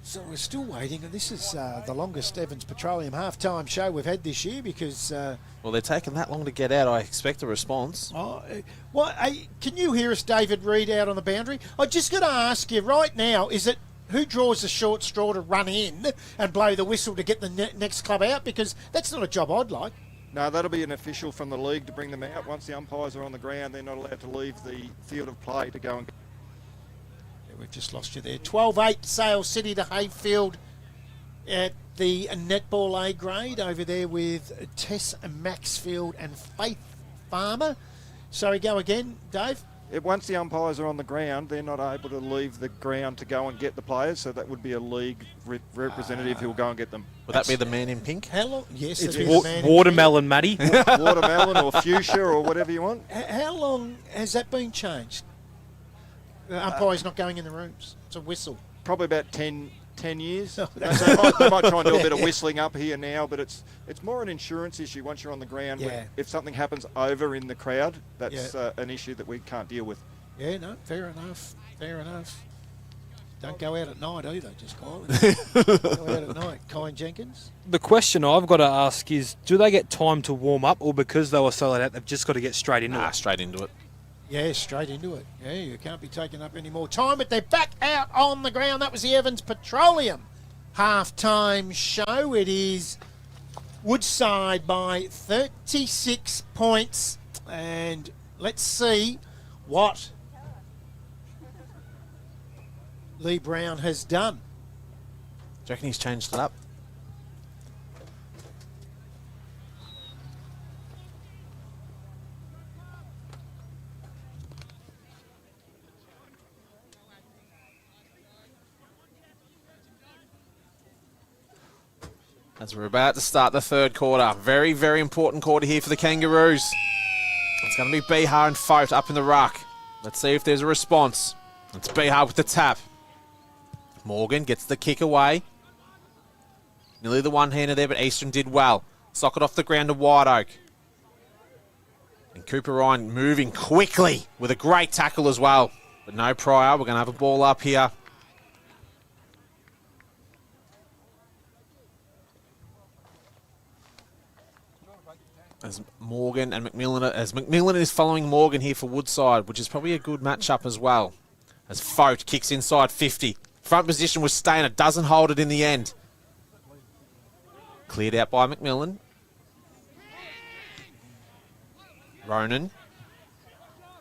Speaker 2: So we're still waiting, and this is the longest Evans Petroleum halftime show we've had this year because...
Speaker 3: well, they're taking that long to get out. I expect a response.
Speaker 2: Can you hear us, David Reid, out on the boundary? I just got to ask you right now, is it who draws the short straw to run in and blow the whistle to get the next club out? Because that's not a job I'd like.
Speaker 4: No, that'll be an official from the league to bring them out. Once the umpires are on the ground, they're not allowed to leave the field of play to go and...
Speaker 2: We've just lost you there. 12-8 Sale City to Heyfield at the Netball A grade over there with Tess Maxfield and Faith Farmer. So we go again, Dave?
Speaker 4: Once the umpires are on the ground, they're not able to leave the ground to go and get the players, so that would be a league representative who will go and get them.
Speaker 3: Would that be the man in pink?
Speaker 2: How long? Yes,
Speaker 5: It's
Speaker 2: it'd be the man in
Speaker 5: watermelon, Matty.
Speaker 4: Watermelon or fuchsia or whatever you want.
Speaker 2: How long has that been changed? The umpire's not going in the rooms. It's a whistle.
Speaker 4: Probably about 10 years.
Speaker 2: Oh,
Speaker 4: they might try and do a bit of whistling up here now, but it's more an insurance issue once you're on the ground.
Speaker 2: Yeah.
Speaker 4: If something happens over in the crowd, that's an issue that we can't deal with.
Speaker 2: Yeah, no, fair enough. Fair enough. Don't go out at night either, just quietly. Go out at night. Colin Jenkins?
Speaker 5: The question I've got to ask is, do they get time to warm up, or because they were sold out, they've just got to get straight into it?
Speaker 3: Straight into it.
Speaker 2: Yeah, straight into it. Yeah, you can't be taking up any more time, but they're back out on the ground. That was the Evans Petroleum halftime show. It is Woodside by 36 points. And let's see what Lee Brown has done.
Speaker 3: Do you reckon he's changed it up? As we're about to start the third quarter. Very, very important quarter here for the Kangaroos. It's going to be Bihar and Fote up in the ruck. Let's see if there's a response. It's Bihar with the tap. Morgan gets the kick away. Nearly the one-hander there, but Eastern did well. Socket off the ground to White Oak. And Cooper Ryan moving quickly with a great tackle as well. But no prior. We're going to have a ball up here. As Morgan and McMillan, as McMillan is following Morgan here for Woodside, which is probably a good matchup as well. As Fote kicks inside 50. Front position was Stainer, doesn't hold it in the end. Cleared out by McMillan. Ronan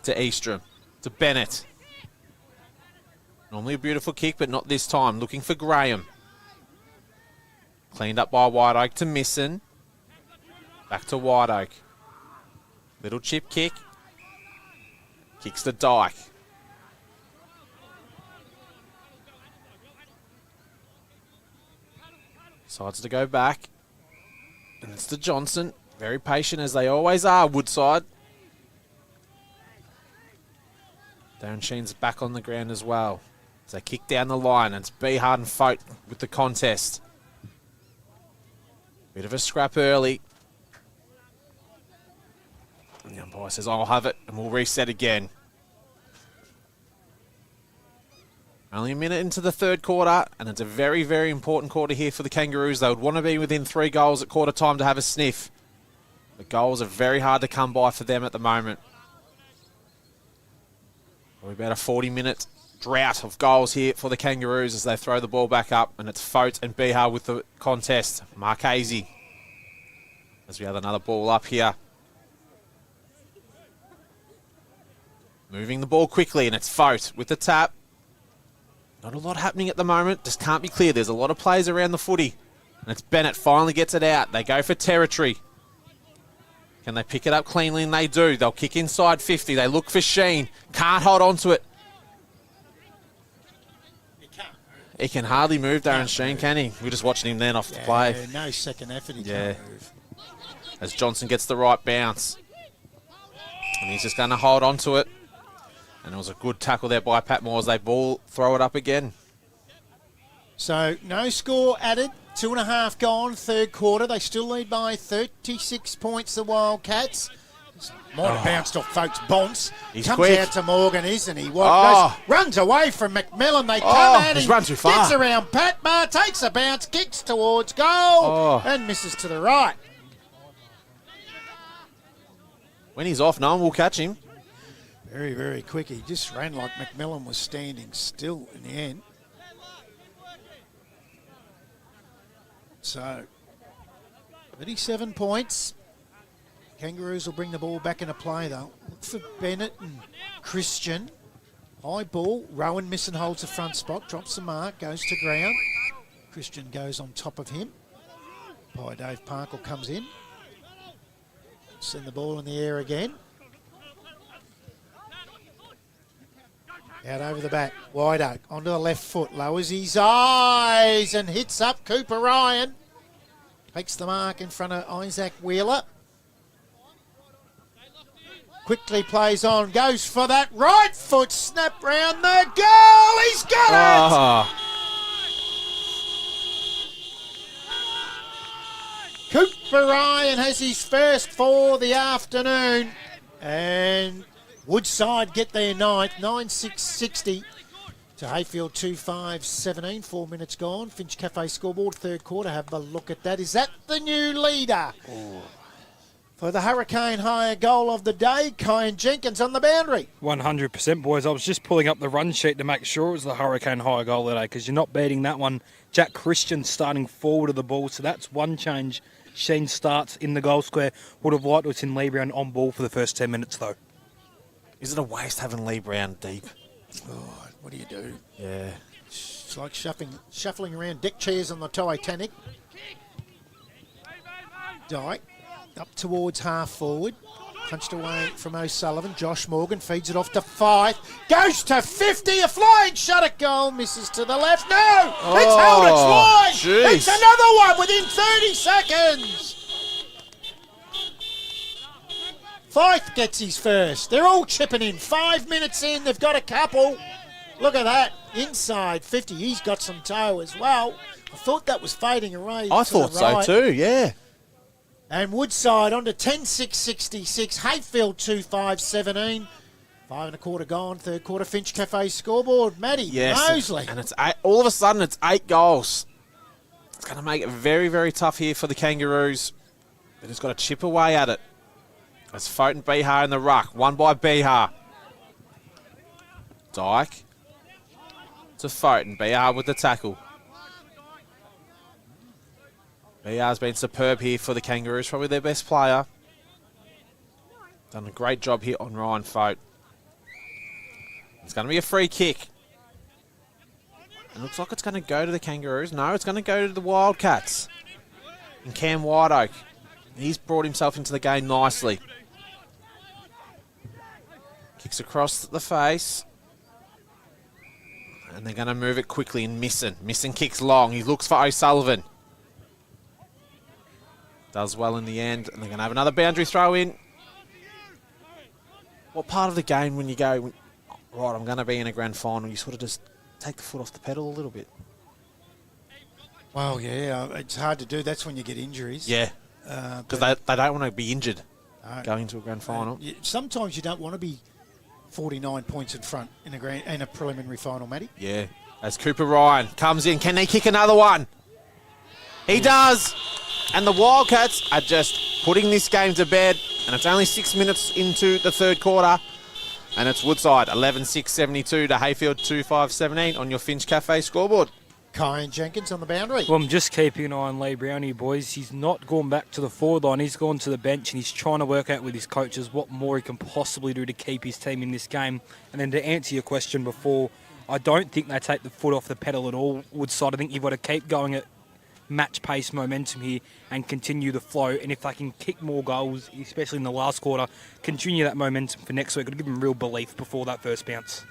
Speaker 3: to Eastrom, to Bennett. Normally a beautiful kick, but not this time. Looking for Graham. Cleaned up by White Oak to Misson. Back to White Oak. Little chip kick. Kicks to Dyke. Decides to go back. And it's to Johnson. Very patient as they always are, Woodside. Darren Sheen's back on the ground as well. As they kick down the line. And it's Bihar and Fote with the contest. Bit of a scrap early. The umpire says, I'll have it, and we'll reset again. Only a minute into the third quarter, and it's a very, very important quarter here for the Kangaroos. They would want to be within 3 goals at quarter time to have a sniff. The goals are very hard to come by for them at the moment. Probably about a 40-minute drought of goals here for the Kangaroos as they throw the ball back up, and it's Fote and Bihar with the contest. Marchese. As we have another ball up here. Moving the ball quickly, and it's Fote with the tap. Not a lot happening at the moment. Just can't be clear. There's a lot of plays around the footy. And it's Bennett finally gets it out. They go for territory. Can they pick it up cleanly? And they do. They'll kick inside 50. They look for Sheen. Can't hold on to it. He can hardly move, Darren Sheen, can he? We're just watching him then off the play.
Speaker 2: No second effort. He can't move.
Speaker 3: As Johnson gets the right bounce. And he's just going to hold on to it. And it was a good tackle there by Pat Moore as they throw it up again.
Speaker 2: So no score added. 2.5 gone, third quarter. They still lead by 36 points, the Wildcats. Might have bounced off folks' bonds.
Speaker 3: He's
Speaker 2: Comes
Speaker 3: quick.
Speaker 2: out to Morgan, isn't he? Runs away from McMillan. They come at him.
Speaker 3: He's run too far.
Speaker 2: Gets around Patmar, takes a bounce, kicks towards goal, and misses to the right.
Speaker 3: When he's off, no one will catch him.
Speaker 2: Very, very quick. He just ran like McMillan was standing still in the end. So, 37 points. Kangaroos will bring the ball back into play, though. Look for Bennett and Christian. High ball. Rowan missing holds the front spot. Drops the mark. Goes to ground. Christian goes on top of him. By Dave Parkle comes in. Send the ball in the air again. Out over the back. Wide Oak onto the left foot. Lowers his eyes and hits up Cooper Ryan. Takes the mark in front of Isaac Wheeler. Quickly plays on. Goes for that right foot. Snap round the goal. He's got it! Cooper Ryan has his first for the afternoon. And Woodside get their ninth, 9-6-60 to Heyfield 2-5-17. 4 minutes gone. Finch Cafe scoreboard, third quarter. Have a look at that. Is that the new leader? For the Hurricane Hire goal of the day, Kyan Jenkins on the boundary.
Speaker 5: 100%, boys. I was just pulling up the run sheet to make sure it was the Hurricane Hire goal today because you're not beating that one. Jack Christian starting forward of the ball, so that's one change. Sheen starts in the goal square. Would have liked it in Lee Brown on ball for the first 10 minutes, though.
Speaker 3: Is it a waste having Lee Brown deep?
Speaker 2: Oh, what do you do?
Speaker 3: Yeah.
Speaker 2: It's like shuffling around deck chairs on the Titanic. Dyke up towards half forward. Punched away from O'Sullivan. Josh Morgan feeds it off to Fife. Goes to 50. A flying shot at goal. Misses to the left. No! It's held its line.
Speaker 3: Geez.
Speaker 2: It's another one within 30 seconds. Fife gets his first. They're all chipping in. 5 minutes in. They've got a couple. Look at that. Inside 50. He's got some toe as well. I thought that was fading away.
Speaker 3: I thought so too, yeah.
Speaker 2: And Woodside on to 10-6-66. Heyfield 2-5-17. 5 1/4 gone. Third quarter. Finch Cafe scoreboard. Matty Mosley.
Speaker 3: And it's all of a sudden it's 8 goals. It's going to make it very, very tough here for the Kangaroos. But it's got to chip away at it. It's Fote and Bihar in the ruck. One by Bihar. Dyke to Fote and Bihar with the tackle. Bihar's been superb here for the Kangaroos. Probably their best player. Done a great job here on Ryan Fote. It's going to be a free kick. It looks like it's going to go to the Kangaroos. No, it's going to go to the Wildcats. And Cam Whiteoak. He's brought himself into the game nicely. Kicks across the face. And they're going to move it quickly and Misson. Misson kicks long. He looks for O'Sullivan. Does well in the end. And they're going to have another boundary throw in. What part of the game when you go, right, I'm going to be in a grand final, you sort of just take the foot off the pedal a little bit?
Speaker 2: Well, yeah, it's hard to do. That's when you get injuries.
Speaker 3: Yeah. Because they don't want to be injured. going to a grand final.
Speaker 2: Sometimes you don't want to be 49 points in front in a preliminary final, Matty.
Speaker 3: Yeah. As Cooper Ryan comes in, can they kick another one? He does. And the Wildcats are just putting this game to bed. And it's only 6 minutes into the third quarter. And it's Woodside 11-6-72 to Heyfield 2-5-17 on your Finch Cafe scoreboard.
Speaker 2: Kyan Jenkins on the boundary.
Speaker 5: Well, I'm just keeping an eye on Lee Brownie, boys. He's not gone back to the forward line. He's gone to the bench and he's trying to work out with his coaches what more he can possibly do to keep his team in this game. And then to answer your question before, I don't think they take the foot off the pedal at all, Woodside. I think you've got to keep going at match pace momentum here and continue the flow. And if they can kick more goals, especially in the last quarter, continue that momentum for next week. It'll give them real belief before that first bounce.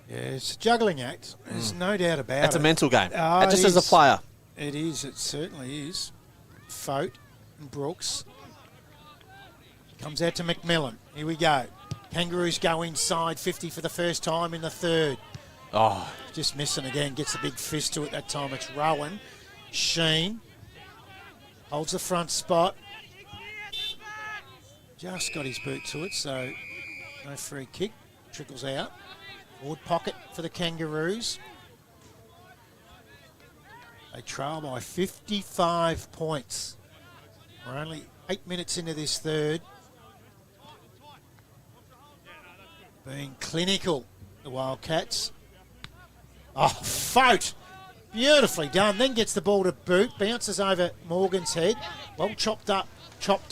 Speaker 2: Yeah, it's a juggling act. There's no doubt about it.
Speaker 3: It's a mental game.
Speaker 2: Oh,
Speaker 3: Just as a player.
Speaker 2: It is. It certainly is. Fote and Brooks. Comes out to McMillan. Here we go. Kangaroos go inside 50 for the first time in the third.
Speaker 3: Oh,
Speaker 2: Just missing again. Gets a big fist to it that time. It's Rowan. Sheen. Holds the front spot. Just got his boot to it, so no free kick. Trickles out. Forward pocket for the Kangaroos. They trail by 55 points. We're only 8 minutes into this third. Being clinical, the Wildcats. Oh, Fote! Beautifully done. Then gets the ball to boot. Bounces over Morgan's head. Well chopped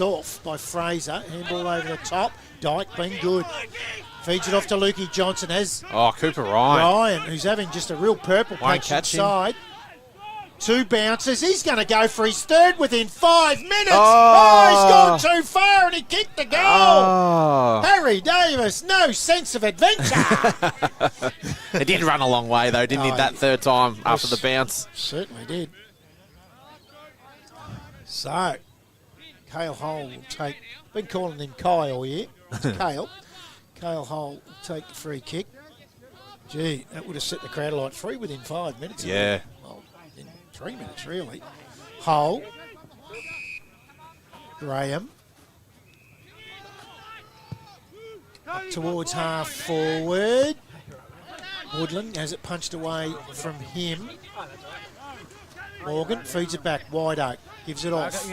Speaker 2: off by Fraser. Handball over the top. Dyke being good. Feeds it off to Lukey Johnson.
Speaker 3: Cooper Ryan.
Speaker 2: Who's having just a real purple
Speaker 3: Won't
Speaker 2: patch
Speaker 3: catch him.
Speaker 2: inside. 2 bounces. He's going to go for his third within 5 minutes.
Speaker 3: Oh.
Speaker 2: He's gone too far and he kicked the goal.
Speaker 3: Oh.
Speaker 2: Harry Davis, no sense of adventure.
Speaker 3: It did run a long way, though, didn't he,
Speaker 2: Oh,
Speaker 3: that third time after the bounce?
Speaker 2: Certainly did. So, Cale Hole will take... Been calling him Kai all year. It's Cale. Cale Hole will take the free kick. Gee, that would have set the crowd alight. 3 within 5 minutes.
Speaker 3: Yeah.
Speaker 2: Well, in 3 minutes, really. Hole. Graham. Up towards half forward. Woodland has it punched away from him. Morgan feeds it back. Wide oak. Gives it off.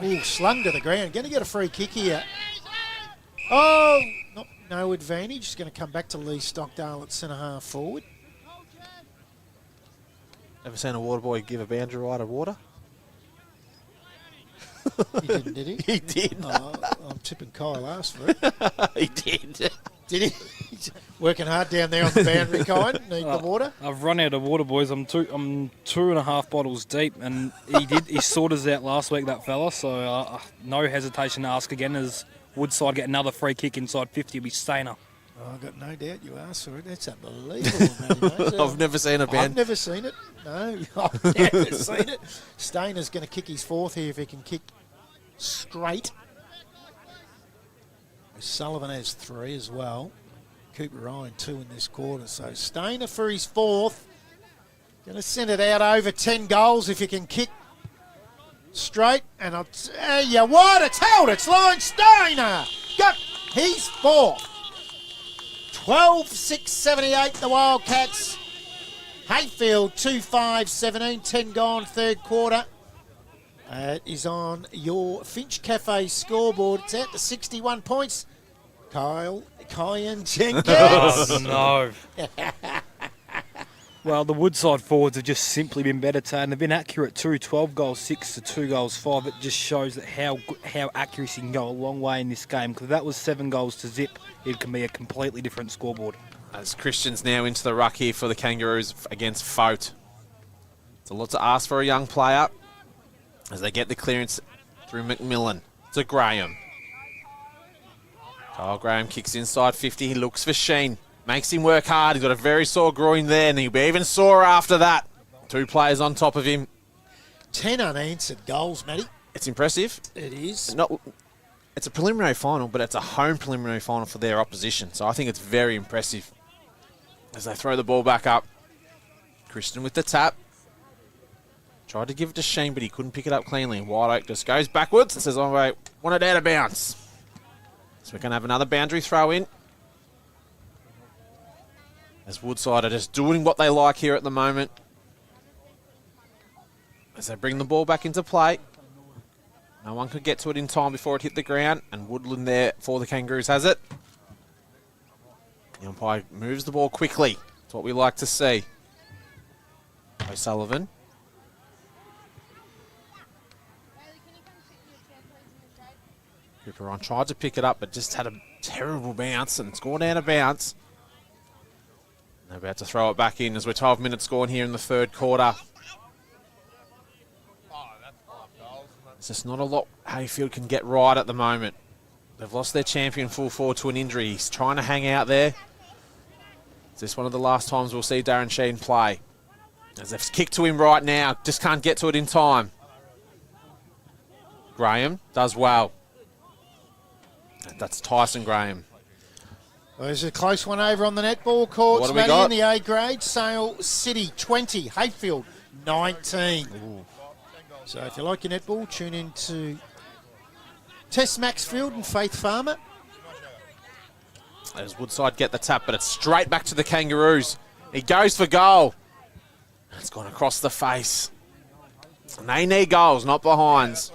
Speaker 2: Ooh, slung to the ground. Going to get a free kick here. Oh, no advantage. It's going to come back to Lee Stockdale at centre half forward.
Speaker 3: Ever seen a water boy give a boundary rider water?
Speaker 2: He didn't, did he?
Speaker 3: He did.
Speaker 2: Oh, I'm tipping Kyle asked for it.
Speaker 3: He did.
Speaker 2: Did he? Working hard down there on the boundary, Kyle. Need the water?
Speaker 5: I've run out of water, boys. I'm 2.5 bottles deep, and he sorted us out last week, that fella. So no hesitation to ask again as Woodside get another free kick inside 50. It'll be Stainer.
Speaker 2: Oh, I've got no doubt you asked for it. That's unbelievable, mate.
Speaker 3: I've never seen a
Speaker 2: I've
Speaker 3: band.
Speaker 2: never seen it. No, I've never seen it. Stainer's going to kick his 4th here if he can kick straight. Sullivan has 3 as well. Cooper Ryan 2 in this quarter. So Stainer for his 4th. Going to send it out over 10 goals if you can kick straight. And I'll tell you what, it's held. It's line. Stainer got his 4th. 12-6-78 the Wildcats. Heyfield 2-5-17. 10 gone third quarter. It is on your Finch Cafe scoreboard. It's out to 61 points. Kyan Jenkins.
Speaker 5: Oh, no. Well, the Woodside forwards have just simply been better today, and they've been accurate too. 12 goals 6 to 2 goals 5. It just shows that how accuracy can go a long way in this game. Because if that was 7 goals to zip, it can be a completely different scoreboard.
Speaker 3: As Christian's now into the ruck here for the Kangaroos against Fote. It's a lot to ask for a young player as they get the clearance through McMillan to Graham. Kyle Graham kicks inside 50. He looks for Sheen. Makes him work hard. He's got a very sore groin there, and he'll be even sore after that. 2 players on top of him.
Speaker 2: 10 unanswered goals, Matty.
Speaker 3: It's impressive.
Speaker 2: It is.
Speaker 3: It's a preliminary final, but it's a home preliminary final for their opposition. So I think it's very impressive as they throw the ball back up. Christian with the tap. Tried to give it to Sheen, but he couldn't pick it up cleanly. White Oak just goes backwards and says, oh, wait, want it out of bounds. So we're going to have another boundary throw in. As Woodside are just doing what they like here at the moment. As they bring the ball back into play. No one could get to it in time before it hit the ground. And Woodland there for the Kangaroos has it. The umpire moves the ball quickly. That's what we like to see. O'Sullivan. Cooper tried to pick it up, but just had a terrible bounce, and it's gone out of bounds. They're about to throw it back in as we're 12 minutes gone here in the third quarter. There's just not a lot Heyfield can get right at the moment. They've lost their champion full forward to an injury. He's trying to hang out there. Is this one of the last times we'll see Darren Sheen play? As they've kicked to him right now, just can't get to it in time. Graham does well. That's Tyson Graham.
Speaker 2: Well, there's a close one over on the netball courts.
Speaker 3: What do we
Speaker 2: Matty
Speaker 3: got?
Speaker 2: in the A grade. Sale City 20, Heyfield 19.
Speaker 3: Ooh.
Speaker 2: So if you like your netball, tune in to Tess Maxfield and Faith Farmer.
Speaker 3: As Woodside get the tap, but it's straight back to the Kangaroos. He goes for goal. It's gone across the face. And they need goals, not behinds.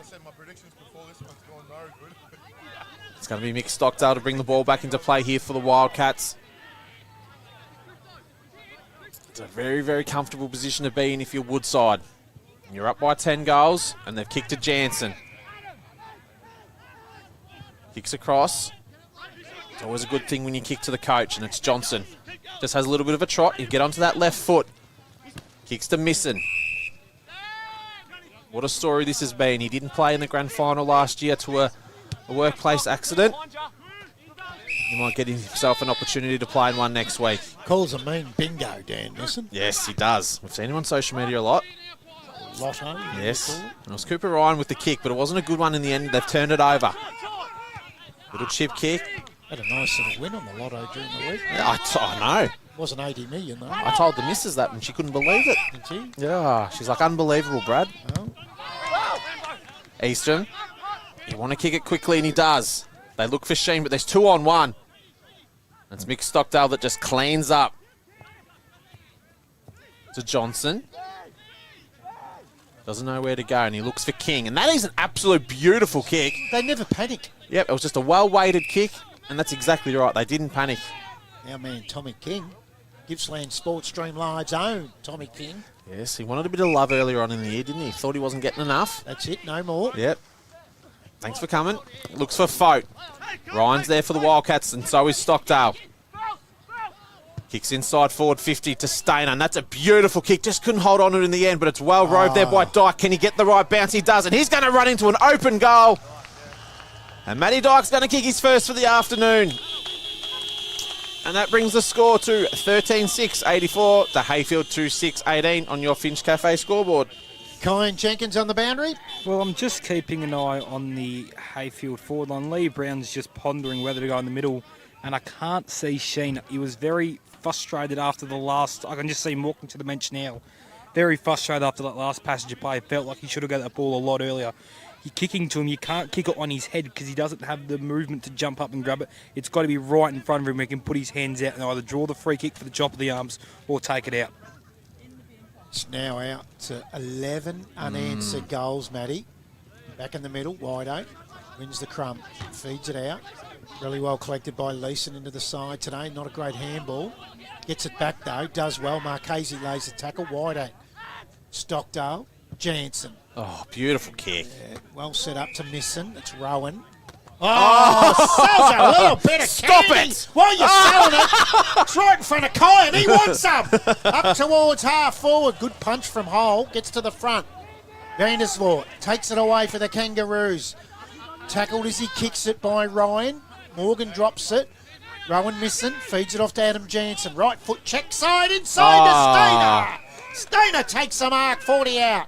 Speaker 3: It's going to be Mick Stockdale to bring the ball back into play here for the Wildcats. It's a very, very comfortable position to be in if you're Woodside. You're up by 10 goals, and they've kicked to Jansen. Kicks across. It's always a good thing when you kick to the coach, and it's Johnson. Just has a little bit of a trot. You get onto that left foot. Kicks to Misson. What a story this has been. He didn't play in the grand final last year to a workplace accident. He might get himself an opportunity to play in one next week.
Speaker 2: Calls a mean bingo, Dan Nisson.
Speaker 3: Yes, he does. We've seen him on social media a lot.
Speaker 2: Lotto.
Speaker 3: Yes. It was Cooper Ryan with the kick, but it wasn't a good one in the end. They've turned it over. Little chip kick.
Speaker 2: Had a nice little win on the Lotto during the week.
Speaker 3: Yeah, I know.
Speaker 2: Wasn't 80 million, though.
Speaker 3: I told the missus that and she couldn't believe it.
Speaker 2: Did she?
Speaker 3: Yeah, she's like, unbelievable, Brad.
Speaker 2: Oh.
Speaker 3: Eastern. You want to kick it quickly, and he does. They look for Sheen, but there's 2 on 1. It's Mick Stockdale that just cleans up. To Johnson. Doesn't know where to go, and he looks for King. And that is an absolute beautiful kick.
Speaker 2: They never panic.
Speaker 3: Yep, it was just a well-weighted kick, and that's exactly right. They didn't panic.
Speaker 2: Our man Tommy King, Gippsland Sports Stream Live's own Tommy King.
Speaker 3: Yes, he wanted a bit of love earlier on in the year, didn't he? Thought he wasn't getting enough.
Speaker 2: That's it, no more.
Speaker 3: Yep. Thanks for coming. Looks for Fote. Ryan's there for the Wildcats, and so is Stockdale. Kicks inside forward 50 to Stainer, and that's a beautiful kick. Just couldn't hold on to it in the end, but it's well roved there by Dyke. Can he get the right bounce? He does, and he's going to run into an open goal. And Matty Dyke's going to kick his first for the afternoon. And that brings the score to 13-6, 84 to Heyfield 2-6, 18 on your Finch Cafe scoreboard.
Speaker 2: Kyan Jenkins on the boundary.
Speaker 5: Well, I'm just keeping an eye on the Heyfield forward line. Lee Brown's just pondering whether to go in the middle, and I can't see Sheen. He was very frustrated after the last. I can just see him walking to the bench now. Very frustrated after that last passage of play. Felt like he should have got that ball a lot earlier. You're kicking to him, you can't kick it on his head because he doesn't have the movement to jump up and grab it. It's got to be right in front of him where he can put his hands out and either draw the free kick for the top of the arms or take it out.
Speaker 2: It's now out to 11 unanswered goals, Matty. Back in the middle, wide open. Wins the crumb, feeds it out. Really well collected by Leeson into the side today. Not a great handball. Gets it back though, does well. Marchese lays the tackle, wide open. Stockdale, Jansen.
Speaker 3: Oh, beautiful kick.
Speaker 2: Yeah, well set up to Misson. It's Rowan. Oh, sells a little bit of
Speaker 3: Stop
Speaker 2: candy
Speaker 3: it!
Speaker 2: while you're selling it. It's right in front of Kyan. He wants some. Up towards half forward. Good punch from Hole. Gets to the front. Vandersvoort takes it away for the Kangaroos. Tackled as he kicks it by Ryan. Morgan drops it. Rowan Misson feeds it off to Adam Jansen. Right foot check side inside to Stainer. Stainer takes the mark. 40 out.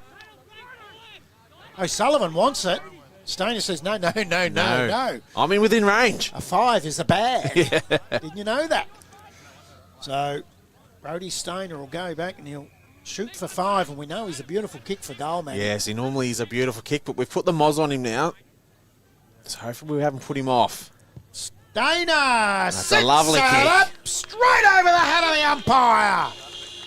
Speaker 2: O'Sullivan wants it. Stainer says, no.
Speaker 3: I'm in within range.
Speaker 2: A 5 is a bag. Didn't you know that? So, Brody Stainer will go back and he'll shoot for 5, and we know he's a beautiful kick for goal, man.
Speaker 3: Yes, he normally is a beautiful kick, but we've put the Moz on him now. So hopefully we haven't put him off.
Speaker 2: Dana
Speaker 3: That's a lovely
Speaker 2: sits
Speaker 3: kick.
Speaker 2: it up straight over the head of the umpire.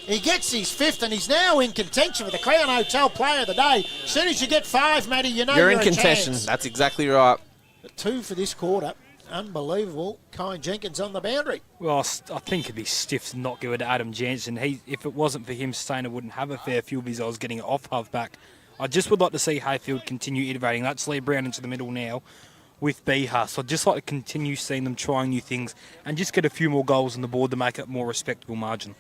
Speaker 2: He gets his fifth and he's now in contention with the Crown Hotel Player of the Day. As soon as you get 5, Matty, you know
Speaker 3: You're
Speaker 2: you're
Speaker 3: in
Speaker 2: a
Speaker 3: contention.
Speaker 2: chance.
Speaker 3: That's exactly right.
Speaker 2: 2 for this quarter. Unbelievable. Kyle Jenkins on the boundary.
Speaker 5: Well, I think it'd be stiff to not give it to Adam Jansen. If it wasn't for him, Stainer wouldn't have a fair few of his. I was getting it off halfback. I just would like to see Heyfield continue iterating. That's Lee Brown into the middle now with Bihar. So I'd just like to continue seeing them trying new things and just get a few more goals on the board to make it a more respectable margin.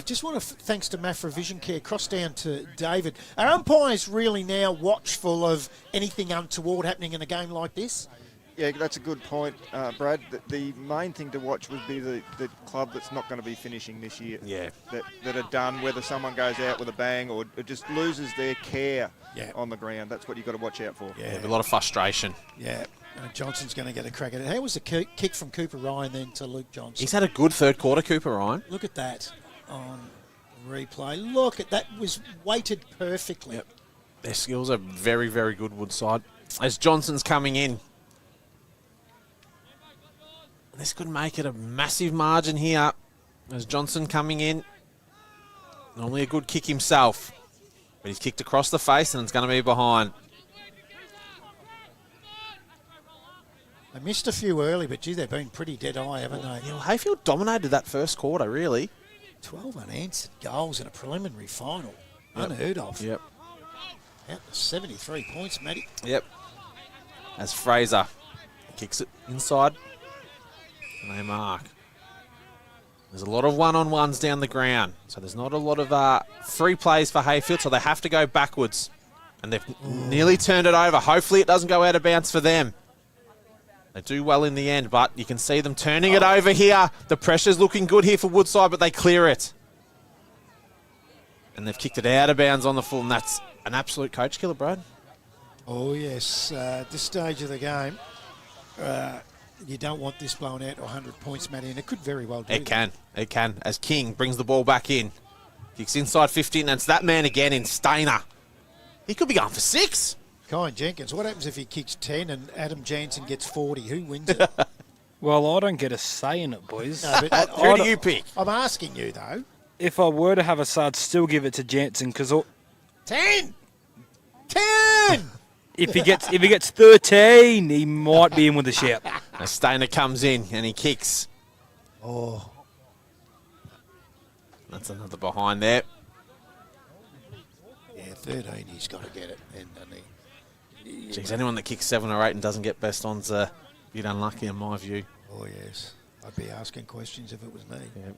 Speaker 2: Just want to, thanks to Mafra Vision Care, cross down to David. Are umpires really now watchful of anything untoward happening in a game like this?
Speaker 4: Yeah, that's a good point, Brad. The main thing to watch would be the club that's not going to be finishing this year.
Speaker 3: Yeah.
Speaker 4: That are done, whether someone goes out with a bang or just loses their care
Speaker 2: Yeah.
Speaker 4: on the ground. That's what you've got to watch out for.
Speaker 2: Yeah.
Speaker 3: A lot of frustration.
Speaker 2: Yeah. Johnson's going to get a crack at it. How was the kick from Cooper Ryan then to Luke Johnson?
Speaker 3: He's had a good third quarter, Cooper Ryan.
Speaker 2: Look at that on replay. Look at that. Was weighted perfectly.
Speaker 3: Yep. Their skills are very, very good, Woodside. As Johnson's coming in. This could make it a massive margin here. As Johnson coming in. Normally a good kick himself. But he's kicked across the face and it's going to be behind.
Speaker 2: They missed a few early, but gee, they've been pretty dead eye, haven't they?
Speaker 3: Yeah, well, Heyfield dominated that first quarter, really.
Speaker 2: 12 unanswered goals in a preliminary final. Unheard of.
Speaker 3: Yep.
Speaker 2: Out to 73 points, Matty.
Speaker 3: Yep. As Fraser kicks it inside. And they mark. There's a lot of one-on-ones down the ground. So there's not a lot of free plays for Heyfield, so they have to go backwards. And they've nearly turned it over. Hopefully it doesn't go out of bounds for them. They do well in the end, but you can see them turning it over here. The pressure's looking good here for Woodside, but they clear it. And they've kicked it out of bounds on the full, and that's an absolute coach killer, Brad.
Speaker 2: Oh, yes. At this stage of the game, you don't want this blown out to 100 points, Matty, and it could very well do
Speaker 3: It can. It can. As King brings the ball back in. Kicks inside 15, and it's that man again in Stainer. He could be going for 6.
Speaker 2: Kyle Jenkins, what happens if he kicks 10 and Adam Jansen gets 40? Who wins it?
Speaker 5: Well, I don't get a say in it, boys.
Speaker 2: No, but
Speaker 3: Who do you pick?
Speaker 2: I'm asking you, though.
Speaker 5: If I were to have a say, I'd still give it to Jansen because
Speaker 2: 10! 10!
Speaker 5: if he gets 13, he might be in with a shout.
Speaker 3: As Stainer comes in and he kicks.
Speaker 2: Oh,
Speaker 3: That's another behind there.
Speaker 2: yeah, 13, he's got to get it. And
Speaker 3: Geez, anyone that kicks 7 or 8 and doesn't get best on's a bit unlucky in my view.
Speaker 2: oh, yes. I'd be asking questions if it was me.
Speaker 3: Yeah.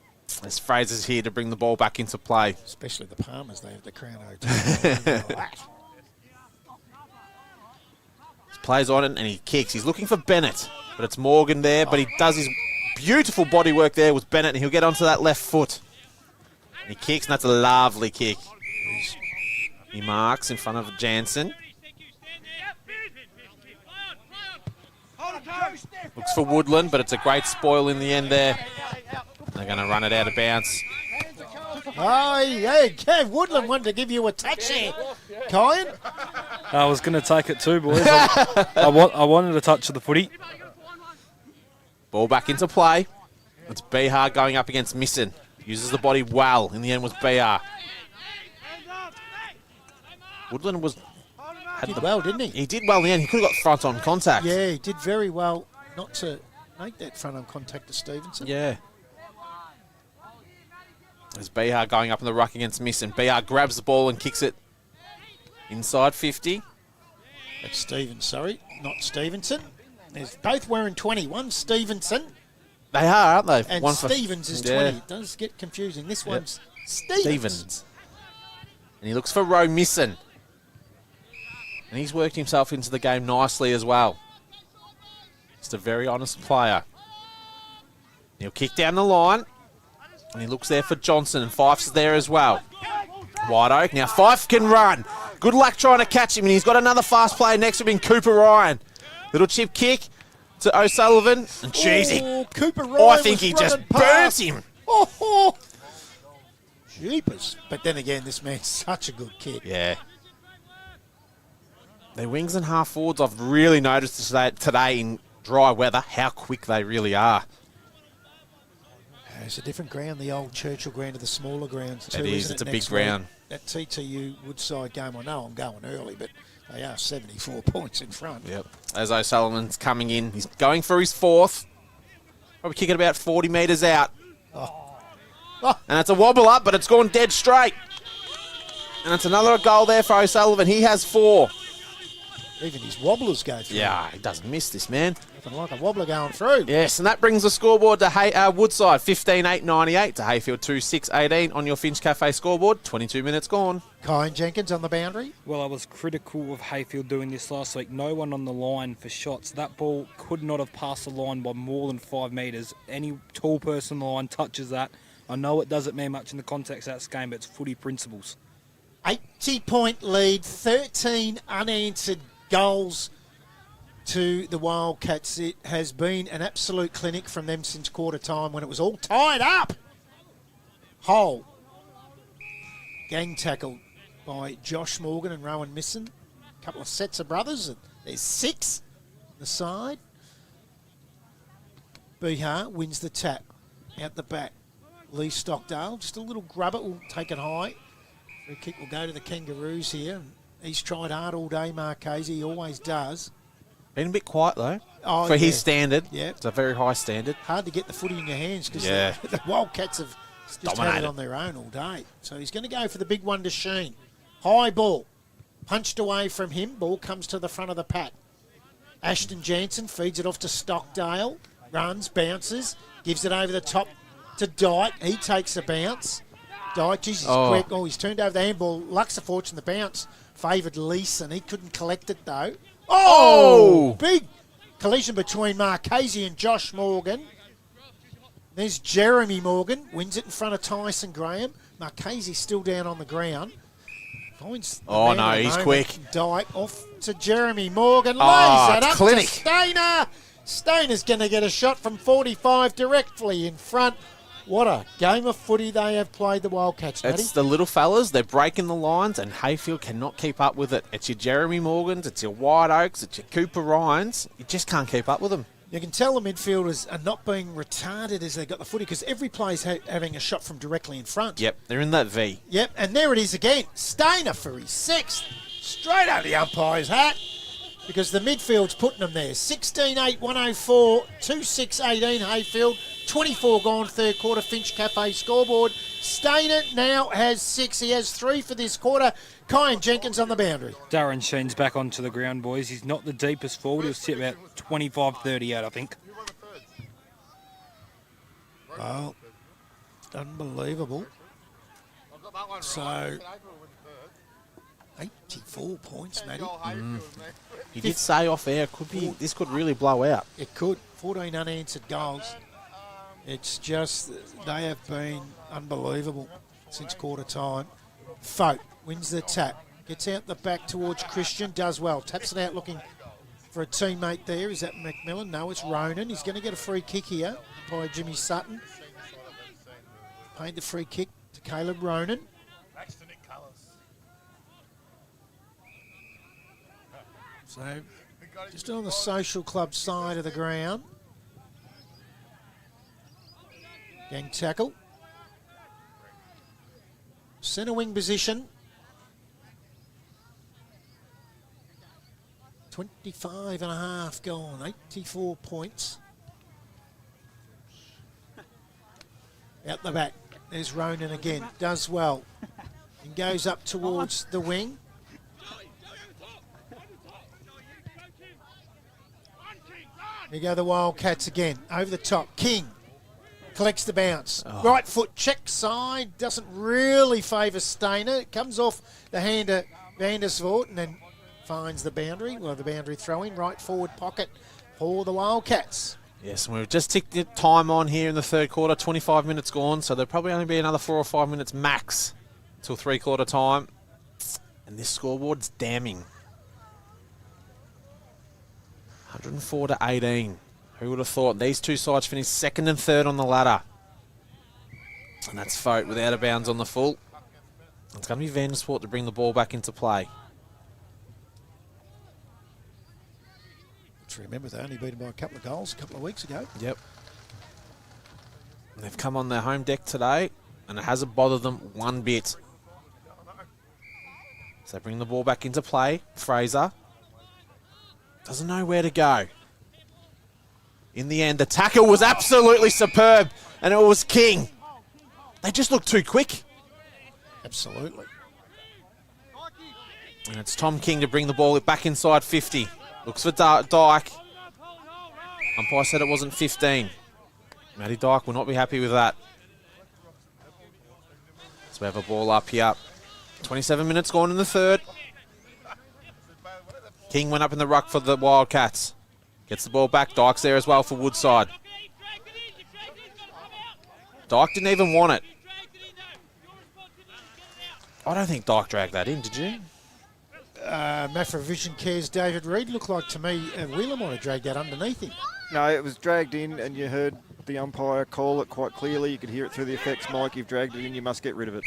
Speaker 3: As Fraser's here to bring the ball back into play.
Speaker 2: Especially the Palmers, they have the Crown Hotel.
Speaker 3: He plays on it and he kicks. He's looking for Bennett, but it's Morgan there. But he does his beautiful body work there with Bennett, and he'll get onto that left foot. And he kicks, and that's a lovely kick. He marks in front of Jansen. Looks for Woodland, but it's a great spoil in the end there. They're going to run it out of bounds.
Speaker 2: Oh, yeah, Woodland wanted to give you a touch there. Kyan?
Speaker 5: I was going to take it too, boys. I wanted a touch of the footy.
Speaker 3: Ball back into play. It's Bihar going up against Misson. Uses the body well. In the end was Bihar. Woodland
Speaker 2: Did well, didn't he?
Speaker 3: He did well in the end. He could have got front on contact.
Speaker 2: Yeah, he did very well not to make that front on contact to Stevenson.
Speaker 3: Yeah. There's Bihar going up in the ruck against Misson. Bihar grabs the ball and kicks it inside 50.
Speaker 2: That's Stevens, sorry, not Stevenson. They're both wearing 20. One's Stevenson
Speaker 3: They are, aren't they?
Speaker 2: and
Speaker 3: One for-
Speaker 2: Stevens is
Speaker 3: Yeah.
Speaker 2: 20. It does get confusing. This one's Stevens.
Speaker 3: And he looks for Rowe Misson. And he's worked himself into the game nicely as well. Just a very honest player. He'll kick down the line. And he looks there for Johnson, and Fife's there as well. Wide oak. Now Fife can run. Good luck trying to catch him, and he's got another fast player next to him in Cooper Ryan. Little chip kick to O'Sullivan. And jeez,
Speaker 2: Cooper Ryan
Speaker 3: I think
Speaker 2: was
Speaker 3: he just
Speaker 2: running past.
Speaker 3: burnt him.
Speaker 2: Oh, jeepers. But then again, this man's such a good kid.
Speaker 3: Yeah. Their wings and half forwards, I've really noticed today in dry weather, how quick they really are.
Speaker 2: It's a different ground, the old Churchill ground to the smaller grounds too.
Speaker 3: It is,
Speaker 2: isn't
Speaker 3: it's a
Speaker 2: next
Speaker 3: big ground.
Speaker 2: week? That TTU Woodside game, I know I'm going early, but they are 74 points in front.
Speaker 3: Yep. As O'Sullivan's coming in, he's going for his fourth. Probably kicking about 40 metres out.
Speaker 2: Oh.
Speaker 3: And it's a wobble up, but it's gone dead straight. And it's another goal there for O'Sullivan. He has 4.
Speaker 2: Even his wobblers go through.
Speaker 3: Yeah, he doesn't miss this, man.
Speaker 2: Nothing like a wobbler going through.
Speaker 3: Yes, and that brings the scoreboard to Woodside 15-8-98 to Heyfield 2-6-18 on your Finch Cafe scoreboard. 22 minutes gone.
Speaker 2: Kyan Jenkins on the boundary.
Speaker 5: Well, I was critical of Heyfield doing this last week. No one on the line for shots. That ball could not have passed the line by more than 5 metres. Any tall person on the line touches that. I know it doesn't mean much in the context of that game, but it's footy principles.
Speaker 2: 80-point lead, 13 unanswered goals to the Wildcats. It has been an absolute clinic from them since quarter time when it was all tied up. Hole. Gang tackled by Josh Morgan and Rowan Misson. A couple of sets of brothers. And there's 6 on the side. Bihar wins the tap out the back. Lee Stockdale, just a little grubber, will take it high. Free kick will go to the Kangaroos here. He's tried hard all day, Marchese. He always does.
Speaker 3: Been a bit quiet, though,
Speaker 2: Oh,
Speaker 3: for
Speaker 2: yeah.
Speaker 3: his standard.
Speaker 2: Yeah.
Speaker 3: It's a very high standard.
Speaker 2: Hard to get the footy in your hands because
Speaker 3: Yeah.
Speaker 2: the Wildcats have just had
Speaker 3: Dominated.
Speaker 2: it on their own all day. So he's going to go for the big one to Sheen. High ball. Punched away from him. Ball comes to the front of the pack. Ashton Jansen feeds it off to Stockdale. Runs, bounces, gives it over the top to Dyke. He takes a bounce. Dyke, geez, he's quick. Oh, he's turned over the handball. Luxor-Fortune, the bounce favoured Leeson. He couldn't collect it, though. Oh! Big collision between Marchese and Josh Morgan. There's Jeremy Morgan. Wins it in front of Tyson Graham. Marchese still down on the ground. Finds the
Speaker 3: Oh,
Speaker 2: man
Speaker 3: no,
Speaker 2: at the
Speaker 3: he's
Speaker 2: moment.
Speaker 3: quick.
Speaker 2: Dyke off to Jeremy Morgan. Lays
Speaker 3: Oh,
Speaker 2: it up
Speaker 3: clinic.
Speaker 2: to Stainer. Stainer's going to get a shot from 45 directly in front. What a game of footy they have played, the Wildcats, Matty.
Speaker 3: It's the little fellas. They're breaking the lines, and Heyfield cannot keep up with it. It's your Jeremy Morgans, it's your White Oaks, it's your Cooper Ryans. You just can't keep up with them.
Speaker 2: You can tell the midfielders are not being retarded as they got the footy because every player's having a shot from directly in front.
Speaker 3: Yep, they're in that V.
Speaker 2: Yep, and there it is again. Stainer for his 6th. Straight out of the umpire's hat because the midfield's putting them there. 16-8, 104, 2-6-18 Heyfield. 24 gone third quarter, Finch Cafe scoreboard. Stainer now has 6. He has 3 for this quarter. Kyan Jenkins on the boundary.
Speaker 5: Darren Sheen's back onto the ground, boys. He's not the deepest forward. He'll sit about 25-38, I think.
Speaker 2: Well, unbelievable. So, 84 points, Matty.
Speaker 3: You did say off air, this could really blow out.
Speaker 2: It could. 14 unanswered goals. It's just, they have been unbelievable since quarter time. Folk wins the tap. Gets out the back towards Christian. Does well. Taps it out looking for a teammate there. Is that McMillan? No, it's Ronan. He's going to get a free kick here by Jimmy Sutton. Paid the free kick to Caleb Ronan. So, just on the social club side of the ground. Gang tackle. Centre wing position. 25 and a half gone. 84 points. Out the back. There's Ronan again. Does well. And goes up towards the wing. Here go the Wildcats again. Over the top. King. Collects the bounce. Right foot check side. Doesn't really favour Stainer. It comes off the hand of Vandersvoort and then finds the boundary. Well, the boundary throw-in. Right forward pocket for the Wildcats.
Speaker 3: Yes, and we've just ticked the time on here in the third quarter. 25 minutes gone, so there'll probably only be another 4 or 5 minutes max till three-quarter time. And this scoreboard's damning. 104-18. Who would have thought these two sides finished second and third on the ladder? And that's Folk with out of bounds on the full. It's going to be Vandersvoort to bring the ball back into play.
Speaker 2: Let's remember they only beat them by a couple of goals a couple of weeks ago.
Speaker 3: Yep. And they've come on their home deck today, and it hasn't bothered them one bit. So they bring the ball back into play. Fraser doesn't know where to go. In the end, the tackle was absolutely superb, and it was King. They just looked too quick.
Speaker 2: Absolutely.
Speaker 3: And it's Tom King to bring the ball back inside 50. Looks for Dyke. Umpire said it wasn't 15. Matty Dyke will not be happy with that. So we have a ball up here. 27 minutes gone in the third. King went up in the ruck for the Wildcats. Gets the ball back. Dyke's there as well for Woodside. Dyke didn't even want it. I don't think Dyke dragged that in, did you?
Speaker 2: Mafra Vision Cares David Reid looked like to me Wheeler might have dragged that underneath him.
Speaker 4: No, it was dragged in, and you heard the umpire call it quite clearly. You could hear it through the effects mic. You've dragged it in, you must get rid of it.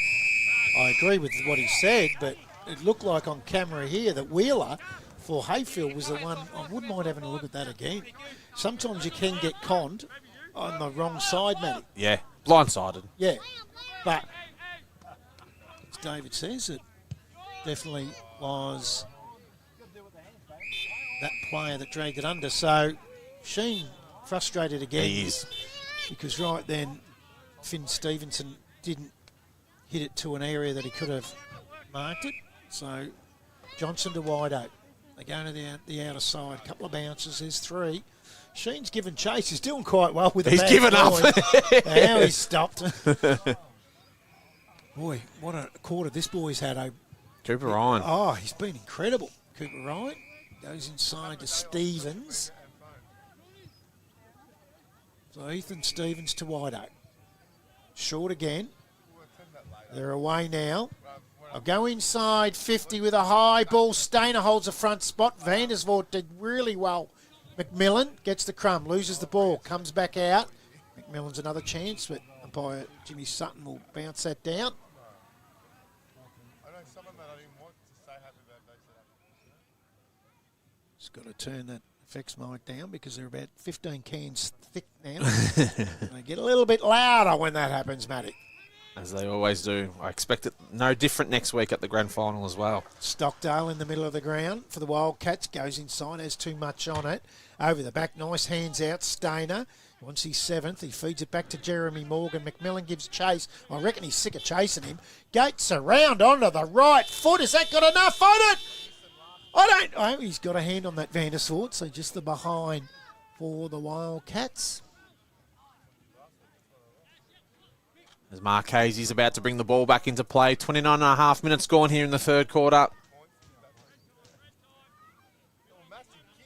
Speaker 2: I agree with what he said, but it looked like on camera here that Wheeler for Heyfield was the one. I wouldn't mind having a look at that again. Sometimes you can get conned on the wrong side, Matty.
Speaker 3: Yeah, blindsided.
Speaker 2: Yeah, but as David says, it definitely was that player that dragged it under. So Sheen frustrated again.
Speaker 3: He is.
Speaker 2: Because right then Finn Stevenson didn't hit it to an area that he could have marked it. So Johnson to wide open. They go to the outer side. A couple of bounces. There's three. Sheen's given chase. He's doing quite well with the
Speaker 3: He's
Speaker 2: bad
Speaker 3: given up.
Speaker 2: Now he's stopped. Boy, what a quarter this boy's had.
Speaker 3: Cooper Ryan.
Speaker 2: Oh, he's been incredible. Cooper Ryan goes inside to Stevens. So Ethan Stevens to wide open. Short again. They're away now. I'll go inside 50 with a high ball. Stainer holds the front spot. Vandersvoort did really well. McMillan gets the crumb, loses the ball, comes back out. McMillan's another chance, but umpire Jimmy Sutton will bounce that down. Just got to turn that effects mic down because they're about 15 cans thick now. They get a little bit louder when that happens, Matty.
Speaker 3: As they always do. I expect it no different next week at the grand final as well.
Speaker 2: Stockdale in the middle of the ground for the Wildcats. Goes inside, has too much on it. Over the back, nice hands out. Stainer wants his seventh. He feeds it back to Jeremy Morgan. McMillan gives chase. I reckon he's sick of chasing him. Gates around onto the right foot. Has that got enough on it? Oh, he's got a hand on that Vandersvoort, so just the behind for the Wildcats.
Speaker 3: As Marchese's about to bring the ball back into play. 29 and a half minutes gone here in the third quarter.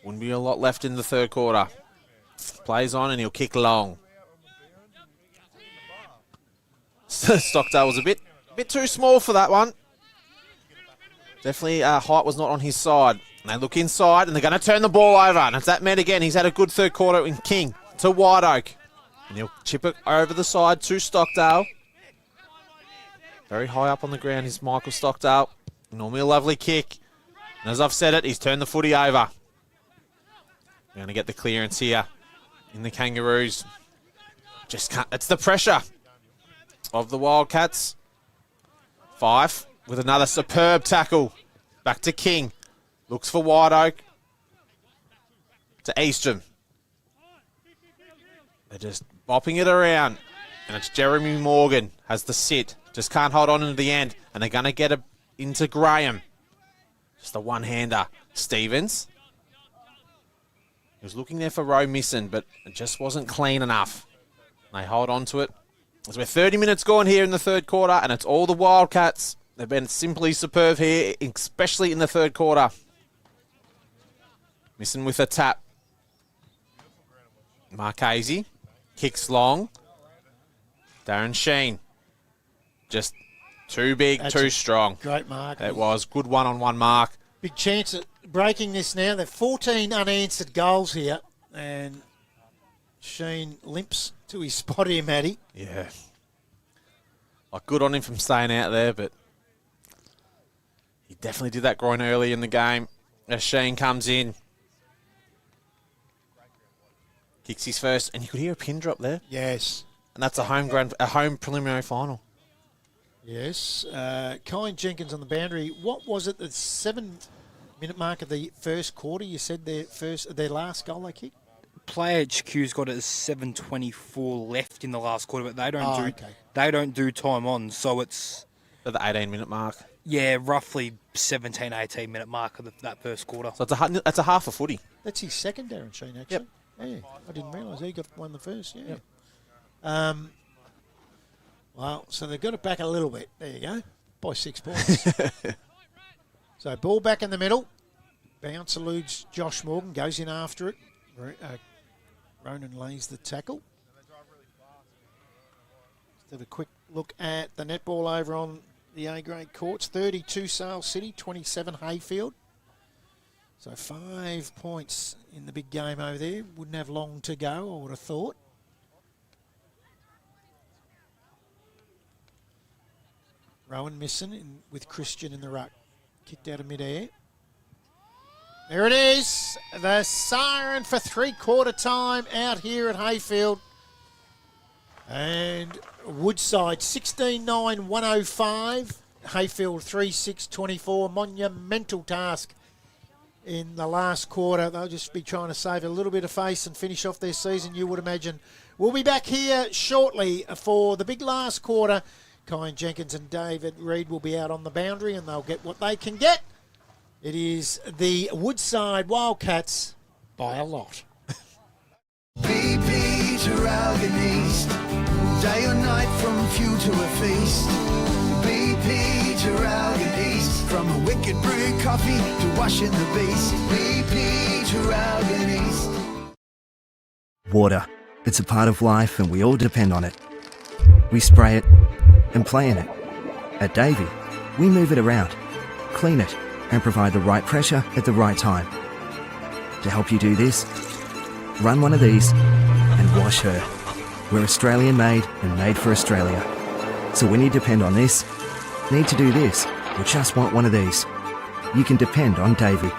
Speaker 3: Wouldn't be a lot left in the third quarter. Plays on and he'll kick long. Stockdale was a bit too small for that one. Definitely height was not on his side. And they look inside and they're going to turn the ball over. And it's that man again. He's had a good third quarter in King to White Oak. And he'll chip it over the side to Stockdale. Very high up on the ground is Michael Stockdale. Normally a lovely kick. And as I've said it, he's turned the footy over. We're going to get the clearance here in the Kangaroos. Just can't. It's the pressure of the Wildcats. Fife with another superb tackle. Back to King. Looks for White Oak. To Eastrom. They're just bopping it around. And it's Jeremy Morgan has the sit. Just can't hold on into the end. And they're going to get it into Graham. Just a one-hander. Stevens. He was looking there for Rowe missing, but it just wasn't clean enough. They hold on to it. As we're 30 minutes gone here in the third quarter, and it's all the Wildcats. They've been simply superb here, especially in the third quarter. Missing with a tap. Marchese kicks long. Darren Sheen. Just too big, too strong.
Speaker 2: Great mark.
Speaker 3: It was good one-on-one mark.
Speaker 2: Big chance at breaking this now. There are 14 unanswered goals here. And Sheen limps to his spot here, Matty.
Speaker 3: Yeah. Like, good on him from staying out there, but he definitely did that groin early in the game. As Sheen comes in. Kicks his first, and you could hear a pin drop there.
Speaker 2: Yes.
Speaker 3: And that's a home preliminary final.
Speaker 2: Yes. Colin Jenkins on the boundary. What was it, the 7-minute mark of the first quarter? You said their last goal they kicked?
Speaker 5: Play HQ's got it as 7:24 left in the last quarter, but they don't
Speaker 2: okay.
Speaker 5: They don't do time on, so it's
Speaker 3: At the 18-minute mark.
Speaker 5: roughly 17, 18-minute mark of that first quarter.
Speaker 3: So it's a half a footy.
Speaker 2: That's his second, Darren Sheen, actually.
Speaker 3: Yep.
Speaker 2: Yeah, I didn't realise he got won the first. Yeah.
Speaker 3: Yep.
Speaker 2: Well, so they've got it back a little bit. There you go, by 6 points. So ball back in the middle. Bounce eludes Josh Morgan, goes in after it. Ronan lays the tackle. Let's have a quick look at the netball over on the A-grade courts. 32 Sale City, 27 Heyfield. So 5 points in the big game over there. Wouldn't have long to go, I would have thought. Rowan missing with Christian in the ruck. Kicked out of mid-air. There it is. The siren for three-quarter time out here at Heyfield. And Woodside 16-9-105. Heyfield 3-6-24. Monumental task in the last quarter. They'll just be trying to save a little bit of face and finish off their season, you would imagine. We'll be back here shortly for the big last quarter. Kyan Jenkins and David Reid will be out on the boundary and they'll get what they can get. It is the Woodside Wildcats by a lot.
Speaker 1: BP to Ralgan East, day or night from few to a feast. BP to Ralgan East, from a wicked brew coffee to washing the beast. BP to Ralgan East.
Speaker 6: Water. It's a part of life and we all depend on it. We spray it and play in it. At Davey, we move it around, clean it, and provide the right pressure at the right time. To help you do this, run one of these and wash her. We're Australian made and made for Australia. So when you depend on this, need to do this, or just want one of these, you can depend on Davey.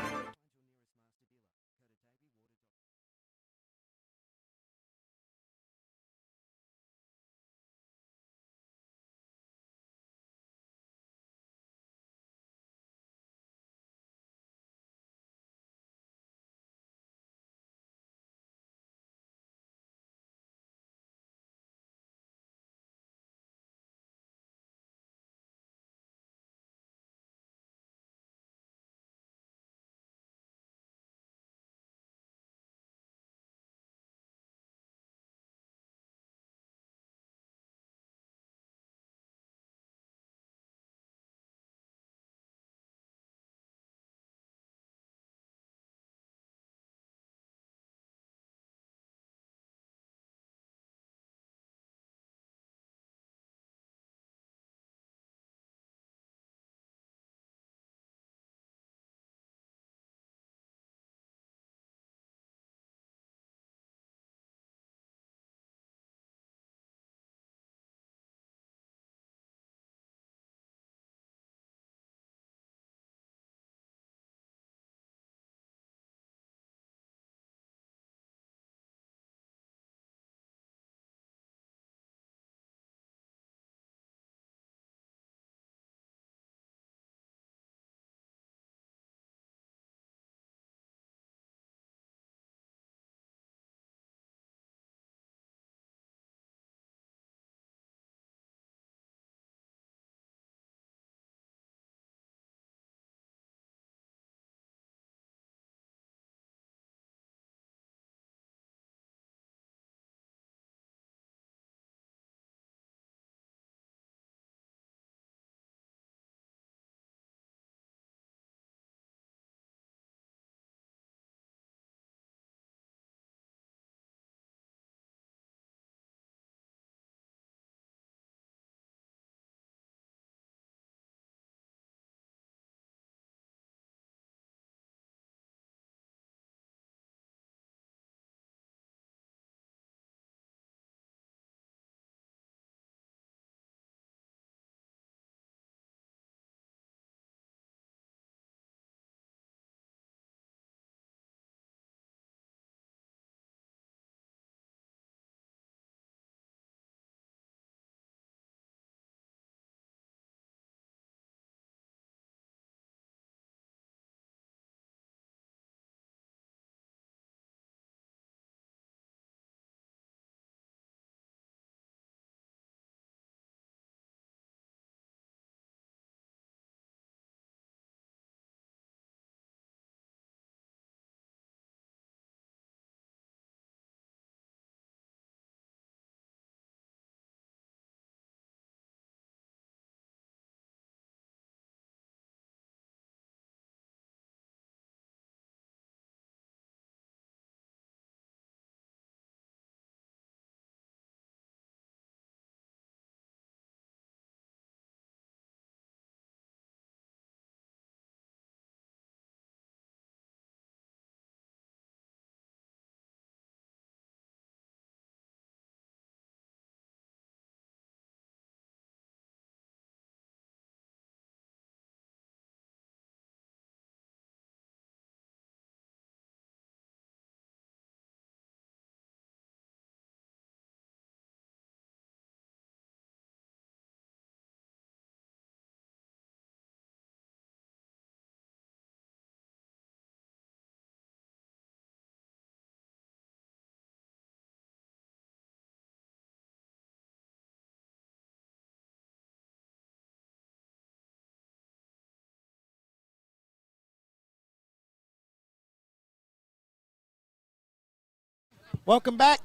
Speaker 2: Welcome back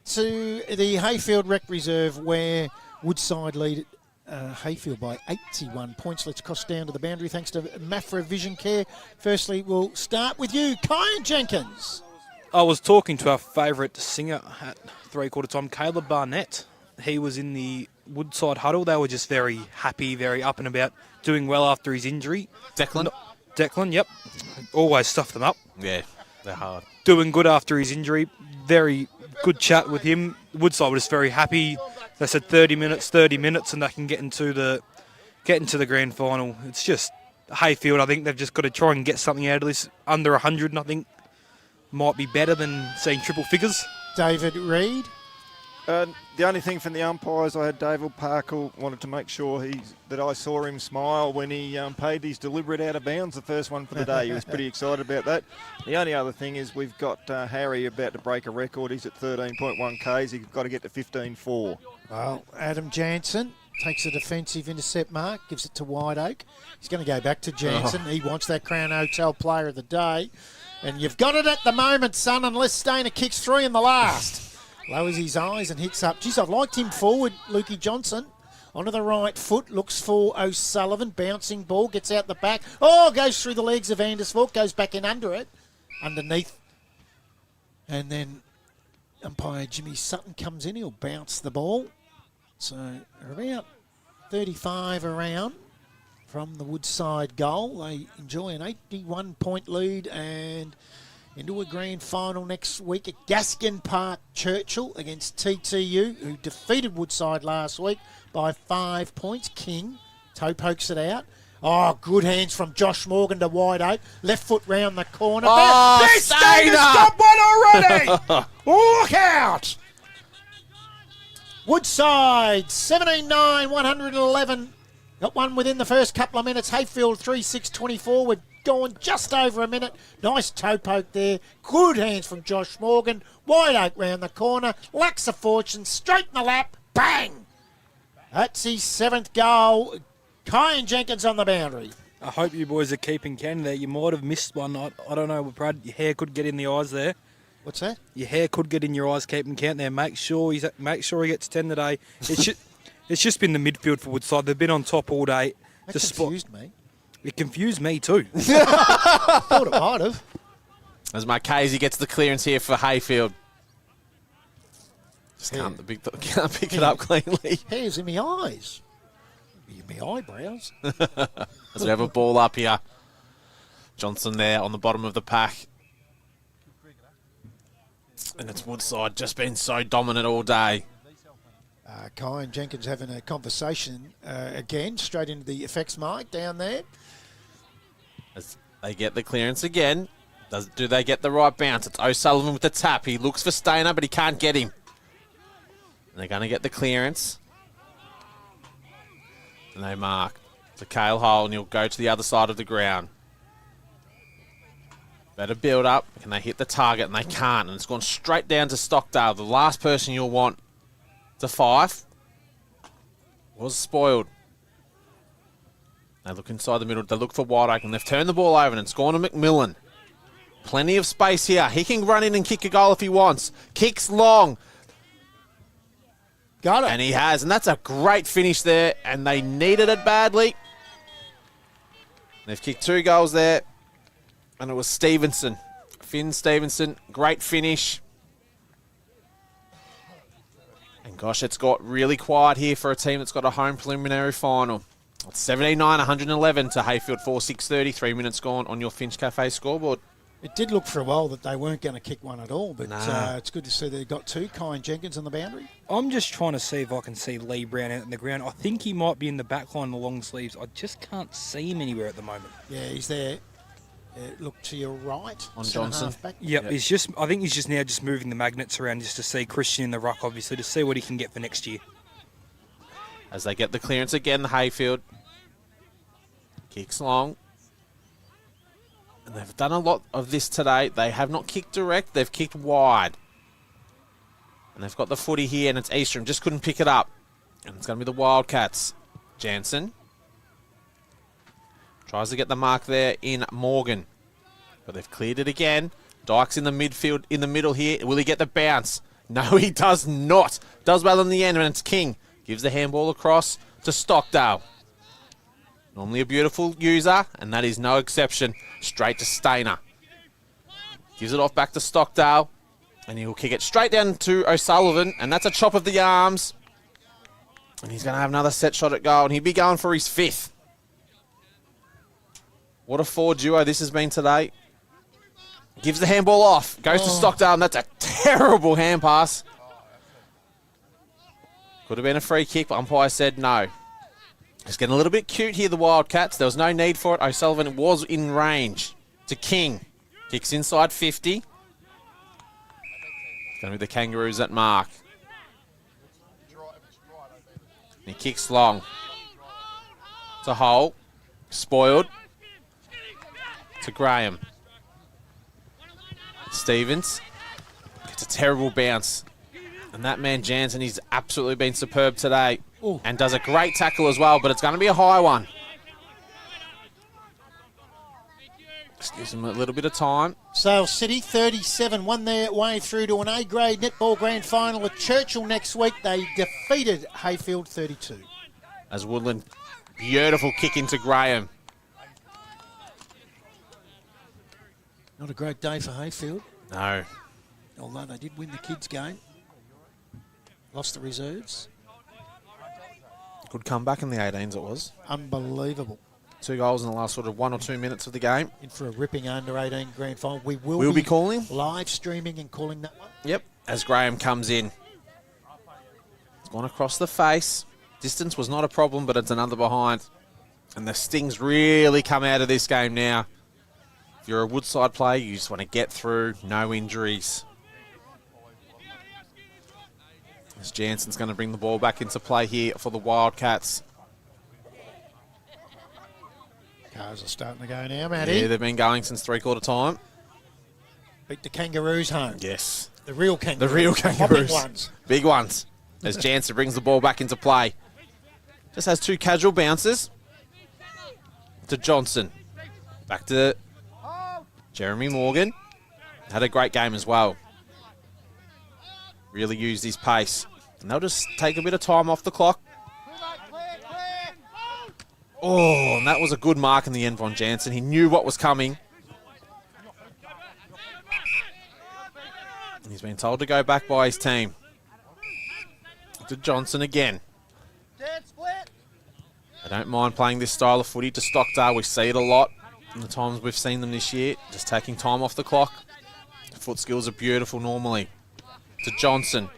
Speaker 2: to the Heyfield Rec Reserve, where Woodside lead Heyfield by 81 points. Let's cross down to the boundary thanks to Mafra Vision Care. Firstly, we'll start with you, Kyan Jenkins.
Speaker 5: I was talking to our favourite singer at three-quarter time, Caleb Barnett. He was in the Woodside huddle. They were just very happy, very up and about, doing well after his injury. Declan, yep. Always stuff them up.
Speaker 3: Yeah, they're hard.
Speaker 5: Doing good after his injury. Very good chat with him. Woodside were just very happy. They said 30 minutes, and they can get into the grand final. It's just Heyfield. I think they've just got to try and get something out of this. Under 100, and I think might be better than seeing triple figures.
Speaker 2: David Reid.
Speaker 4: The only thing from the umpires, I had David Parker wanted to make sure that I saw him smile when he paid his deliberate out of bounds, the first one for the day. He was pretty excited about that. The only other thing is we've got Harry about to break a record. He's at 13.1 Ks. He's got to get to 15.4.
Speaker 2: Well, Adam Jansen takes a defensive intercept mark, gives it to White Oak. He's going to go back to Jansen. He wants that Crown Hotel player of the day. And you've got it at the moment, son, unless Stainer kicks 3 in the last. Lowers his eyes and hits up. Geez, I've liked him forward, Lukey Johnson. Onto the right foot, looks for O'Sullivan. Bouncing ball, gets out the back. Oh, goes through the legs of Andersvork, goes back in under it. Underneath. And then umpire Jimmy Sutton comes in. He'll bounce the ball. So about 35 around from the Woodside goal. They enjoy an 81-point lead and into a grand final next week at Gaskin Park, Churchill against TTU, who defeated Woodside last week by 5 points. King toe pokes it out. Oh, good hands from Josh Morgan to White Oak. Left foot round the corner.
Speaker 3: Oh,
Speaker 2: Stainer's got one already! Look out! Woodside, 17-9, 111. Got one within the first couple of minutes. Heyfield, 3-6-24. We're gone just over a minute. Nice toe poke there. Good hands from Josh Morgan. White Oak round the corner. Lacks of fortune. Straight in the lap. Bang! That's his 7th goal. Kyan Jenkins on the boundary.
Speaker 5: I hope you boys are keeping count there. You might have missed one. I don't know, Brad. Your hair could get in the eyes there.
Speaker 2: What's that?
Speaker 5: Your hair could get in your eyes keeping count there. Make sure he gets 10 today. It's just been the midfield for Woodside. They've been on top all day.
Speaker 2: That confused me.
Speaker 5: It confused me too.
Speaker 2: Thought it might have.
Speaker 3: As Marchese gets the clearance here for Heyfield. Just can't pick it up cleanly.
Speaker 2: Hairs in my eyes. In my eyebrows.
Speaker 3: As we have a ball up here. Johnson there on the bottom of the pack. And it's Woodside just been so dominant all day.
Speaker 2: Kyan Jenkins having a conversation again, straight into the effects mic down there.
Speaker 3: As they get the clearance again. Do they get the right bounce? It's O'Sullivan with the tap. He looks for Stainer, but he can't get him. And they're going to get the clearance. And they mark the Cale hole, and he'll go to the other side of the ground. Better build up. Can they hit the target? And they can't. And it's gone straight down to Stockdale. The last person you'll want to Fife was spoiled. They look inside the middle. They look for White Oak, and they've turned the ball over, and it's gone to McMillan. Plenty of space here. He can run in and kick a goal if he wants. Kicks long.
Speaker 2: Got it.
Speaker 3: And he has. And that's a great finish there. And they needed it badly. They've kicked 2 goals there. And it was Stevenson. Finn Stevenson. Great finish. And gosh, it's got really quiet here for a team that's got a home preliminary final. It's 79, 111 to Heyfield 4-6-30. 3 minutes gone on your Finch Cafe scoreboard.
Speaker 2: It did look for a while that they weren't going to kick one at all, but
Speaker 3: Nah.
Speaker 2: it's good to see they got 2. Kyan Jenkins on the boundary.
Speaker 5: I'm just trying to see if I can see Lee Brown out in the ground. I think he might be in the back line, the long sleeves. I just can't see him anywhere at the moment.
Speaker 2: Yeah, he's there. Look to your right.
Speaker 3: On
Speaker 2: centre
Speaker 3: Johnson.
Speaker 2: halfback.
Speaker 5: Yep,
Speaker 3: Yep.
Speaker 5: I think he's just now just moving the magnets around just to see Christian in the ruck, obviously, to see what he can get for next year.
Speaker 3: As they get the clearance again, the Heyfield. Kicks long. And they've done a lot of this today. They have not kicked direct. They've kicked wide. And they've got the footy here, and it's Eastrom. Just couldn't pick it up. And it's going to be the Wildcats. Jansen tries to get the mark there in Morgan. But they've cleared it again. Dykes in the midfield, in the middle here. Will he get the bounce? No, he does not. Does well in the end, and it's King. Gives the handball across to Stockdale. Normally a beautiful user, and that is no exception. Straight to Stainer. Gives it off back to Stockdale, and he'll kick it straight down to O'Sullivan, and that's a chop of the arms. And he's going to have another set shot at goal, and he'll be going for his 5th. What a forward duo this has been today. Gives the handball off. Goes to Stockdale, and that's a terrible hand pass. Could have been a free kick, but umpire said no. It's getting a little bit cute here, the Wildcats. There was no need for it. O'Sullivan was in range to King. Kicks inside 50. It's going to be the Kangaroos at mark. He kicks long. To Hull. Spoiled. To Graham. Stevens. Gets a terrible bounce. And that man Jansen, he's absolutely been superb today.
Speaker 2: Ooh.
Speaker 3: And does a great tackle as well, but it's going to be a high one. Just gives him a little bit of time.
Speaker 2: Sale City 37 won their way through to an A-grade netball grand final at Churchill next week. They defeated Heyfield 32.
Speaker 3: As Woodland, beautiful kick into Graham.
Speaker 2: Not a great day for Heyfield,
Speaker 3: No.
Speaker 2: although they did win the kids' game. Lost the reserves.
Speaker 3: Good comeback in the 18s it was.
Speaker 2: Unbelievable.
Speaker 3: 2 goals in the last sort of 1 or 2 minutes of the game.
Speaker 2: In for a ripping under-18 grand final. We will
Speaker 3: We'll be calling.
Speaker 2: live streaming and calling that one.
Speaker 3: Yep. As Graham comes in. It's gone across the face. Distance was not a problem, but it's another behind. And the stings really come out of this game now. If you're a Woodside player, you just want to get through. No injuries. As Jansen's going to bring the ball back into play here for the Wildcats.
Speaker 2: Cars are starting to go now, Matty.
Speaker 3: Yeah, they've been going since 3/4 time.
Speaker 2: Beat the Kangaroos home.
Speaker 3: Yes.
Speaker 2: The real Kangaroos.
Speaker 3: The real
Speaker 2: hopping
Speaker 3: Kangaroos.
Speaker 2: ones.
Speaker 3: Big ones. As Jansen brings the ball back into play. Just has 2 casual bounces. To Johnson. Back to Jeremy Morgan. Had a great game as well. Really used his pace. And they'll just take a bit of time off the clock. Oh, and that was a good mark in the end, Von Jansen. He knew what was coming. And he's been told to go back by his team. To Johnson again. I don't mind playing this style of footy to Stockdale. We see it a lot in the times we've seen them this year. Just taking time off the clock. Foot skills are beautiful normally. To Johnson.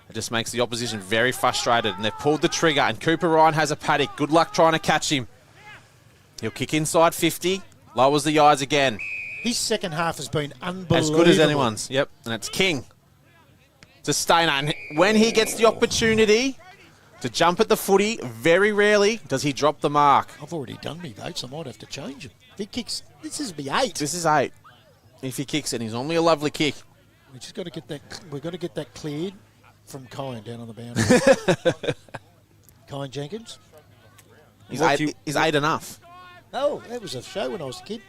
Speaker 3: It just makes the opposition very frustrated. And they've pulled the trigger. And Cooper Ryan has a paddock. Good luck trying to catch him. He'll kick inside 50. Lowers the eyes again.
Speaker 2: His second half has been unbelievable.
Speaker 3: As good as anyone's. Yep. And it's King. To Stainer. And when he gets the opportunity to jump at the footy, very rarely does he drop the mark.
Speaker 2: I've already done me votes. I might have to change him. If he kicks, this is be 8.
Speaker 3: This is 8. If he kicks it, he's normally a lovely kick.
Speaker 2: We just got to get that. We've got to get that cleared from Kyan down on the boundary. Kyan Jenkins.
Speaker 3: Is 8 enough?
Speaker 2: Oh, that was a show when I was a kid.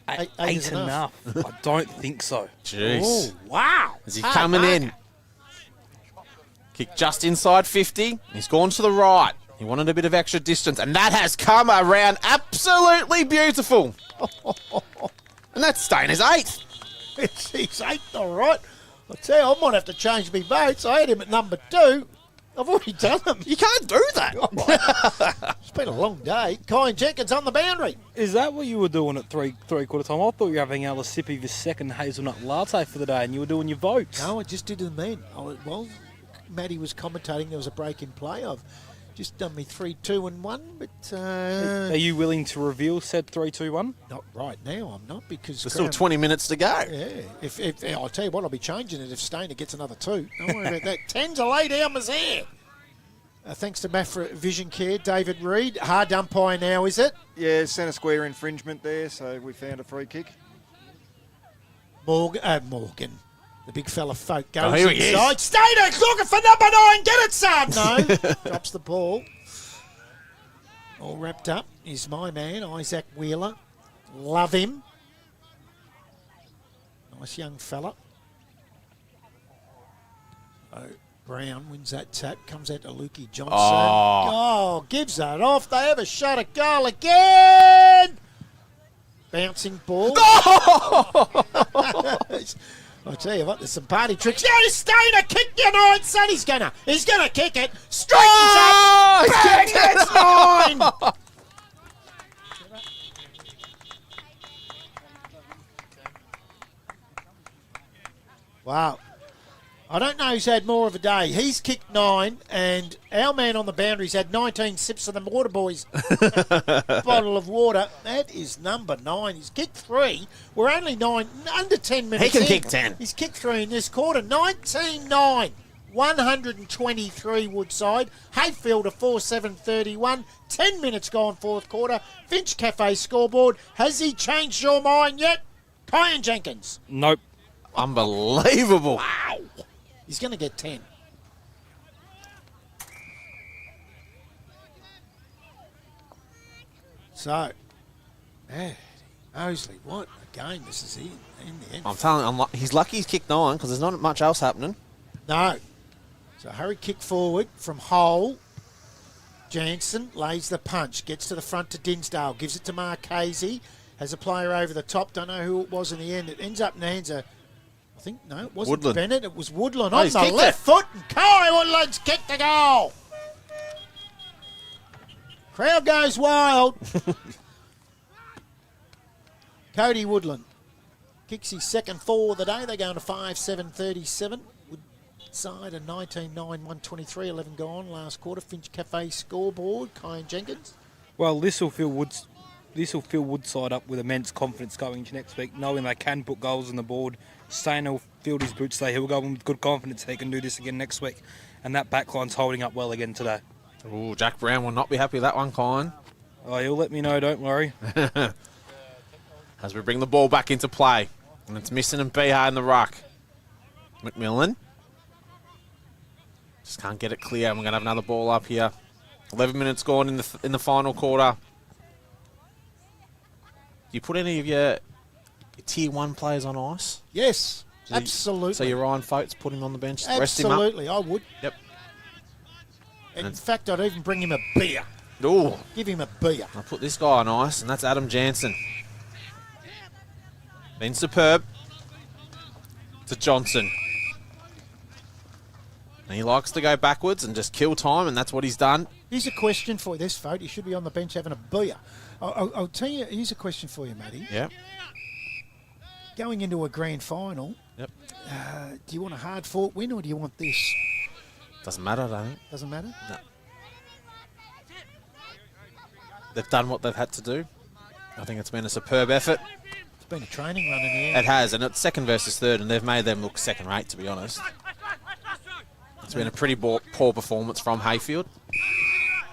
Speaker 2: Eight is enough.
Speaker 5: I don't think so.
Speaker 3: Jeez.
Speaker 2: Oh, wow.
Speaker 3: Is he coming in? Kick just inside 50. He's gone to the right. He wanted a bit of extra distance, and that has come around absolutely beautiful. And that's Stainer's 8th.
Speaker 2: He's 8th, all right. I tell you, I might have to change my votes. I had him at number 2. I've already done them.
Speaker 3: You can't do that.
Speaker 2: It's been a long day. Kyan Jenkins on the boundary.
Speaker 5: Is that what you were doing at three-quarter time? I thought you were having a sip of your second hazelnut latte for the day and you were doing your votes.
Speaker 2: No, I just did them then. Well, Matty was commentating. There was a break in play. I've just done me 3, 2, and 1. But
Speaker 5: Are you willing to reveal said 3, 2, 1?
Speaker 2: not right now. I'm not because
Speaker 3: There's still 20 minutes to go.
Speaker 2: Yeah, if I'll tell you what, I'll be changing it if Stainer gets another 2. Don't worry about that. 10 to lay down Massaro. Thanks to Mafra Vision Care, David Reid. Hard umpire now, is it?
Speaker 4: Yeah, centre square infringement there, so we found a free kick.
Speaker 2: Morgan. The big fella folk goes
Speaker 3: here he is.
Speaker 2: inside. Stainer's looking for number 9. Get it, son. No. Drops the ball. All wrapped up is my man, Isaac Wheeler. Love him. Nice young fella. Oh, Brown wins that tap. Comes out to Lukey Johnson. Oh, gives that off. They have a shot at goal again. Bouncing ball. I tell you what, there's some party tricks. Yeah, Stainer, kick your 9, son. He's gonna kick it. Straightens up. Bang, that's 9. Wow. I don't know who's had more of a day. He's kicked 9, and our man on the boundary's had 19 sips of the Water Boys bottle of water. That is number 9. He's kicked 3. We're only under 10 minutes
Speaker 3: He can
Speaker 2: in.
Speaker 3: kick 10.
Speaker 2: He's kicked 3 in this quarter. 19-9. 123 Woodside. Heyfield a 4-7-31. 10 minutes gone fourth quarter. Finch Cafe scoreboard. Has he changed your mind yet? Kyan Jenkins.
Speaker 5: Nope.
Speaker 3: Unbelievable.
Speaker 2: Wow. He's going to get 10. So, Mosley, what a game this is in the end.
Speaker 3: I'm telling you, he's lucky he's kicked 9 because there's not much else happening.
Speaker 2: No. So, hurry kick forward from Hole. Jansen lays the punch, gets to the front to Dinsdale, gives it to Marchese, has a player over the top, don't know who it was in the end. It ends up in the hands of, I think, no, it wasn't
Speaker 3: Woodland.
Speaker 2: Bennett, it was Woodland
Speaker 3: Oh,
Speaker 2: on
Speaker 3: he's
Speaker 2: the
Speaker 3: kicked
Speaker 2: left
Speaker 3: it.
Speaker 2: foot, and Kai Woodland's kicked the goal. Crowd goes wild. Cody Woodland kicks his second 4 of the day. They're going to 5-7-37. Woodside a 19-9, 123, 11 gone last quarter. Finch Cafe scoreboard. Kyan Jenkins.
Speaker 5: Well, this will fill Woodside up with immense confidence going into next week, knowing they can put goals on the board. Stainer will field his boots today. He'll go in with good confidence he can do this again next week. And that backline's holding up well again today.
Speaker 3: Ooh, Jack Brown will not be happy with that one, Kyan.
Speaker 5: Oh, he'll let me know, don't worry.
Speaker 3: As we bring the ball back into play. And it's Missing and Beha in the ruck. McMillan. Just can't get it clear. And we're going to have another ball up here. 11 minutes gone in the final quarter. Do you put any of your Tier 1 players on ice?
Speaker 2: Yes,
Speaker 3: So
Speaker 2: absolutely.
Speaker 3: So your Ryan Folks, put him on the bench, rest him up?
Speaker 2: Absolutely, I would.
Speaker 3: Yep.
Speaker 2: In fact, I'd even bring him a beer.
Speaker 3: Ooh.
Speaker 2: Give him a beer.
Speaker 3: I'll put this guy on ice, and that's Adam Jansen. Been superb. To Johnson. And he likes to go backwards and just kill time, and that's what he's done.
Speaker 2: Here's a question for you. This vote, you should be on the bench having a beer. I'll tell you, here's a question for you, Matty.
Speaker 3: Yep.
Speaker 2: Going into a grand final,
Speaker 3: Yep.
Speaker 2: do you want a hard-fought win or do you want this?
Speaker 3: Doesn't matter, I don't think.
Speaker 2: Doesn't matter?
Speaker 3: No. They've done what they've had to do. I think it's been a superb effort.
Speaker 2: It's been a training run in the end.
Speaker 3: It has, and it's second versus third, and they've made them look second rate, to be honest. It's been a pretty poor performance from Heyfield.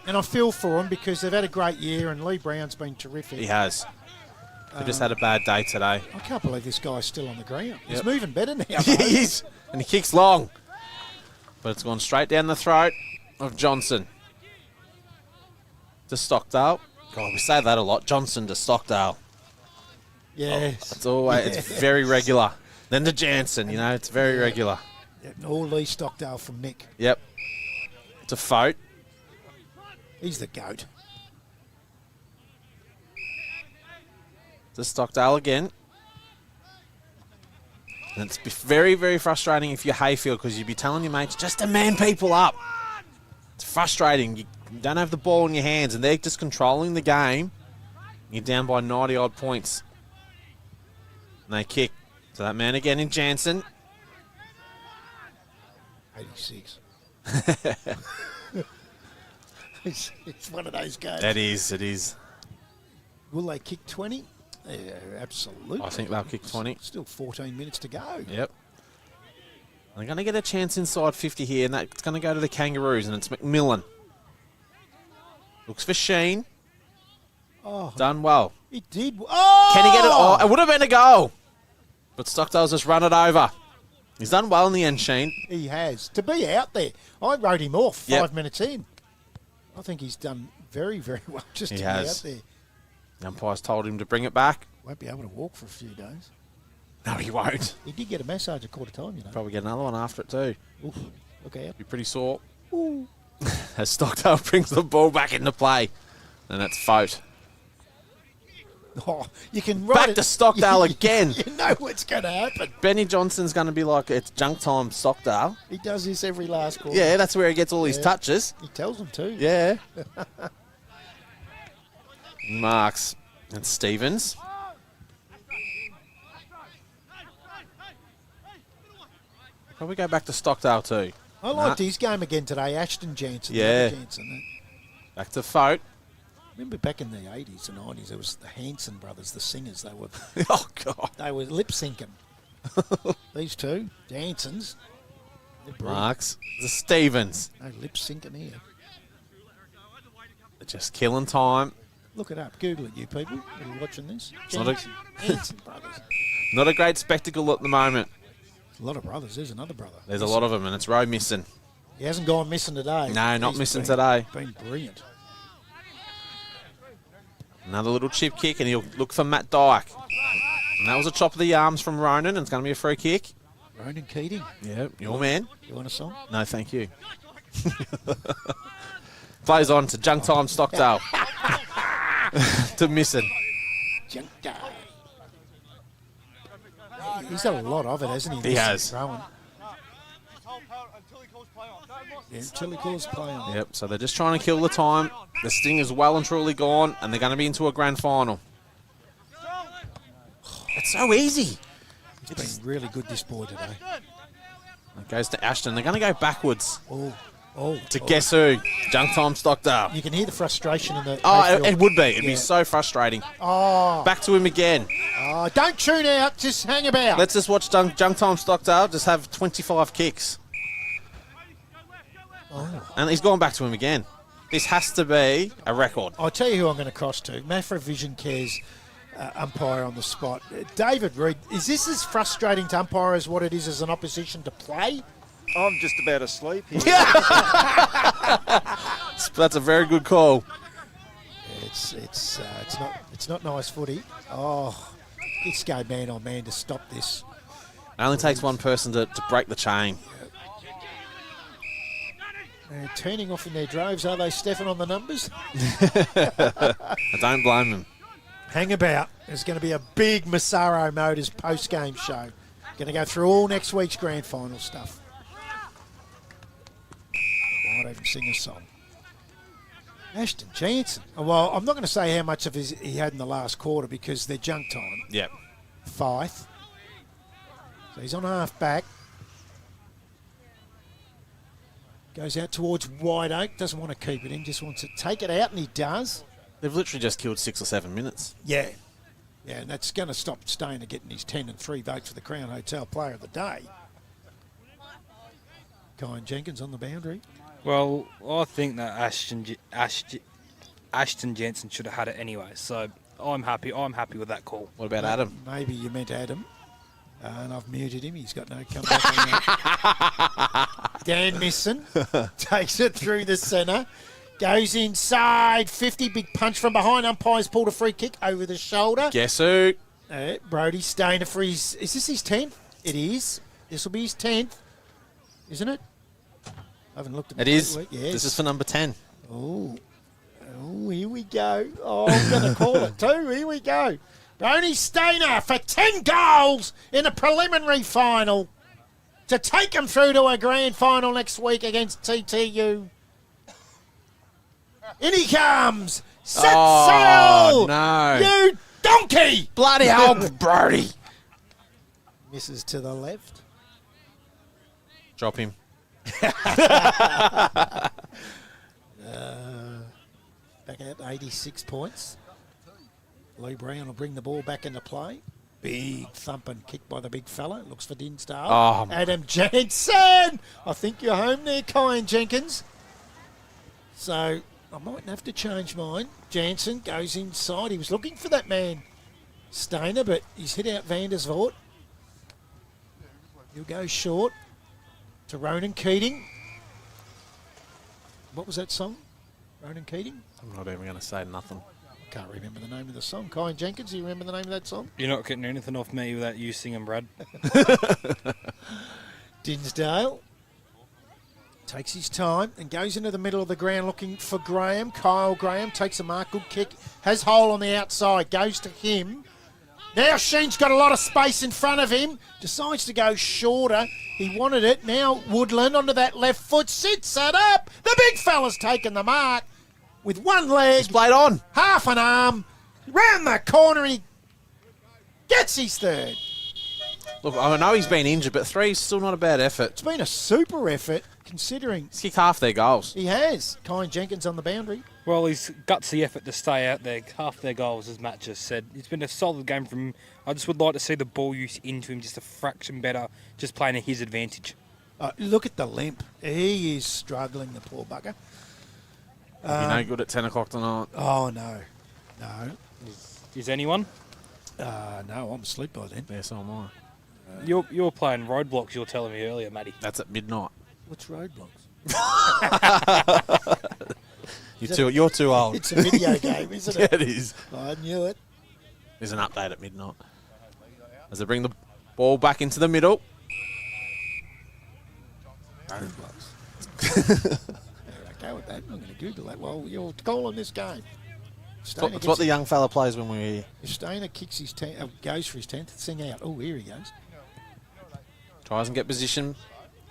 Speaker 2: And I feel for them because they've had a great year and Lee Brown's been terrific.
Speaker 3: He has. They just had a bad day today.
Speaker 2: I can't believe this guy's still on the ground. He's
Speaker 3: Yep.
Speaker 2: moving better now.
Speaker 3: He
Speaker 2: mate.
Speaker 3: is. And he kicks long. But it's gone straight down the throat of Johnson. To Stockdale. God, we say that a lot. Johnson to Stockdale.
Speaker 2: Yes.
Speaker 3: It's always it's very regular. Then to Jansen, it's very regular.
Speaker 2: Yep, all Lee Stockdale from Nick.
Speaker 3: Yep. To Fote.
Speaker 2: He's the GOAT.
Speaker 3: To Stockdale again. And it's very, very frustrating if you're Heyfield because you'd be telling your mates, just to man people up. It's frustrating. You don't have the ball in your hands and they're just controlling the game. You're down by 90-odd points. And they kick to that man again in Jansen.
Speaker 2: 86. it's one of those games.
Speaker 3: It is.
Speaker 2: Will they kick 20? Yeah, absolutely.
Speaker 3: I think they'll kick 20.
Speaker 2: Still 14 minutes to go.
Speaker 3: Yep. They're going to get a chance inside 50 here, and that's going to go to the Kangaroos, and it's McMillan. Looks for Sheen.
Speaker 2: Oh,
Speaker 3: Done well.
Speaker 2: he did. Oh!
Speaker 3: Can he get it? Oh, it would have been a goal. But Stockdale's just run it over. He's done well in the end, Sheen.
Speaker 2: He has. To be out there, I wrote him off 5
Speaker 3: Yep.
Speaker 2: minutes in. I think he's done very, very well just
Speaker 3: He
Speaker 2: to
Speaker 3: has.
Speaker 2: be out there.
Speaker 3: The umpire's told him to bring it back.
Speaker 2: Won't be able to walk for a few days.
Speaker 3: No, he won't.
Speaker 2: He did get a massage at quarter time, you know.
Speaker 3: Probably get another one after it too.
Speaker 2: Oof, look out.
Speaker 3: Be pretty sore. As Stockdale brings the ball back into play. And that's Fote.
Speaker 2: Oh, you can write
Speaker 3: Back
Speaker 2: it.
Speaker 3: to Stockdale again.
Speaker 2: You know what's going to happen.
Speaker 3: Benny Johnson's going to be like, it's junk time, Stockdale.
Speaker 2: He does this every last quarter.
Speaker 3: Yeah, that's where he gets all his touches.
Speaker 2: He tells them to.
Speaker 3: Yeah. Marks and Stevens. Probably go back to Stockdale too.
Speaker 2: I liked his game again today, Ashton Jansen.
Speaker 3: Yeah.
Speaker 2: Jansen.
Speaker 3: Back to Fote.
Speaker 2: Remember back in the 80s and 90s, there was the Hanson brothers, the singers. They were
Speaker 3: Oh, God.
Speaker 2: they were lip syncing. These two, Jansons. They're brilliant.
Speaker 3: Marks. The Stevens.
Speaker 2: No lip syncing here.
Speaker 3: They're just killing time.
Speaker 2: Look it up. Google it, you people. Are you watching this?
Speaker 3: not a-
Speaker 2: Hanson brothers.
Speaker 3: Not a great spectacle at the moment.
Speaker 2: A lot of brothers. There's another brother.
Speaker 3: There's a lot of them, and it's Rowe missing.
Speaker 2: He hasn't gone missing today.
Speaker 3: No, not
Speaker 2: He's
Speaker 3: missing today.
Speaker 2: Been brilliant.
Speaker 3: Another little chip kick, and he'll look for Matt Dyke. And that was a chop of the arms from Ronan, and it's going to be a free kick.
Speaker 2: Ronan Keating.
Speaker 3: Yeah, your man.
Speaker 2: You want a song?
Speaker 3: No, thank you. Plays on to junk time, Stockdale. To missing.
Speaker 2: Junk guy. He's got a lot of it, hasn't he?
Speaker 3: He has.
Speaker 2: Throwing. Yeah, until he calls play on.
Speaker 3: Yep, so they're just trying to kill the time. The sting is well and truly gone, and they're going to be into a grand final. It's so easy.
Speaker 2: He's been really good, this boy, today.
Speaker 3: It goes to Ashton. They're going to go backwards
Speaker 2: Oh,
Speaker 3: to guess who? Junk time, Stockdale.
Speaker 2: You can hear the frustration in the.
Speaker 3: Oh,
Speaker 2: Heyfield.
Speaker 3: it would be. It'd
Speaker 2: Yeah.
Speaker 3: be so frustrating.
Speaker 2: Oh,
Speaker 3: Back to him again.
Speaker 2: don't tune out. Just hang about.
Speaker 3: Let's just watch junk time, Stockdale just have 25 kicks. And he's gone back to him again. This has to be a record.
Speaker 2: I'll tell you who I'm going to cross to. Mafra Vision Cares umpire on the spot. David Reed, is this as frustrating to umpire as what it is as an opposition to play?
Speaker 4: I'm just about asleep here.
Speaker 3: That's a very good call.
Speaker 2: It's not nice footy. Oh, let's go man on man to stop this.
Speaker 3: It only takes one person to break the chain.
Speaker 2: They're turning off in their droves, are they, Stefan, on the numbers?
Speaker 3: I don't blame them.
Speaker 2: Hang about. There's going to be a big Massaro Motors post-game show. Going to go through all next week's grand final stuff. Might even sing a song. Ashton Jansen. Well, I'm not going to say how much of his he had in the last quarter because they're junk time.
Speaker 3: Yep.
Speaker 2: Fife. So he's on half back. Goes out towards Wide Oak. Doesn't want to keep it in. Just wants to take it out, and he does.
Speaker 3: They've literally just killed 6 or 7 minutes.
Speaker 2: Yeah. Yeah, and that's going to stop Stainer getting his 10 and 3 vote for the Crown Hotel Player of the Day. Kyan Jenkins on the boundary.
Speaker 5: Well, I think that Ashton Jansen should have had it anyway. So I'm happy. I'm happy with that call.
Speaker 3: What about Adam?
Speaker 2: Maybe you meant Adam. And I've muted him. He's got no comeback on that. Dan Misson takes it through the centre. Goes inside. 50, big punch from behind. Umpires pulled a free kick over the shoulder.
Speaker 3: Guess who?
Speaker 2: Brody Stainer for his... Is this his 10th? It is. This will be his 10th. Isn't it? I haven't looked at
Speaker 3: It
Speaker 2: my
Speaker 3: is.
Speaker 2: paperwork. Yes.
Speaker 3: This is for number 10.
Speaker 2: Oh, here we go. Oh, I'm going to call it too. Here we go. Brody Stainer for 10 goals in a preliminary final to take him through to a grand final next week against TTU. In he comes. Set sail.
Speaker 3: No.
Speaker 2: You donkey.
Speaker 3: Bloody hell, Brody.
Speaker 2: Misses to the left.
Speaker 3: Drop him.
Speaker 2: Back at 86 points. Lee Brown will bring the ball back into play. Big thumping kick by the big fella. Looks for Dinsdale.
Speaker 3: Oh,
Speaker 2: Adam Jansen. I think you're home there, Kyan Jenkins. So I might have to change mine. Jansen goes inside. He was looking for that man, Stainer, but he's hit out Vandersvoort. He'll go short to Ronan Keating. What was that song? Ronan Keating?
Speaker 3: I'm not even going to say nothing.
Speaker 2: Can't remember the name of the song. Colin Jenkins, do you remember the name of that song?
Speaker 5: You're not getting anything off me without you singing, Brad.
Speaker 2: Dinsdale takes his time and goes into the middle of the ground looking for Graham. Kyle Graham takes a mark, good kick, has hole on the outside, goes to him. Now Sheen's got a lot of space in front of him, decides to go shorter. He wanted it. Now Woodland onto that left foot, sits it up. The big fella's taken the mark with one leg.
Speaker 3: He's played on.
Speaker 2: Half an arm, round the corner, he gets his third.
Speaker 3: Look, I know he's been injured, but 3 is still not a bad effort.
Speaker 2: It's been a super effort, considering
Speaker 3: He's kicked half their goals.
Speaker 2: he has. Colin Jenkins on the boundary.
Speaker 5: Well, he's gutsy effort to stay out there. Half their goals, as Matt just said. It's been a solid game from him. I just would like to see the ball use into him just a fraction better, just playing to his advantage.
Speaker 2: Look at the limp. He is struggling, the poor bugger.
Speaker 3: He'll be no good at 10 o'clock tonight.
Speaker 2: Oh, no. No.
Speaker 5: Is anyone?
Speaker 2: No, I'm asleep by then.
Speaker 3: Yeah, so am I.
Speaker 5: You're playing roadblocks, you were telling me earlier, Matty.
Speaker 3: That's at midnight.
Speaker 2: What's roadblocks?
Speaker 3: You're too old.
Speaker 2: It's a video game, isn't
Speaker 3: Yeah,
Speaker 2: it?
Speaker 3: it is.
Speaker 2: I knew it.
Speaker 3: There's an update at midnight. As they bring the ball back into the middle.
Speaker 2: Roadblocks. Go with that. I'm going to Google that while you're calling this game.
Speaker 3: It's what the young fella plays when we're here.
Speaker 2: If Stainer kicks his goes for his 10th, sing out. Oh, here he goes.
Speaker 3: Tries and get position.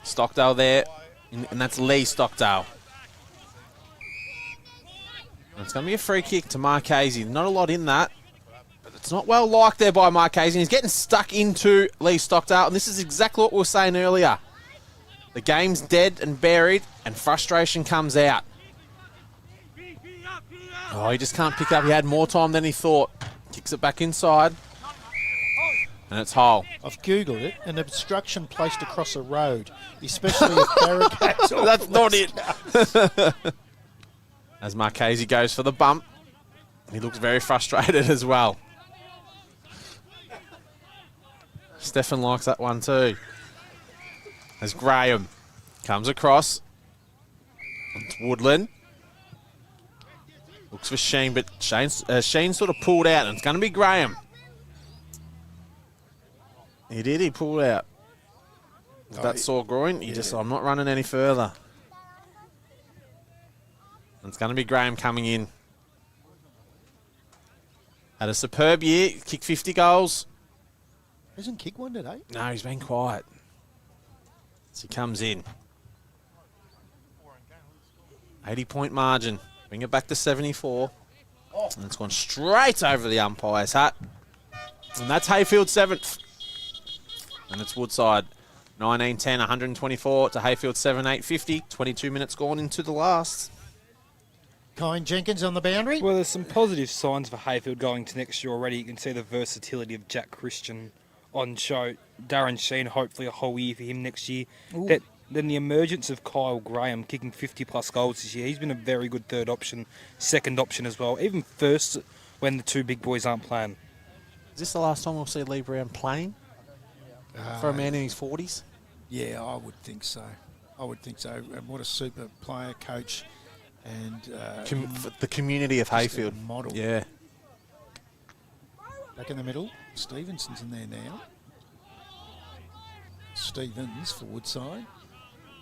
Speaker 3: Stockdale there. And that's Lee Stockdale. And it's going to be a free kick to Marchese. Not a lot in that. But it's not well liked there by Marchese. He's getting stuck into Lee Stockdale. And this is exactly what we were saying earlier. The game's dead and buried, and frustration comes out. Oh, he just can't pick up. He had more time than he thought. Kicks it back inside. And it's Hull.
Speaker 2: I've Googled it. An obstruction placed across a road, especially if barricades.
Speaker 3: That's not it. As Marchese goes for the bump. He looks very frustrated as well. Stefan likes that one too. As Graham comes across. It's Woodland. Looks for Sheen, but Sheen sort of pulled out, and it's going to be Graham. He did, he pulled out. With that sore groin, he just, I'm not running any further. And it's going to be Graham coming in. Had a superb year, kicked 50 goals.
Speaker 2: Hasn't kicked one today.
Speaker 3: No, he's been quiet. As he comes in. 80-point margin. Bring it back to 74. And it's gone straight over the umpire's hat. And that's Heyfield 7th. And it's Woodside 19-10, 124 to Heyfield 7-8-50. 22 minutes gone into the last.
Speaker 2: Colin Jenkins on the boundary.
Speaker 5: Well, there's some positive signs for Heyfield going to next year already. You can see the versatility of Jack Christian on show. Darren Sheen, hopefully a whole year for him next year. Then the emergence of Kyle Graham kicking 50-plus goals this year. He's been a very good third option, second option as well. Even first when the two big boys aren't playing.
Speaker 3: Is this the last time we'll see Lee Brown playing? For a man in his 40s?
Speaker 2: Yeah, I would think so. I would think so. And what a super player, coach, and
Speaker 3: The community of Heyfield.
Speaker 2: model.
Speaker 3: Yeah.
Speaker 2: Back in the middle, Stevenson's in there now. Stevens for Woodside.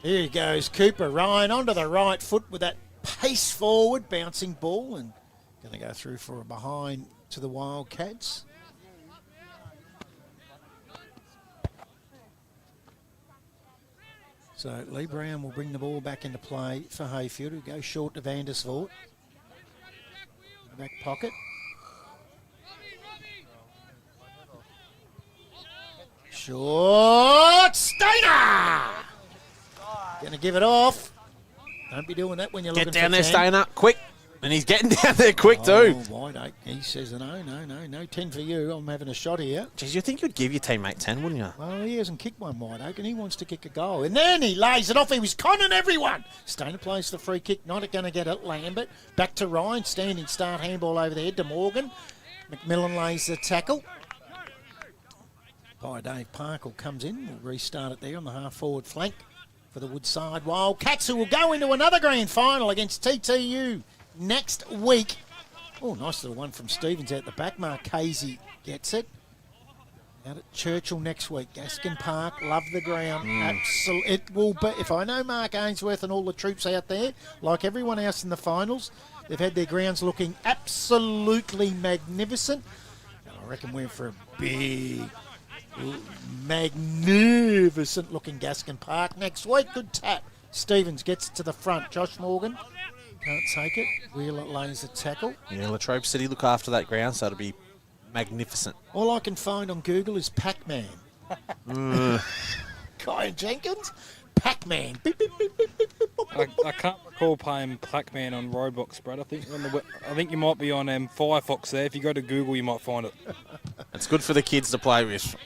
Speaker 2: Here he goes, Cooper Ryan onto the right foot with that pace forward, bouncing ball, and going to go through for a behind to the Wildcats. So Lee Brown will bring the ball back into play for Heyfield, who goes short to Vandersvoort. Back pocket. Short, Stainer! Going to give it off. Don't be doing that when you're looking for 10.
Speaker 3: Get down there, Stainer, quick. And he's getting down there quick too.
Speaker 2: Wide oak. He says, no, 10 for you. I'm having a shot here.
Speaker 3: Geez, you'd think you'd give your teammate 10, wouldn't you?
Speaker 2: Well, he hasn't kicked one wide oak, and he wants to kick a goal. And then he lays it off. He was conning everyone. Stainer plays the free kick. Not going to get it. Lambert. Back to Ryan. Standing start. Handball over the head to Morgan. McMillan lays the tackle. By Dave Parkle comes in. We'll restart it there on the half-forward flank for the Woodside Wildcats, who will go into another grand final against TTU next week Oh, nice little one from Stevens out the back. Marchese gets it. Out at Churchill next week. Gaskin Park, love the ground. It will be. If I know Mark Ainsworth and all the troops out there, like everyone else in the finals, they've had their grounds looking absolutely magnificent. And I reckon we're in for a big, magnificent looking Gaskin Park next week. Good tap. Stevens gets it to the front. Josh Morgan can't take it. Wheeler lays the tackle.
Speaker 3: Yeah, Latrobe City look after that ground, so it'll be magnificent.
Speaker 2: All I can find on Google is Pac-Man. Kyan Jenkins, Pac-Man. Beep, beep, beep, beep, beep, beep, beep, beep.
Speaker 5: I can't recall playing Pac-Man on Roblox, Brad. I think you might be on Firefox there. If you go to Google, you might find it.
Speaker 3: It's good for the kids to play with.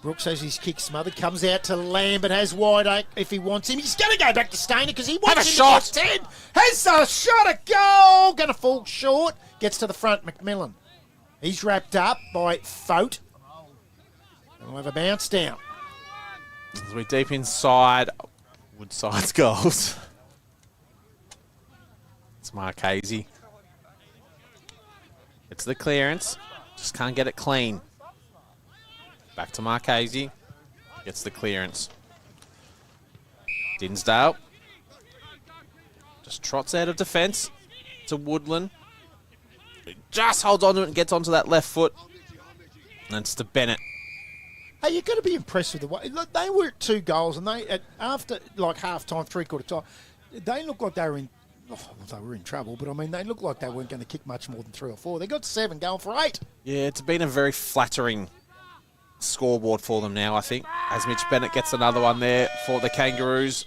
Speaker 2: Brooks has his kick smothered, comes out to Lambert, has wide open if he wants him. He's going to go back to Stainer because he wants him
Speaker 3: shot.
Speaker 2: to get 10. Has a shot, a goal. Going to fall short. Gets to the front, McMillan. He's wrapped up by Fote. And we'll have a bounce down.
Speaker 3: As we're deep inside Woodside's goals. It's Marchese. It's the clearance. Just can't get it clean. Back to Marchese. Gets the clearance. Dinsdale. Just trots out of defence to Woodland. He just holds on to it and gets onto that left foot. And it's to Bennett.
Speaker 2: Hey, you've got to be impressed with the way. Look, they were at 2 goals, and after like half time, 3/4 time, they looked like they were in. Oh, well, they were in trouble, but I mean, they looked like they weren't going to kick much more than 3 or 4. They got 7, going for 8.
Speaker 3: Yeah, it's been a very flattering scoreboard for them now, I think. As Mitch Bennett gets another one there for the Kangaroos.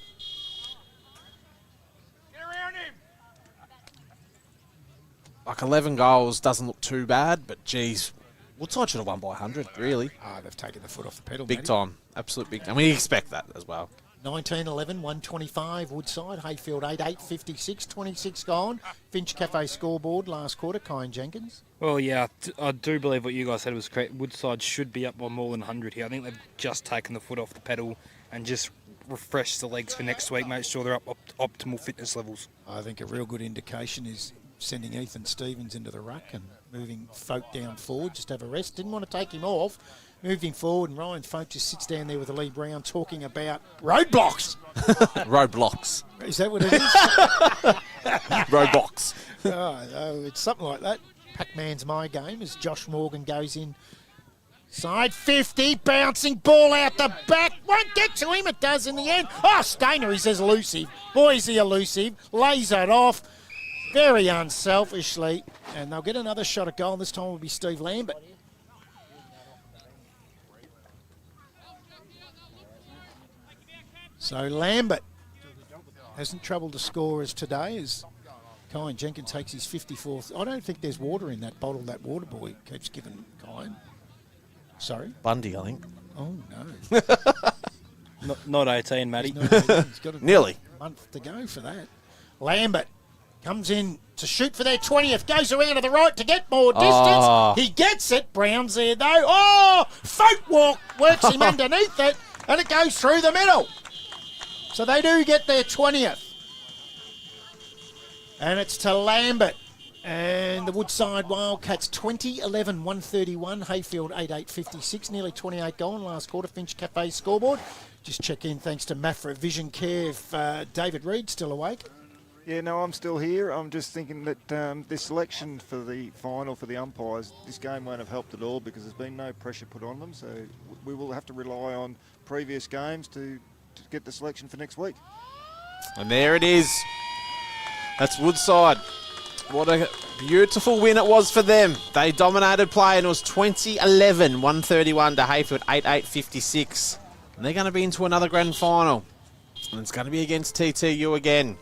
Speaker 3: Like 11 goals doesn't look too bad, but geez, Woodside should have won by 100, really.
Speaker 2: They've taken the foot off the pedal.
Speaker 3: Big time. Absolute big time. We expect that as well.
Speaker 2: 19-11, 125 Woodside. Hayfield 8-8, 56, 26 gone. Finch Cafe scoreboard last quarter. Kyan Jenkins.
Speaker 5: Well, yeah, I do believe what you guys said was correct. Woodside should be up by more than 100 here. I think they've just taken the foot off the pedal and just refreshed the legs for next week, make sure they're up optimal fitness levels.
Speaker 2: I think a real good indication is sending Ethan Stevens into the ruck and moving Folk down forward, just have a rest. Didn't want to take him off. Moved him forward, and Ryan Folk just sits down there with Lee Brown talking about roadblocks.
Speaker 3: Roadblocks.
Speaker 2: Is that what it is?
Speaker 3: Roadblocks.
Speaker 2: Oh, it's something like that. Pac-Man's my game as Josh Morgan goes in. Side 50, bouncing ball out the back. Won't get to him. It does in the end. Oh, Stainer, he's elusive. Boy, is he elusive. Lays it off very unselfishly. And they'll get another shot at goal. This time will be Steve Lambert. So Lambert hasn't troubled the scorers today as Kyan Jenkins takes his 54th. I don't think there's water in that bottle that water boy keeps giving Kyan. Sorry?
Speaker 3: Bundy, I think.
Speaker 2: Oh, no.
Speaker 5: Not 18, Matty.
Speaker 2: He's got a
Speaker 3: Nearly.
Speaker 2: month to go for that. Lambert comes in to shoot for their 20th. Goes around to the right to get more distance.
Speaker 3: Oh.
Speaker 2: He gets it. Brown's there, though. Oh! Footwalk works him underneath it, and it goes through the middle. So they do get their 20th. And it's to Lambert. And the Woodside Wildcats 20-11, 131. Heyfield 8-8, 56. Nearly 28 gone last quarter. Finch Cafe scoreboard. Just check in thanks to Mafra Vision Care if David Reed's still awake.
Speaker 4: Yeah, no, I'm still here. I'm just thinking that this selection for the final for the umpires, this game won't have helped at all because there's been no pressure put on them. So we will have to rely on previous games to get the selection for next week.
Speaker 3: And there it is. That's Woodside. What a beautiful win it was for them. They dominated play and it was 20-11, 131 to Heyfield, 8-8, 56. And they're going to be into another grand final. And it's going to be against TTU again,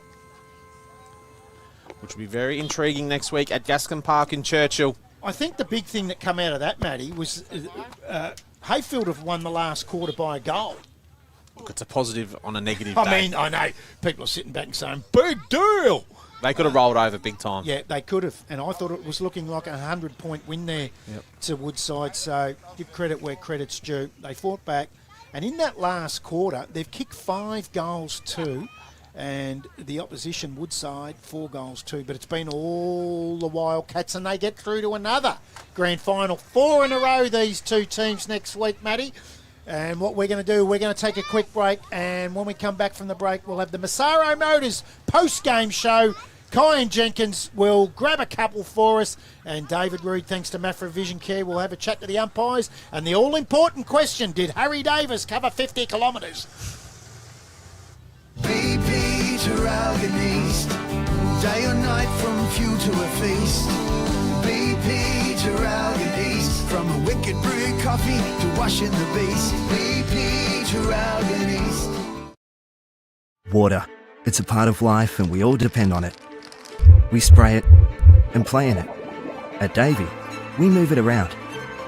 Speaker 3: which will be very intriguing next week at Gaskin Park in Churchill.
Speaker 2: I think the big thing that come out of that, Matty, was Heyfield have won the last quarter by a goal.
Speaker 3: Look, it's a positive on a negative
Speaker 2: I
Speaker 3: day.
Speaker 2: mean, I know people are sitting back and saying, big deal.
Speaker 3: They could have rolled over big time.
Speaker 2: Yeah, they could have. And I thought it was looking like a 100-point win there to Woodside. So give credit where credit's due. They fought back. And in that last quarter, they've kicked 5 goals too. and the opposition, Woodside, 4 goals too. But it's been all the Wildcats, and they get through to another grand final. 4 in a row, these two teams next week, Matty. And what we're going to do, we're going to take a quick break, and when we come back from the break, we'll have the Massaro Motors post-game show. Kyan Jenkins will grab a couple for us, and David Reed, thanks to Mafra Vision Care, will have a chat to the umpires. And the all-important question, did Harry Davis cover 50 kilometres?
Speaker 1: BP to Ralgan East, day or night from fuel to a feast. BP to Ralgan East, from a wicked brew coffee to washing the beast. BP to Ralgan East.
Speaker 6: Water. It's a part of life and we all depend on it. We spray it and play in it. At Davey, we move it around,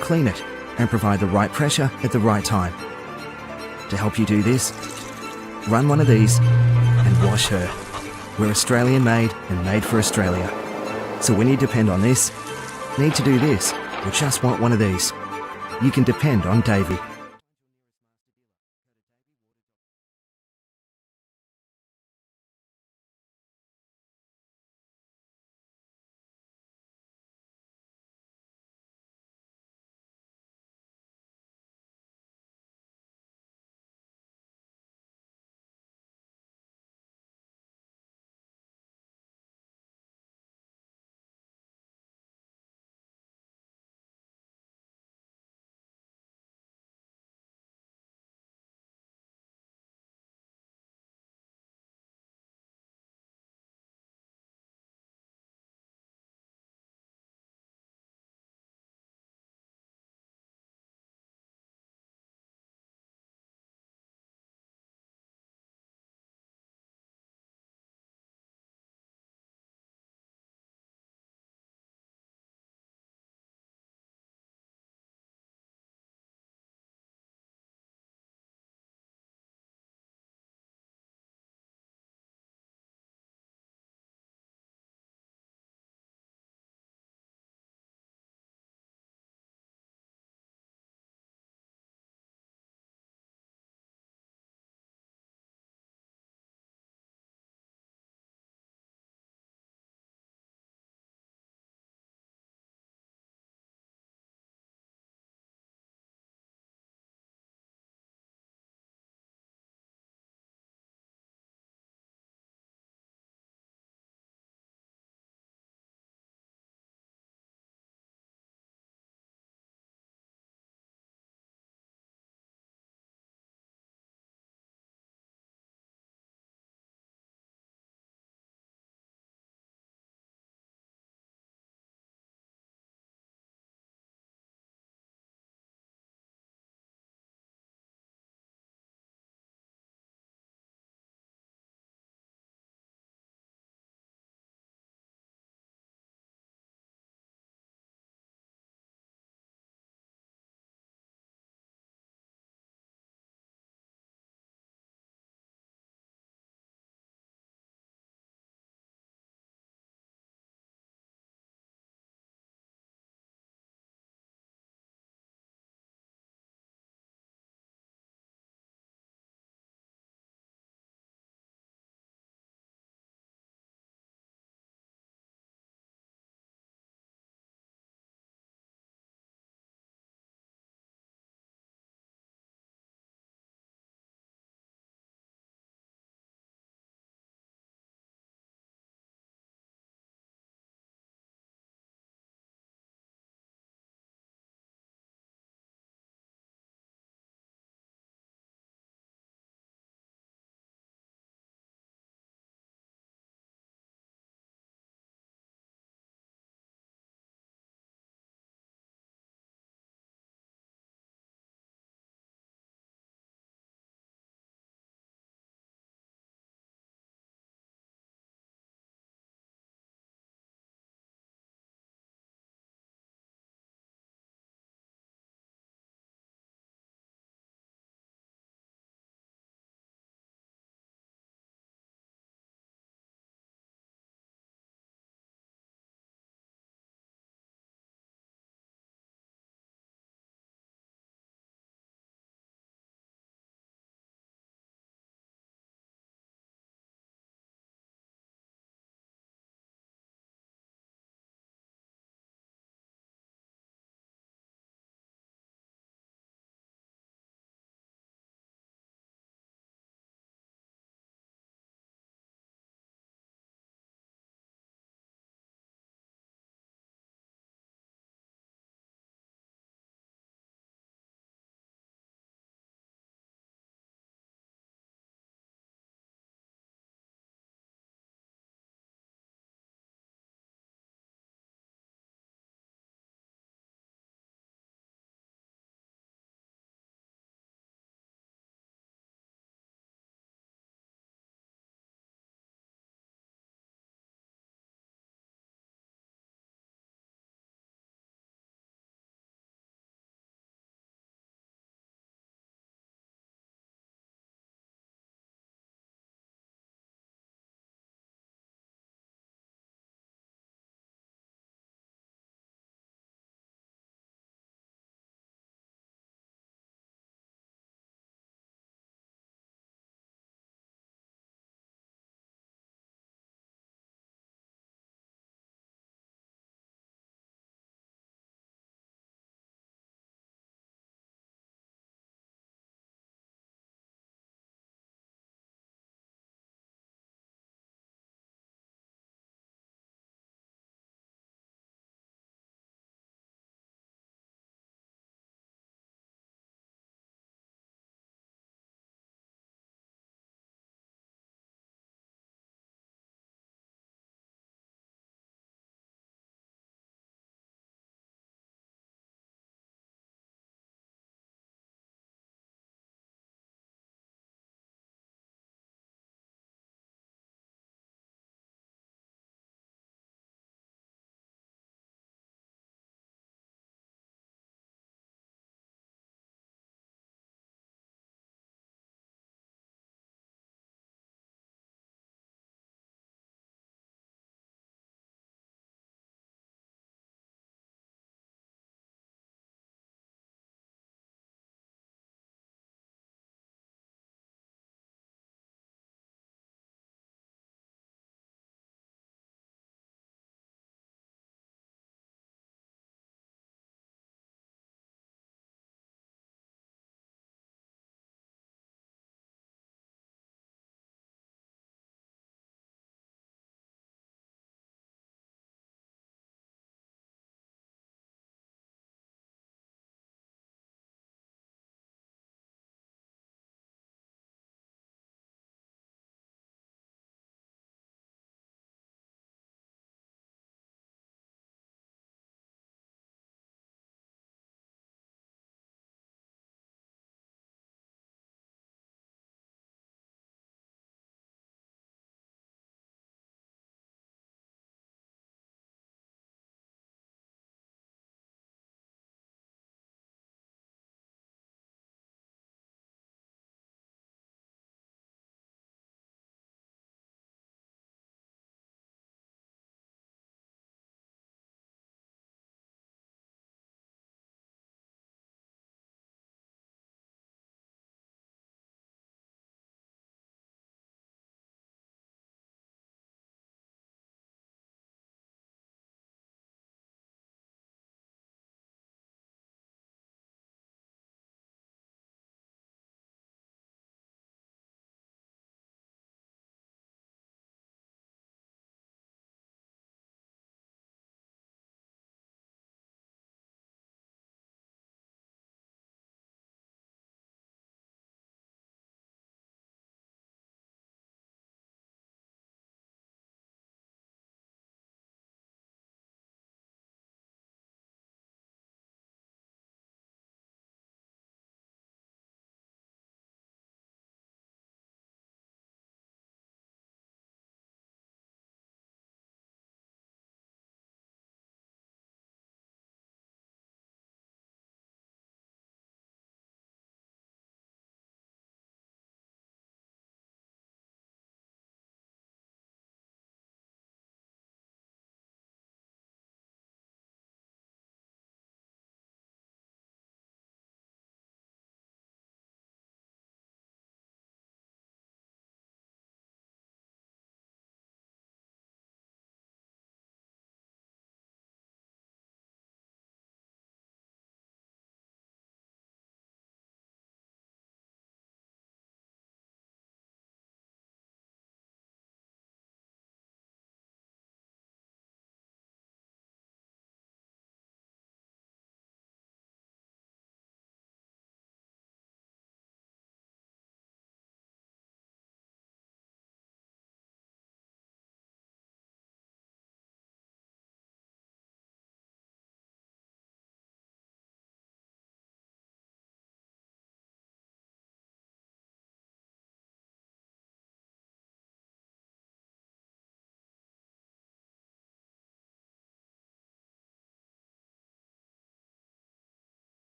Speaker 6: clean it, and provide the right pressure at the right time. To help you do this, run one of these and wash her. We're Australian made and made for Australia. So when you depend on this, need to do this, or just want one of these, you can depend on Davey.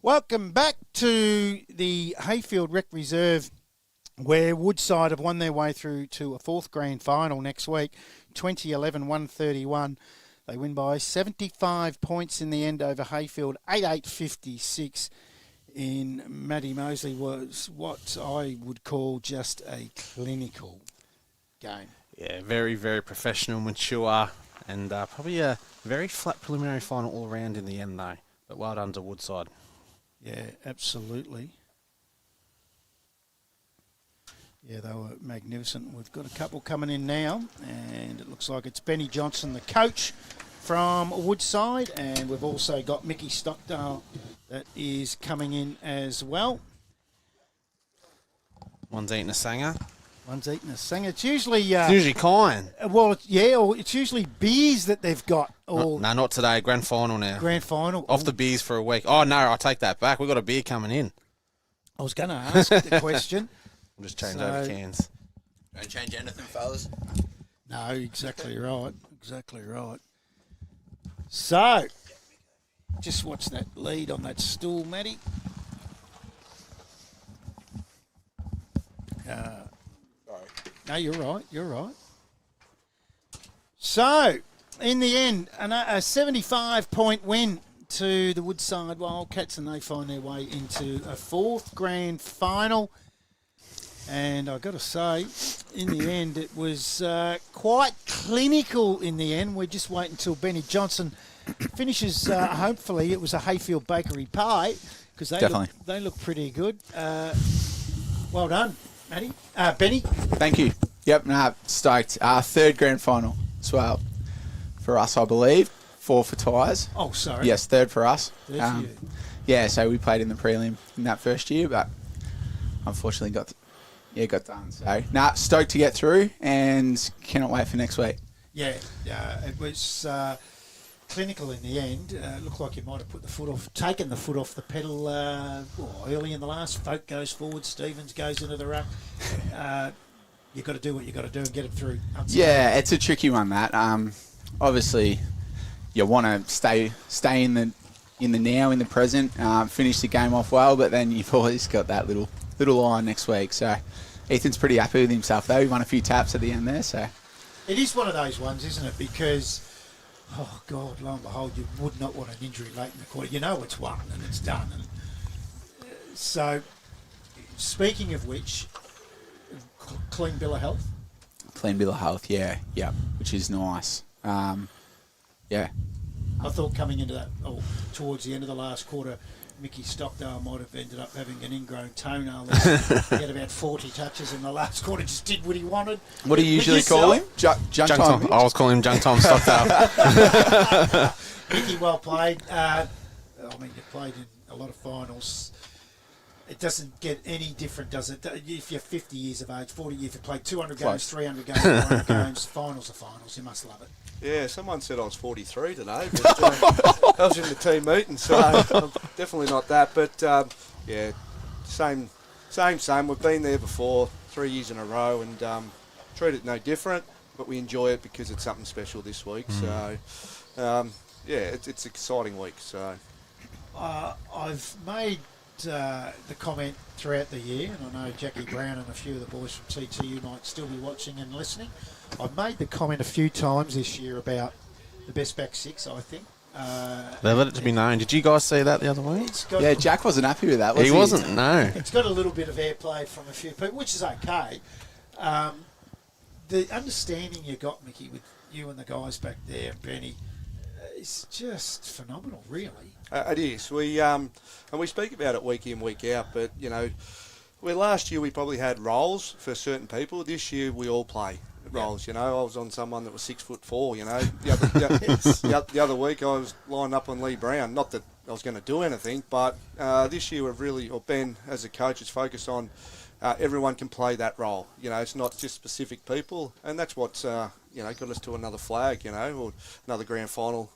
Speaker 2: Welcome back to the Heyfield Rec Reserve, where Woodside have won their way through to a fourth grand final next week, 2011-131. They win by 75 points in the end over Heyfield, 88-56. In Matty Mosley was what I would call just a clinical game.
Speaker 3: Yeah, very, very professional, mature, and probably a very flat preliminary final all around in the end, though. But well done to Woodside.
Speaker 2: Yeah, absolutely. Yeah, they were magnificent. We've got a couple coming in now, and it looks like it's Benny Johnson, the coach from Woodside, and we've also got Mickey Stockdale that is coming in as well.
Speaker 3: One's eating a sanger.
Speaker 2: One's eating a singer. It's usually...
Speaker 3: It's usually kind.
Speaker 2: Well, yeah, or it's usually beers that they've got. Or
Speaker 3: No, not today. Grand final now.
Speaker 2: grand final.
Speaker 3: Off the beers for a week. Oh, no, I take that back. We've got a beer coming in.
Speaker 2: I was going to ask the question.
Speaker 3: I'll just change
Speaker 2: So-
Speaker 3: over cans.
Speaker 7: Don't change anything, fellas.
Speaker 2: No, exactly right. Exactly right. So, just watch that lead on that stool, Matty. No, you're right. You're right. So, in the end, a 75-point win to the Woodside Wildcats, and they find their way into a fourth grand final. And I've got to say, in the end, it was quite clinical in the end. We're just waiting until Benny Johnson finishes, hopefully. It was a Heyfield bakery pie, because they look pretty good. Well done, Matty. Benny.
Speaker 7: Thank you. Yep, stoked. Third grand final as well for us, I believe. 4 for Tyres.
Speaker 2: Oh, sorry.
Speaker 7: Yes, third for us.
Speaker 2: Third for you.
Speaker 7: Yeah, so we played in the prelim in that first year, but unfortunately got done. So, stoked to get through and cannot wait for next week.
Speaker 2: Yeah, it was clinical in the end. It looked like you might have taken the foot off the pedal early in the last. Folk goes forward, Stevens goes into the ruck. You've got to do what you've got to do and get it through.
Speaker 7: Yeah, it's a tricky one, that. Obviously, you want to stay in the now, in the present, finish the game off well, but then you've always got that little line next week. So Ethan's pretty happy with himself, though. He won a few taps at the end there. So
Speaker 2: it is one of those ones, isn't it? Because, oh, God, lo and behold, you would not want an injury late in the quarter. You know it's won and it's done. And so, speaking of which, clean bill of health?
Speaker 7: Clean bill of health, yeah, which is nice. Yeah.
Speaker 2: I thought coming into that, towards the end of the last quarter, Mickey Stockdale might have ended up having an ingrown toenail. He had about 40 touches in the last quarter, just did what he wanted.
Speaker 7: What do you usually call him? Junk time.
Speaker 3: I was calling him Junk Tom Stockdale.
Speaker 2: Mickey, well played. You played in a lot of finals. It doesn't get any different, does it? If you're 50 years of age, 40 years, if you played 200 games, 300 games, 400 games, finals are finals. You must love it.
Speaker 8: Yeah, someone said I was 43 today, but I was in the team meeting, so I'm definitely not that. But, yeah, same. We've been there before, 3 years in a row, and treat it no different, but we enjoy it because it's something special this week. So, yeah, it's an exciting week. So
Speaker 2: I've made the comment throughout the year, and I know Jackie Brown and a few of the boys from TTU might still be watching and listening. I've made the comment a few times this year about the best back six, I think.
Speaker 3: They let it to be known. Did you guys see that the other week?
Speaker 7: Yeah, Jack wasn't happy with that, was he?
Speaker 3: He wasn't, no.
Speaker 2: It's got a little bit of airplay from a few people, which is okay. The understanding you got, Mickey, with you and the guys back there, Benny, is just phenomenal, really.
Speaker 8: it is. And we speak about it week in, week out, but, you know, where last year we probably had roles for certain people, this year we all play roles. You know, I was on someone that was 6'4". You know, the other week I was lined up on Lee Brown. Not that I was going to do anything, but this year Ben as a coach is focused on everyone can play that role. You know, it's not just specific people, and that's what's got us to another flag. You know, or another grand final.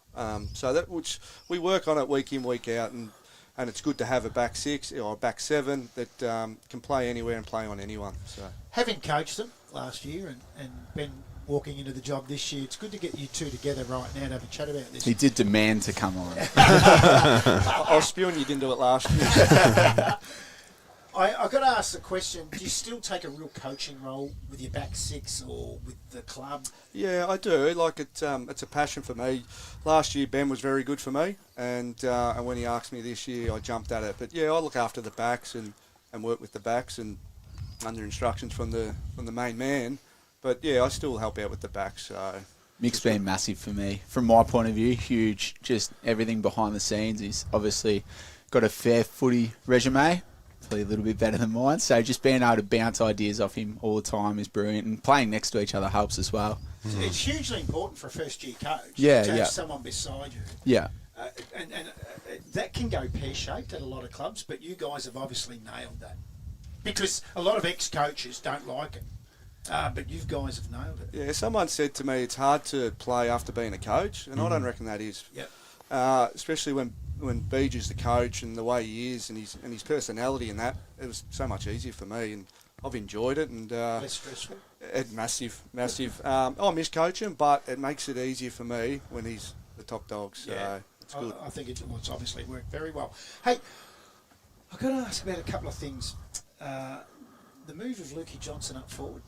Speaker 8: So that which we work on it week in, week out, and it's good to have a back six or a back seven that can play anywhere and play on anyone. So
Speaker 2: having coached them last year, and Ben walking into the job this year. It's good to get you two together right now to have a chat about this.
Speaker 7: He did demand to come on.
Speaker 8: I was spewing you didn't do it last year.
Speaker 2: I've got to ask the question, do you still take a real coaching role with your back six or with the club?
Speaker 8: Yeah, I do. Like it's a passion for me. Last year Ben was very good for me, and when he asked me this year, I jumped at it. But yeah, I look after the backs and work with the backs and under instructions from the main man. But yeah, I still help out with the backs. So
Speaker 7: Mick's been massive for me. From my point of view, huge. Just everything behind the scenes. He's obviously got a fair footy resume. Probably a little bit better than mine. So just being able to bounce ideas off him all the time is brilliant. And playing next to each other helps as well.
Speaker 2: It's hugely important for a first-year coach
Speaker 7: Yeah,
Speaker 2: to have
Speaker 7: yeah.
Speaker 2: someone beside you.
Speaker 7: Yeah.
Speaker 2: And that can go pear-shaped at a lot of clubs, but you guys have obviously nailed that. Because a lot of ex-coaches don't like it, but you guys have nailed it.
Speaker 8: yeah, someone said to me it's hard to play after being a coach, and I don't reckon that is.
Speaker 2: Yep.
Speaker 8: Especially when Beej is the coach and the way he is and his personality and that, it was so much easier for me, and I've enjoyed it. And
Speaker 2: Less stressful.
Speaker 8: massive. I miss coaching, but it makes it easier for me when he's the top dog. So it's good.
Speaker 2: I think it's obviously worked very well. Hey, I've got to ask about a couple of things. The move of Lukey Johnson up forward,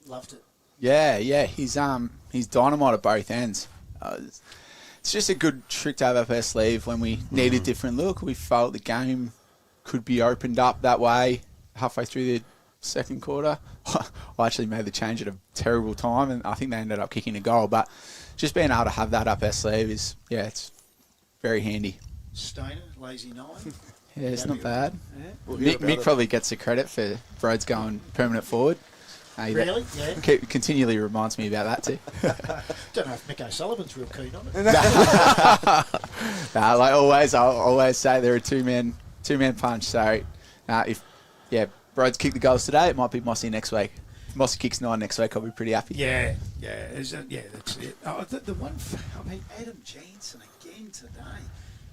Speaker 2: loved it.
Speaker 7: Yeah. He's dynamite at both ends. It's just a good trick to have up our sleeve when we need a different look. We felt the game could be opened up that way halfway through the second quarter. I actually made the change at a terrible time, and I think they ended up kicking a goal. But just being able to have that up our sleeve is, it's very handy.
Speaker 2: Stainer, lazy nine.
Speaker 7: Yeah, it's not bad.
Speaker 2: Yeah.
Speaker 8: We'll hear about
Speaker 7: Mick
Speaker 8: it.
Speaker 7: probably gets the credit for Broads going permanent forward.
Speaker 2: Really? Yeah.
Speaker 7: Continually reminds me about that too.
Speaker 2: Don't know if Mick O'Sullivan's real keen on it.
Speaker 7: Like always, I'll always say they're a two-man punch. So if Broads kick the goals today, it might be Mossy next week. If Mossy kicks 9 next week, I'll be pretty happy.
Speaker 2: Yeah, that's it. The one, Adam Jansen again today.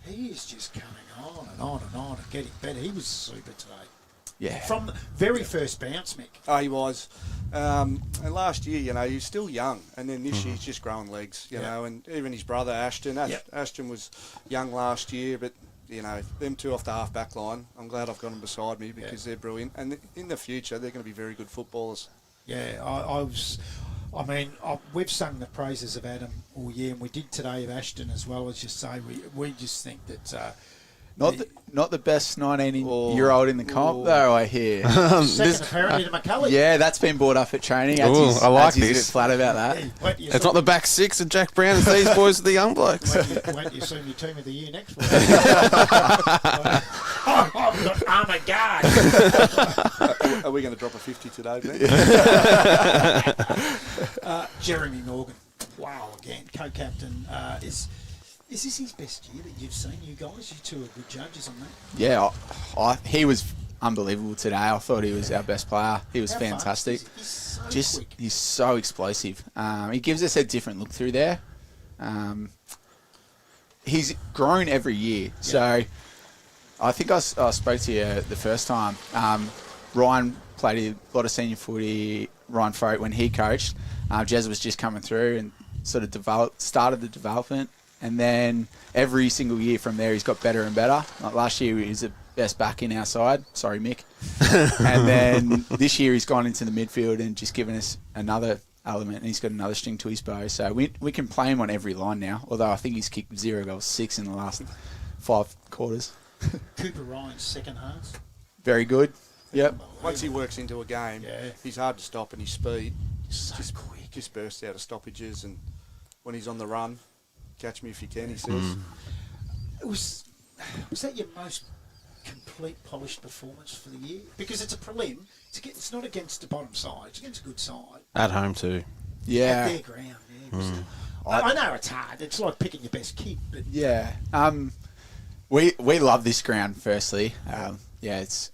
Speaker 2: He is just coming on and on and on and getting better. He was super today.
Speaker 7: Yeah.
Speaker 2: From the very first bounce, Mick.
Speaker 8: Oh, he was. And last year, he was still young. And then this year, he's just growing legs, you know. And even his brother, Ashton. Ashton was young last year, but, them two off the half-back line, I'm glad I've got them beside me because they're brilliant. And in the future, they're going to be very good footballers.
Speaker 2: Yeah, we've sung the praises of Adam all year, and we did today of Ashton as well. As you say, we just think that...
Speaker 7: Not the best 19-year-old in the comp, though, I hear.
Speaker 2: Second, apparently, to McCulley.
Speaker 7: Yeah, that's been brought up at training.
Speaker 3: Ooh, I like
Speaker 7: He's a bit
Speaker 3: this.
Speaker 7: flat about that.
Speaker 3: It's not the back six of Jack Brown. It's these boys, the young blokes.
Speaker 2: Won't you soon be team of the year next week? I've got armour guard.
Speaker 8: Are we going to drop a 50 today, Ben?
Speaker 2: Jeremy Morgan. Wow, again, co-captain. Is this his best year that you've seen, you guys? You two are good judges on that.
Speaker 7: Yeah, he was unbelievable today. I thought he was our best player. He was
Speaker 2: How
Speaker 7: fantastic.
Speaker 2: fast is he? He's so quick.
Speaker 7: He's so explosive. He gives us a different look through there. He's grown every year. So I think I spoke to you the first time. Ryan played a lot of senior footy. Ryan Foat, when he coached, Jez was just coming through and sort of started the development. And then every single year from there, he's got better and better. Like last year, he was the best back in our side. Sorry, Mick. And then this year, he's gone into the midfield and just given us another element. And he's got another string to his bow. So we can play him on every line now. Although I think he's kicked 0 goals, 6 in the last 5 quarters.
Speaker 2: Cooper Ryan's second half.
Speaker 7: Very good. Yep.
Speaker 8: Once he works into a game, he's hard to stop, and his speed
Speaker 2: quick.
Speaker 8: just bursts out of stoppages. And when he's on the run, catch me if you can, he says.
Speaker 2: Was that your most complete, polished performance for the year? Because it's a prelim. It's not against the bottom side. It's against a good side.
Speaker 3: At home too.
Speaker 7: Yeah.
Speaker 2: At their ground. Yeah. I know it's hard. It's like picking your best kid. But
Speaker 7: Yeah. We love this ground, firstly. It's...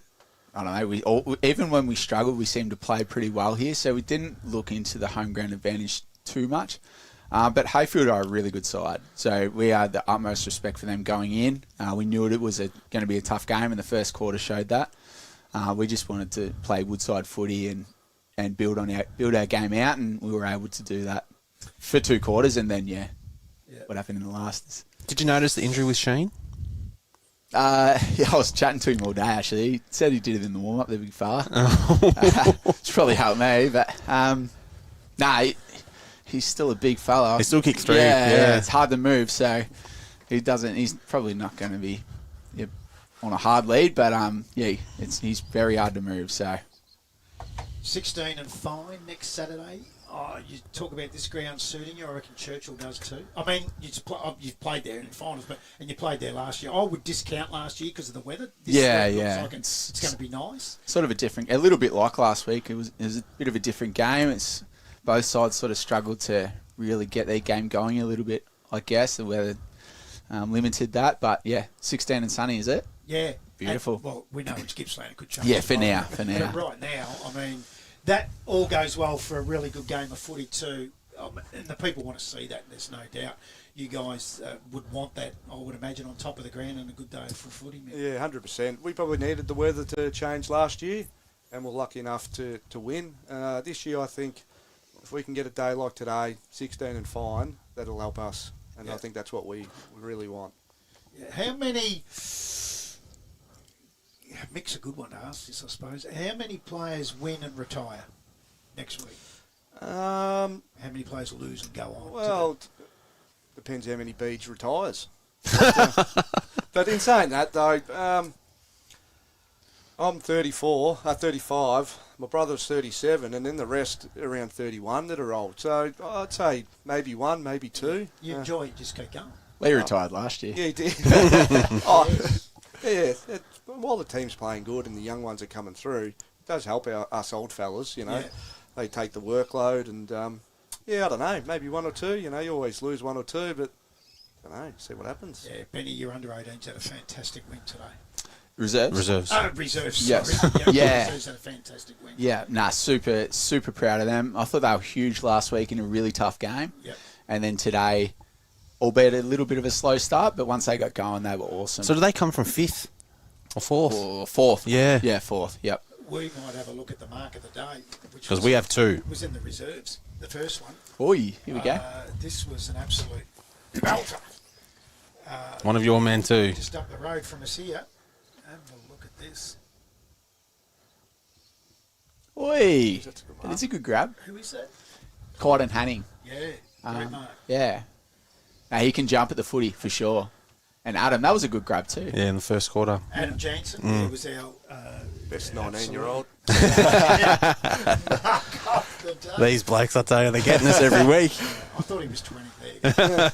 Speaker 7: I don't know. Even when we struggled, we seemed to play pretty well here, so we didn't look into the home ground advantage too much. But Heyfield are a really good side, so we had the utmost respect for them going in. We knew it was going to be a tough game, and the first quarter showed that. We just wanted to play Woodside footy and and build our game out, and we were able to do that for 2 quarters, and then what happened in the last.
Speaker 3: Did you notice the injury with Sheen?
Speaker 7: I was chatting to him all day, actually. He said he did it in the warm-up, the big fella. It's probably helped me, but he's still a big fella.
Speaker 3: He still kicks through.
Speaker 7: Yeah, it's hard to move, so he's probably not going to be on a hard lead, but he's very hard to move, so.
Speaker 2: 16 and fine next Saturday. Oh, you talk about this ground suiting you. I reckon Churchill does too. I mean, you've played there in finals, and you played there last year. I would discount last year because of the weather. This looks like it's going to be nice.
Speaker 7: Sort of a little bit like last week. It was a bit of a different game. It's both sides sort of struggled to really get their game going a little bit. I guess the weather limited that, but 16 and sunny, is it?
Speaker 2: Yeah,
Speaker 7: beautiful.
Speaker 2: Well, we know it's Gippsland. It could change.
Speaker 7: Yeah, for now.
Speaker 2: But right now, I mean. That all goes well for a really good game of footy too, and the people want to see that. There's no doubt. You guys would want that, I would imagine, on top of the ground and a good day for footy. Man.
Speaker 8: Yeah, 100%. We probably needed the weather to change last year, and we're lucky enough to win. This year, I think, if we can get a day like today, 16 and fine, that'll help us, and I think that's what we really want.
Speaker 2: Yeah. How many... Mick's a good one to ask this, I suppose. How many players win and retire next week? How many players lose and go on?
Speaker 8: Well, depends how many Beach retires. But in saying that, though, I'm 35. My brother's 37, and then the rest around 31 that are old. So I'd say maybe 1, maybe 2.
Speaker 2: You enjoy it, just keep going.
Speaker 7: Lee retired last year.
Speaker 8: Yeah, he did. While the team's playing good and the young ones are coming through, it does help us old fellas, you know. Yeah. They take the workload and, I don't know, maybe 1 or 2. You know, you always lose 1 or 2, but, I don't know, see what happens.
Speaker 2: Yeah, Benny, your under-18s had a fantastic win today.
Speaker 7: Reserves?
Speaker 2: Reserves, sorry.
Speaker 7: Yes.
Speaker 2: Reserves had a fantastic win.
Speaker 7: Yeah, super proud of them. I thought they were huge last week in a really tough game.
Speaker 2: Yep.
Speaker 7: And then today, albeit a little bit of a slow start, but once they got going, they were awesome.
Speaker 3: So do they come from 5th or 4th?
Speaker 7: Or 4th.
Speaker 3: Yeah.
Speaker 7: Yeah, 4th, yep.
Speaker 2: We might have a look at the mark of the day.
Speaker 3: Because we have 2.
Speaker 2: Was in the reserves, the first one.
Speaker 7: Oi, here we go.
Speaker 2: This was an absolute belter.
Speaker 3: One of your men too.
Speaker 2: Just up the road from us here. Have a look at this.
Speaker 7: Oi, it's a good grab.
Speaker 2: Who is that?
Speaker 7: Clyden Hanning.
Speaker 2: Yeah, great mark.
Speaker 7: Yeah. Now, he can jump at the footy for sure. And Adam, that was a good grab too.
Speaker 3: Yeah, in the first quarter.
Speaker 2: Adam Jansen, he was our...
Speaker 8: best 19-year-old.
Speaker 3: These blokes, I tell you, they're getting us every week.
Speaker 2: I thought he was 20 there.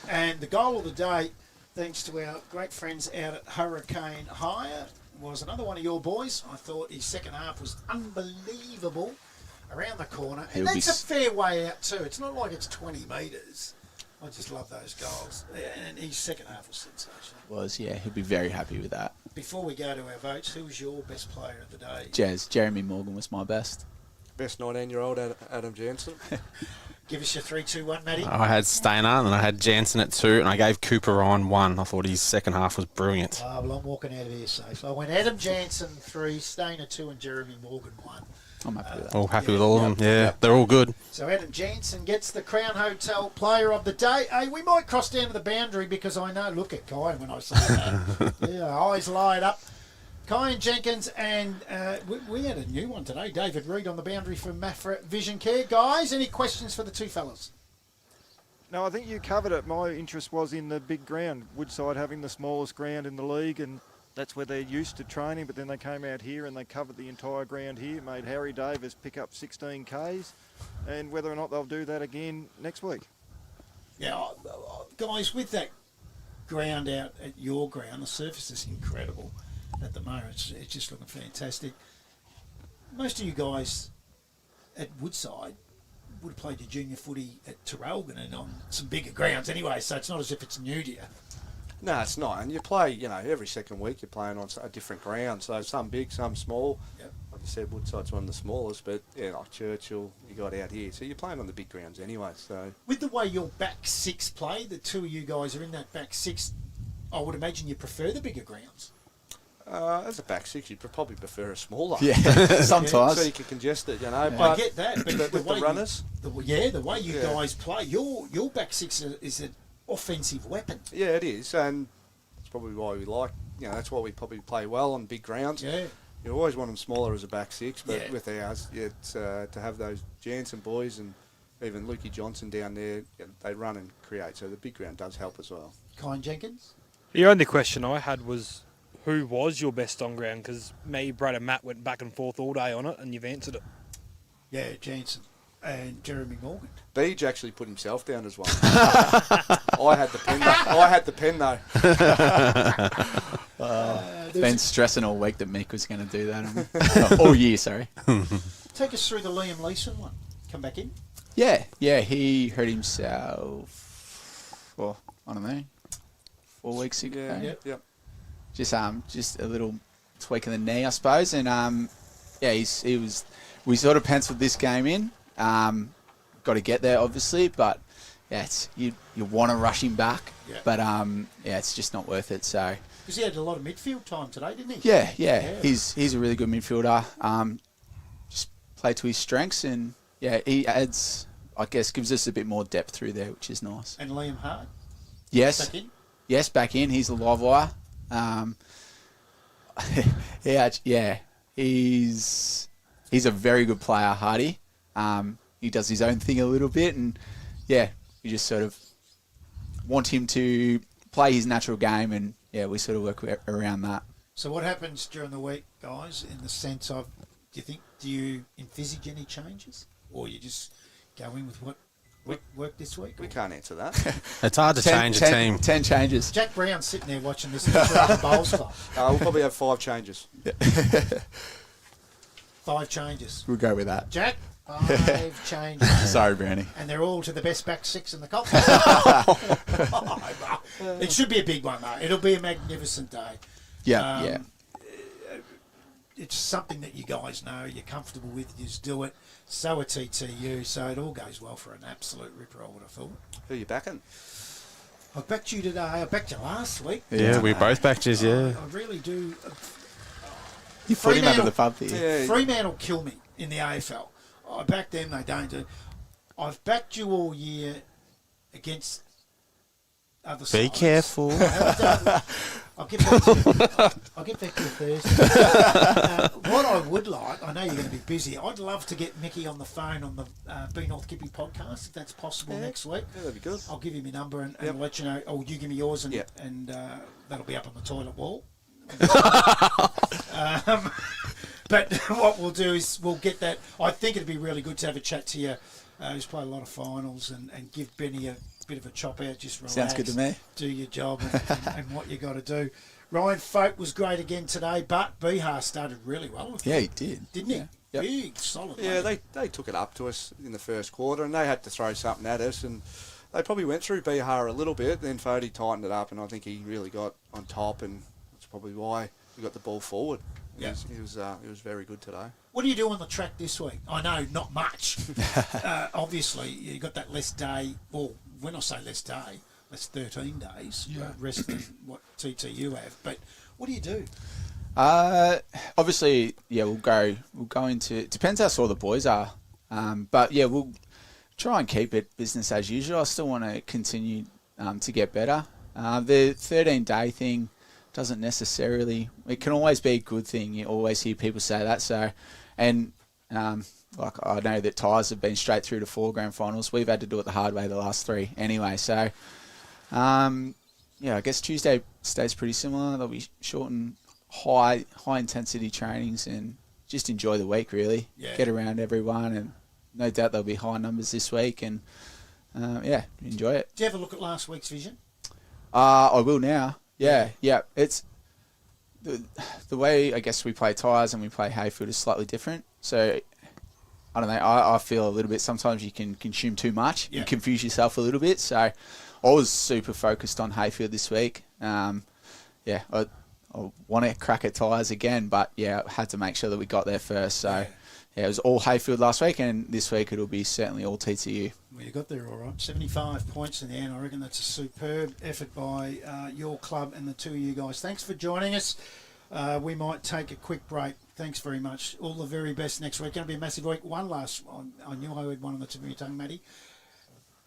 Speaker 2: And the goal of the day, thanks to our great friends out at Hurricane Hire, was another one of your boys. I thought his second half was unbelievable around the corner. And that's a fair way out too. It's not like it's 20 metres. I just love those goals. And his second half was sensational.
Speaker 7: He'll be very happy with that.
Speaker 2: Before we go to our votes, who was your best player of the day?
Speaker 7: Jeremy Morgan was my best.
Speaker 8: Best 19-year-old, Adam Jansen.
Speaker 2: Give us your 3, 2, 1, Matty.
Speaker 3: I had Stainer and I had Jansen at 2 and I gave Cooper on 1. I thought his second half was brilliant.
Speaker 2: Oh, well, I'm walking out of here safe. I went Adam Jansen 3, Stainer 2 and Jeremy Morgan 1.
Speaker 7: I'm happy with that.
Speaker 3: All happy with all of them. Yeah, they're all good.
Speaker 2: So Adam Jansen gets the Crown Hotel Player of the Day. Hey, we might cross down to the boundary because I know, look at Kai when I say that. Yeah, eyes light up. Kai and Jenkins, and we had a new one today. David Reed on the boundary for Mafra Vision Care. Guys, any questions for the two fellas?
Speaker 4: No, I think you covered it. My interest was in the big ground. Woodside having the smallest ground in the league, and that's where they're used to training, but then they came out here and they covered the entire ground here, made Harry Davis pick up 16 Ks, and whether or not they'll do that again next week.
Speaker 2: Yeah, guys, with that ground out at your ground, the surface is incredible at the moment. It's just looking fantastic. Most of you guys at Woodside would have played your junior footy at Traralgon and on some bigger grounds anyway, so it's not as if it's new to you.
Speaker 8: No, it's not. And you play, every second week you're playing on a different ground. So some big, some small.
Speaker 2: Yep.
Speaker 8: Like you said, Woodside's one of the smallest, but like Churchill, you got out here. So you're playing on the big grounds anyway. So
Speaker 2: with the way your back six play, the two of you guys are in that back six, I would imagine you prefer the bigger grounds.
Speaker 8: As a back six, you'd probably prefer a smaller.
Speaker 7: Yeah, sometimes.
Speaker 8: So you can congest it, you know.
Speaker 2: I
Speaker 8: But
Speaker 2: get that, but
Speaker 8: with the runners.
Speaker 2: the way you guys play, your back six is an offensive weapon.
Speaker 8: Yeah, it is, and that's probably why we like. You know, that's why we probably play well on big grounds.
Speaker 2: Yeah.
Speaker 8: You always want them smaller as a back six, but
Speaker 2: Yeah.
Speaker 8: with ours, it's to have those Jansen boys and even Lukey Johnson down there, they run and create. So the big ground does help as well.
Speaker 2: Kyle Jenkins.
Speaker 5: The only question I had was, who was your best on ground? Because me, Brad and Matt went back and forth all day on it, and you've answered it.
Speaker 2: Yeah, Jansen and Jeremy Morgan.
Speaker 8: Beach actually put himself down as well. I had the pen though.
Speaker 7: Been stressing all week that Mick was going to do that. All year, sorry.
Speaker 2: Take us through the Liam Leeson one. Come back in.
Speaker 7: Yeah, he hurt himself, well, I don't know, 4 weeks ago.
Speaker 8: Yep.
Speaker 7: Just a little tweak in the knee, I suppose. And, we sort of penciled this game in. Got to get there, obviously, but you want to rush him back.
Speaker 2: Yeah.
Speaker 7: But, it's just not worth it, so...
Speaker 2: Because he had a lot of midfield time today, didn't he?
Speaker 7: Yeah. He's a really good midfielder. Just play to his strengths, and he adds, I guess, gives us a bit more depth through there, which is nice.
Speaker 2: And Liam Hart.
Speaker 7: Yes.
Speaker 2: Back in.
Speaker 7: Yes, back in. He's a live wire. He's a very good player, Hardy. He does his own thing a little bit, and you just sort of want him to play his natural game, and we sort of work around that.
Speaker 2: So what happens during the week, guys, in the sense of, do you envisage any changes? Or you just go in with what worked this week?
Speaker 8: We can't answer that.
Speaker 3: It's hard to change a team.
Speaker 7: 10 changes.
Speaker 2: Jack Brown's sitting there watching this in the Bowls Club.
Speaker 8: We'll probably have 5 changes.
Speaker 2: 5 changes.
Speaker 7: We'll go with that.
Speaker 2: Jack, 5 changes.
Speaker 7: Sorry, Brownie.
Speaker 2: And they're all to the best back six in the comp. It should be a big one, though. It'll be a magnificent day.
Speaker 7: Yeah.
Speaker 2: It's something that you guys know, you're comfortable with, you just do it. So are TTU, so it all goes well for an absolute ripper, I would have thought.
Speaker 8: Who are you backing?
Speaker 2: I backed you today, I backed you last week.
Speaker 3: Yeah, we both backed yours, yeah.
Speaker 2: I really do.
Speaker 7: You put him under the pub here.
Speaker 8: Yeah.
Speaker 2: Fremantle kill me in the AFL. I backed them, they don't do. I've backed you all year against other sides.
Speaker 3: Be careful.
Speaker 2: I'll get back to you Thursday. What I would like, I know you're going to be busy, I'd love to get Mickey on the phone on the Be North Gippy podcast, if that's possible next week.
Speaker 8: Yeah, that'd be good.
Speaker 2: I'll give you my number and let you know, or you give me yours, and that'll be up on the toilet wall. But what we'll do is we'll get that. I think it'd be really good to have a chat to you who's played a lot of finals and give Benny a bit of a chop out, just relax.
Speaker 7: Sounds good to me.
Speaker 2: Do your job and what you got to do. Ryan Folk was great again today, but Bihar started really well.
Speaker 7: Yeah, he did.
Speaker 2: Didn't he?
Speaker 7: Yep.
Speaker 2: Big, solid.
Speaker 8: Yeah,
Speaker 2: mate.
Speaker 8: they took it up to us in the first quarter, and they had to throw something at us, and they probably went through Bihar a little bit. Then Fody tightened it up, and I think he really got on top, and that's probably why we got the ball forward.
Speaker 2: Yeah.
Speaker 8: He was very good today.
Speaker 2: What do you do on the track this week? I know, not much. Obviously, you got that less day. Well, when I say less day, that's 13 days. Rest than what TTU have. But what do you do?
Speaker 7: Obviously, we'll go into. It depends how sore the boys are, but we'll try and keep it business as usual. I still want to continue to get better. The 13-day thing doesn't necessarily. It can always be a good thing. You always hear people say that. So, and like I know that Tyres have been straight through to 4 grand finals. We've had to do it the hard way the last 3 anyway. So, I guess Tuesday stays pretty similar. There'll be short and high intensity trainings and just enjoy the week really.
Speaker 2: Yeah.
Speaker 7: Get around everyone, and no doubt there'll be high numbers this week, and enjoy it.
Speaker 2: Did you have a look at last week's vision?
Speaker 7: I will now. Yeah. It's the way I guess we play Tyres and we play Heyfield is slightly different. So I don't know. I feel a little bit. Sometimes you can consume too much and confuse yourself a little bit. So I was super focused on Heyfield this week. I want to crack at Tyres again, but I had to make sure that we got there first. So it was all Heyfield last week, and this week it'll be certainly all TTU.
Speaker 2: Well, you got there all right. 75 points in the end. I reckon that's a superb effort by your club and the two of you guys. Thanks for joining us. We might take a quick break. Thanks very much. All the very best next week. Going to be a massive week. One last one. I knew I heard one on the tip of your tongue, Matty.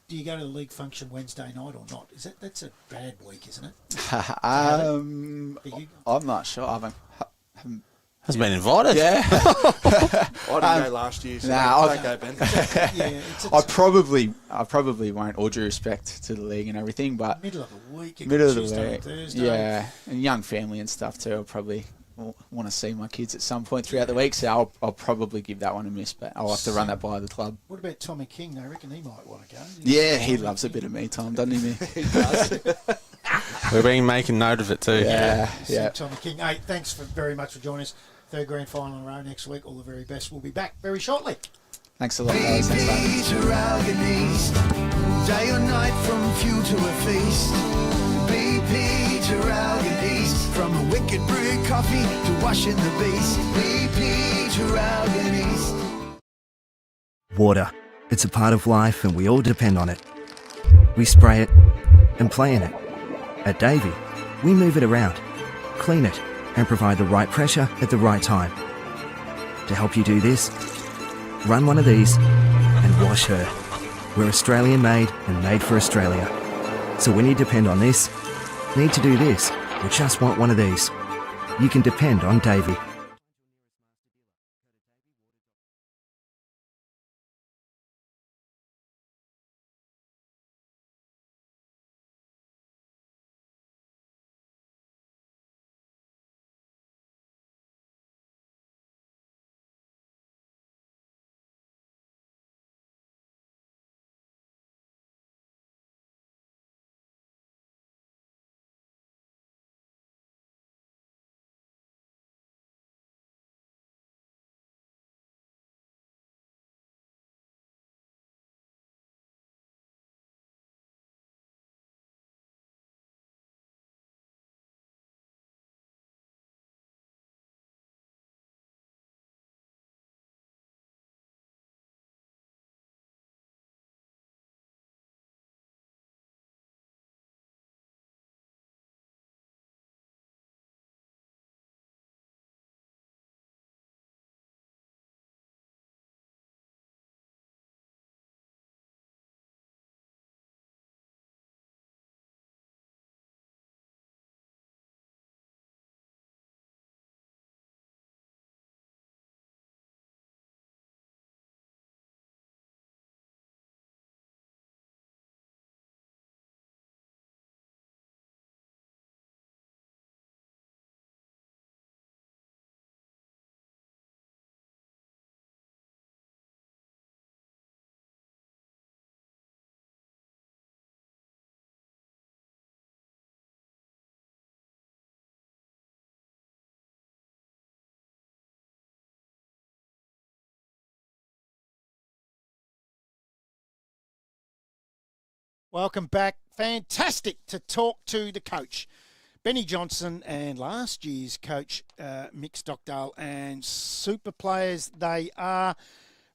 Speaker 2: Do you go to the league function Wednesday night or not? That's a bad week, isn't it?
Speaker 7: I'm not sure. I haven't
Speaker 3: Has been invited.
Speaker 7: Yeah.
Speaker 4: I didn't go last year, so don't go, Ben.
Speaker 2: Yeah,
Speaker 7: I probably won't. All due respect to the league and everything, but
Speaker 2: middle of the week.
Speaker 7: middle of the
Speaker 2: Tuesday
Speaker 7: week,
Speaker 2: and Thursday.
Speaker 7: yeah, and young family and stuff too. I'll probably want to see my kids at some point throughout the week, so I'll probably give that one a miss. But I'll have to run that by the club.
Speaker 2: What about Tommy King? I reckon he might want to go.
Speaker 7: Yeah, he loves a bit of me time, doesn't he?
Speaker 8: He does.
Speaker 3: We've been making note of it too.
Speaker 7: Yeah.
Speaker 2: Tommy King. Hey, thanks very much for joining us. Third grand final in a row next week. All the very best. We'll be back very shortly.
Speaker 7: Thanks a lot, guys. Thanks, mate.
Speaker 1: BP to Ralgan East, day or night from few to a feast. BP to Ralgan East, from a wicked brew coffee to washing the beast. BP to Ralgan East.
Speaker 6: Water. It's a part of life and we all depend on it. We spray it and play in it. At Davey, we move it around, clean it, and provide the right pressure at the right time. To help you do this, run one of these and wash her. We're Australian made and made for Australia. So when you depend on this, need to do this, or just want one of these, you can depend on Davey.
Speaker 2: Welcome back. Fantastic to talk to the coach, Benny Johnson, and last year's coach, Mick Stockdale, and super players they are.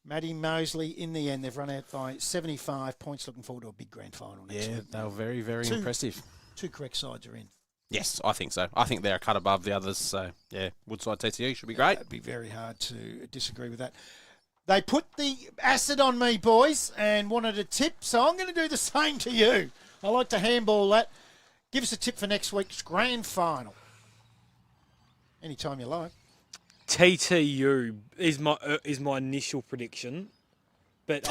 Speaker 2: Matty Mosley, in the end, they've run out by 75 points, looking forward to a big grand final next week.
Speaker 3: Yeah, they were very, very impressive.
Speaker 2: Two correct sides are in.
Speaker 3: Yes, I think so. I think they're a cut above the others. So, yeah, Woodside TTU should be great.
Speaker 2: It'd be very hard to disagree with that. They put the acid on me, boys, and wanted a tip, so I'm going to do the same to you. I like to handball that. Give us a tip for next week's grand final. Anytime you like.
Speaker 5: TTU is my initial prediction, but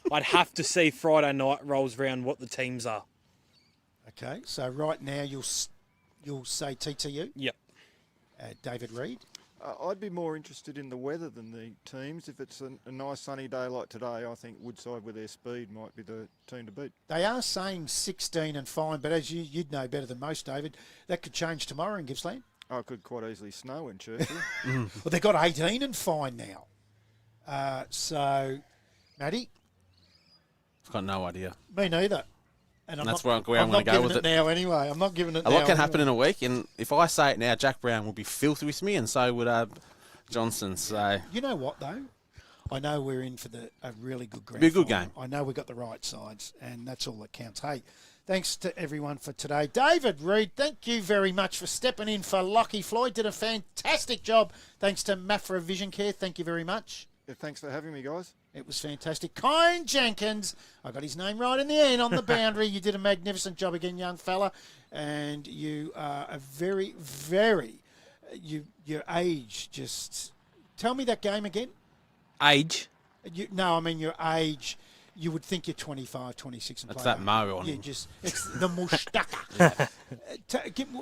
Speaker 5: I'd have to see Friday night rolls round what the teams are.
Speaker 2: Okay, so right now you'll say TTU?
Speaker 5: Yep.
Speaker 2: David Reid?
Speaker 4: I'd be more interested in the weather than the teams. If it's a nice sunny day like today, I think Woodside with their speed might be the team to beat.
Speaker 2: They are saying 16 and fine, but as you'd know better than most, David, that could change tomorrow in Gippsland.
Speaker 4: Oh, it could quite easily snow in Churchill.
Speaker 2: Well, they've got 18 and fine now. So, Matty?
Speaker 3: I've got no idea.
Speaker 2: Me neither. And
Speaker 3: that's where I'm going to go with it
Speaker 2: now anyway. I'm not giving it
Speaker 3: a
Speaker 2: now.
Speaker 3: lot can happen in a week, and if I say it now, Jack Brown will be filthy with me, and so would Johnson. So
Speaker 2: you know what though, I know we're in for a really good grand.
Speaker 3: Be a good
Speaker 2: final.
Speaker 3: game.
Speaker 2: I know we've got the right sides, and that's all that counts. Hey, Thanks to everyone for today. David Reid, thank you very much for stepping in for Lockie Floyd. Did a fantastic job. Thanks to Mafra Vision Care. Thank you very much.
Speaker 4: Yeah, thanks for having me, guys.
Speaker 2: It was fantastic. Kyle Jenkins, I got his name right in the end on the boundary. You did a magnificent job again, young fella. And you are a very, very, your age just... Tell me that game again.
Speaker 5: Age?
Speaker 2: Your age. You would think you're 25, 26 and
Speaker 3: That's
Speaker 2: play.
Speaker 3: that mo on.
Speaker 2: It's the mushtaka.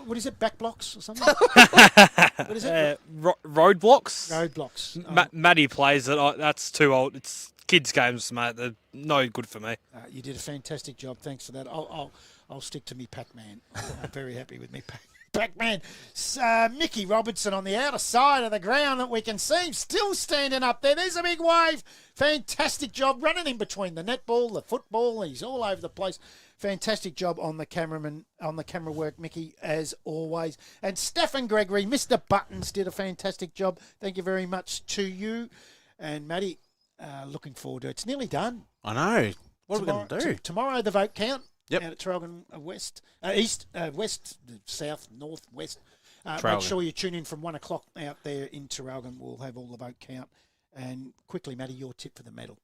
Speaker 2: What is it, back blocks or something? What is it?
Speaker 5: Roadblocks?
Speaker 2: Roadblocks.
Speaker 5: Maddie plays it. That's too old. It's kids' games, mate. They're no good for me.
Speaker 2: You did a fantastic job. Thanks for that. I'll stick to me Pac-Man. I'm very happy with me Pac-Man. Mickey Robertson on the outer side of the ground that we can see him still standing up there. There's a big wave. Fantastic job running in between the netball, the football. He's all over the place. Fantastic job on the camera work, Mickey, as always. And Stefan Gregory, Mr. Buttons, did a fantastic job. Thank you very much to you. And Maddie, looking forward to it. It's nearly done.
Speaker 3: I know. What are we going to do?
Speaker 2: Tomorrow, the vote count.
Speaker 3: Yep.
Speaker 2: Out at Traralgon East, West, South, North, West.
Speaker 3: Traralgon.
Speaker 2: Make sure you tune in from 1 o'clock out there in Traralgon. We'll have all the vote count. And quickly, Matty, your tip for the medal.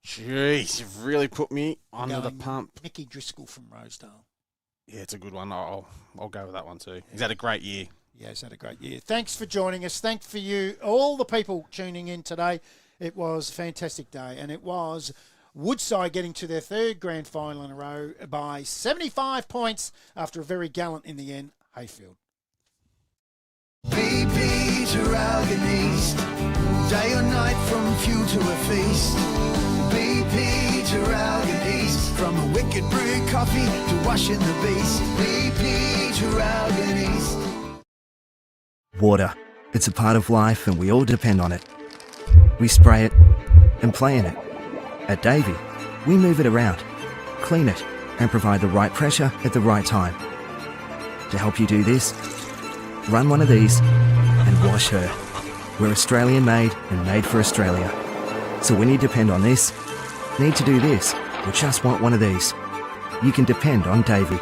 Speaker 3: Jeez, you've really put me under the pump.
Speaker 2: Mickey Driscoll from Rosedale.
Speaker 3: Yeah, it's a good one. I'll go with that one too. He's had a great year.
Speaker 2: Yeah, he's had a great year. Thanks for joining us. Thanks for you, all the people tuning in today. It was a fantastic day, and it was Woodside getting to their third grand final in a row by 75 points after a very gallant, in the end, Heyfield.
Speaker 1: BP to Traralgon East, day or night from fuel to a feast. BP to Traralgon East, from a wicked brew coffee to washing the beast. BP to Traralgon East.
Speaker 6: Water. It's a part of life and we all depend on it. We spray it and play in it. At Davey, we move it around, clean it, and provide the right pressure at the right time. To help you do this, run one of these and wash her. We're Australian made and made for Australia. So when you depend on this, need to do this, or just want one of these, you can depend on Davey.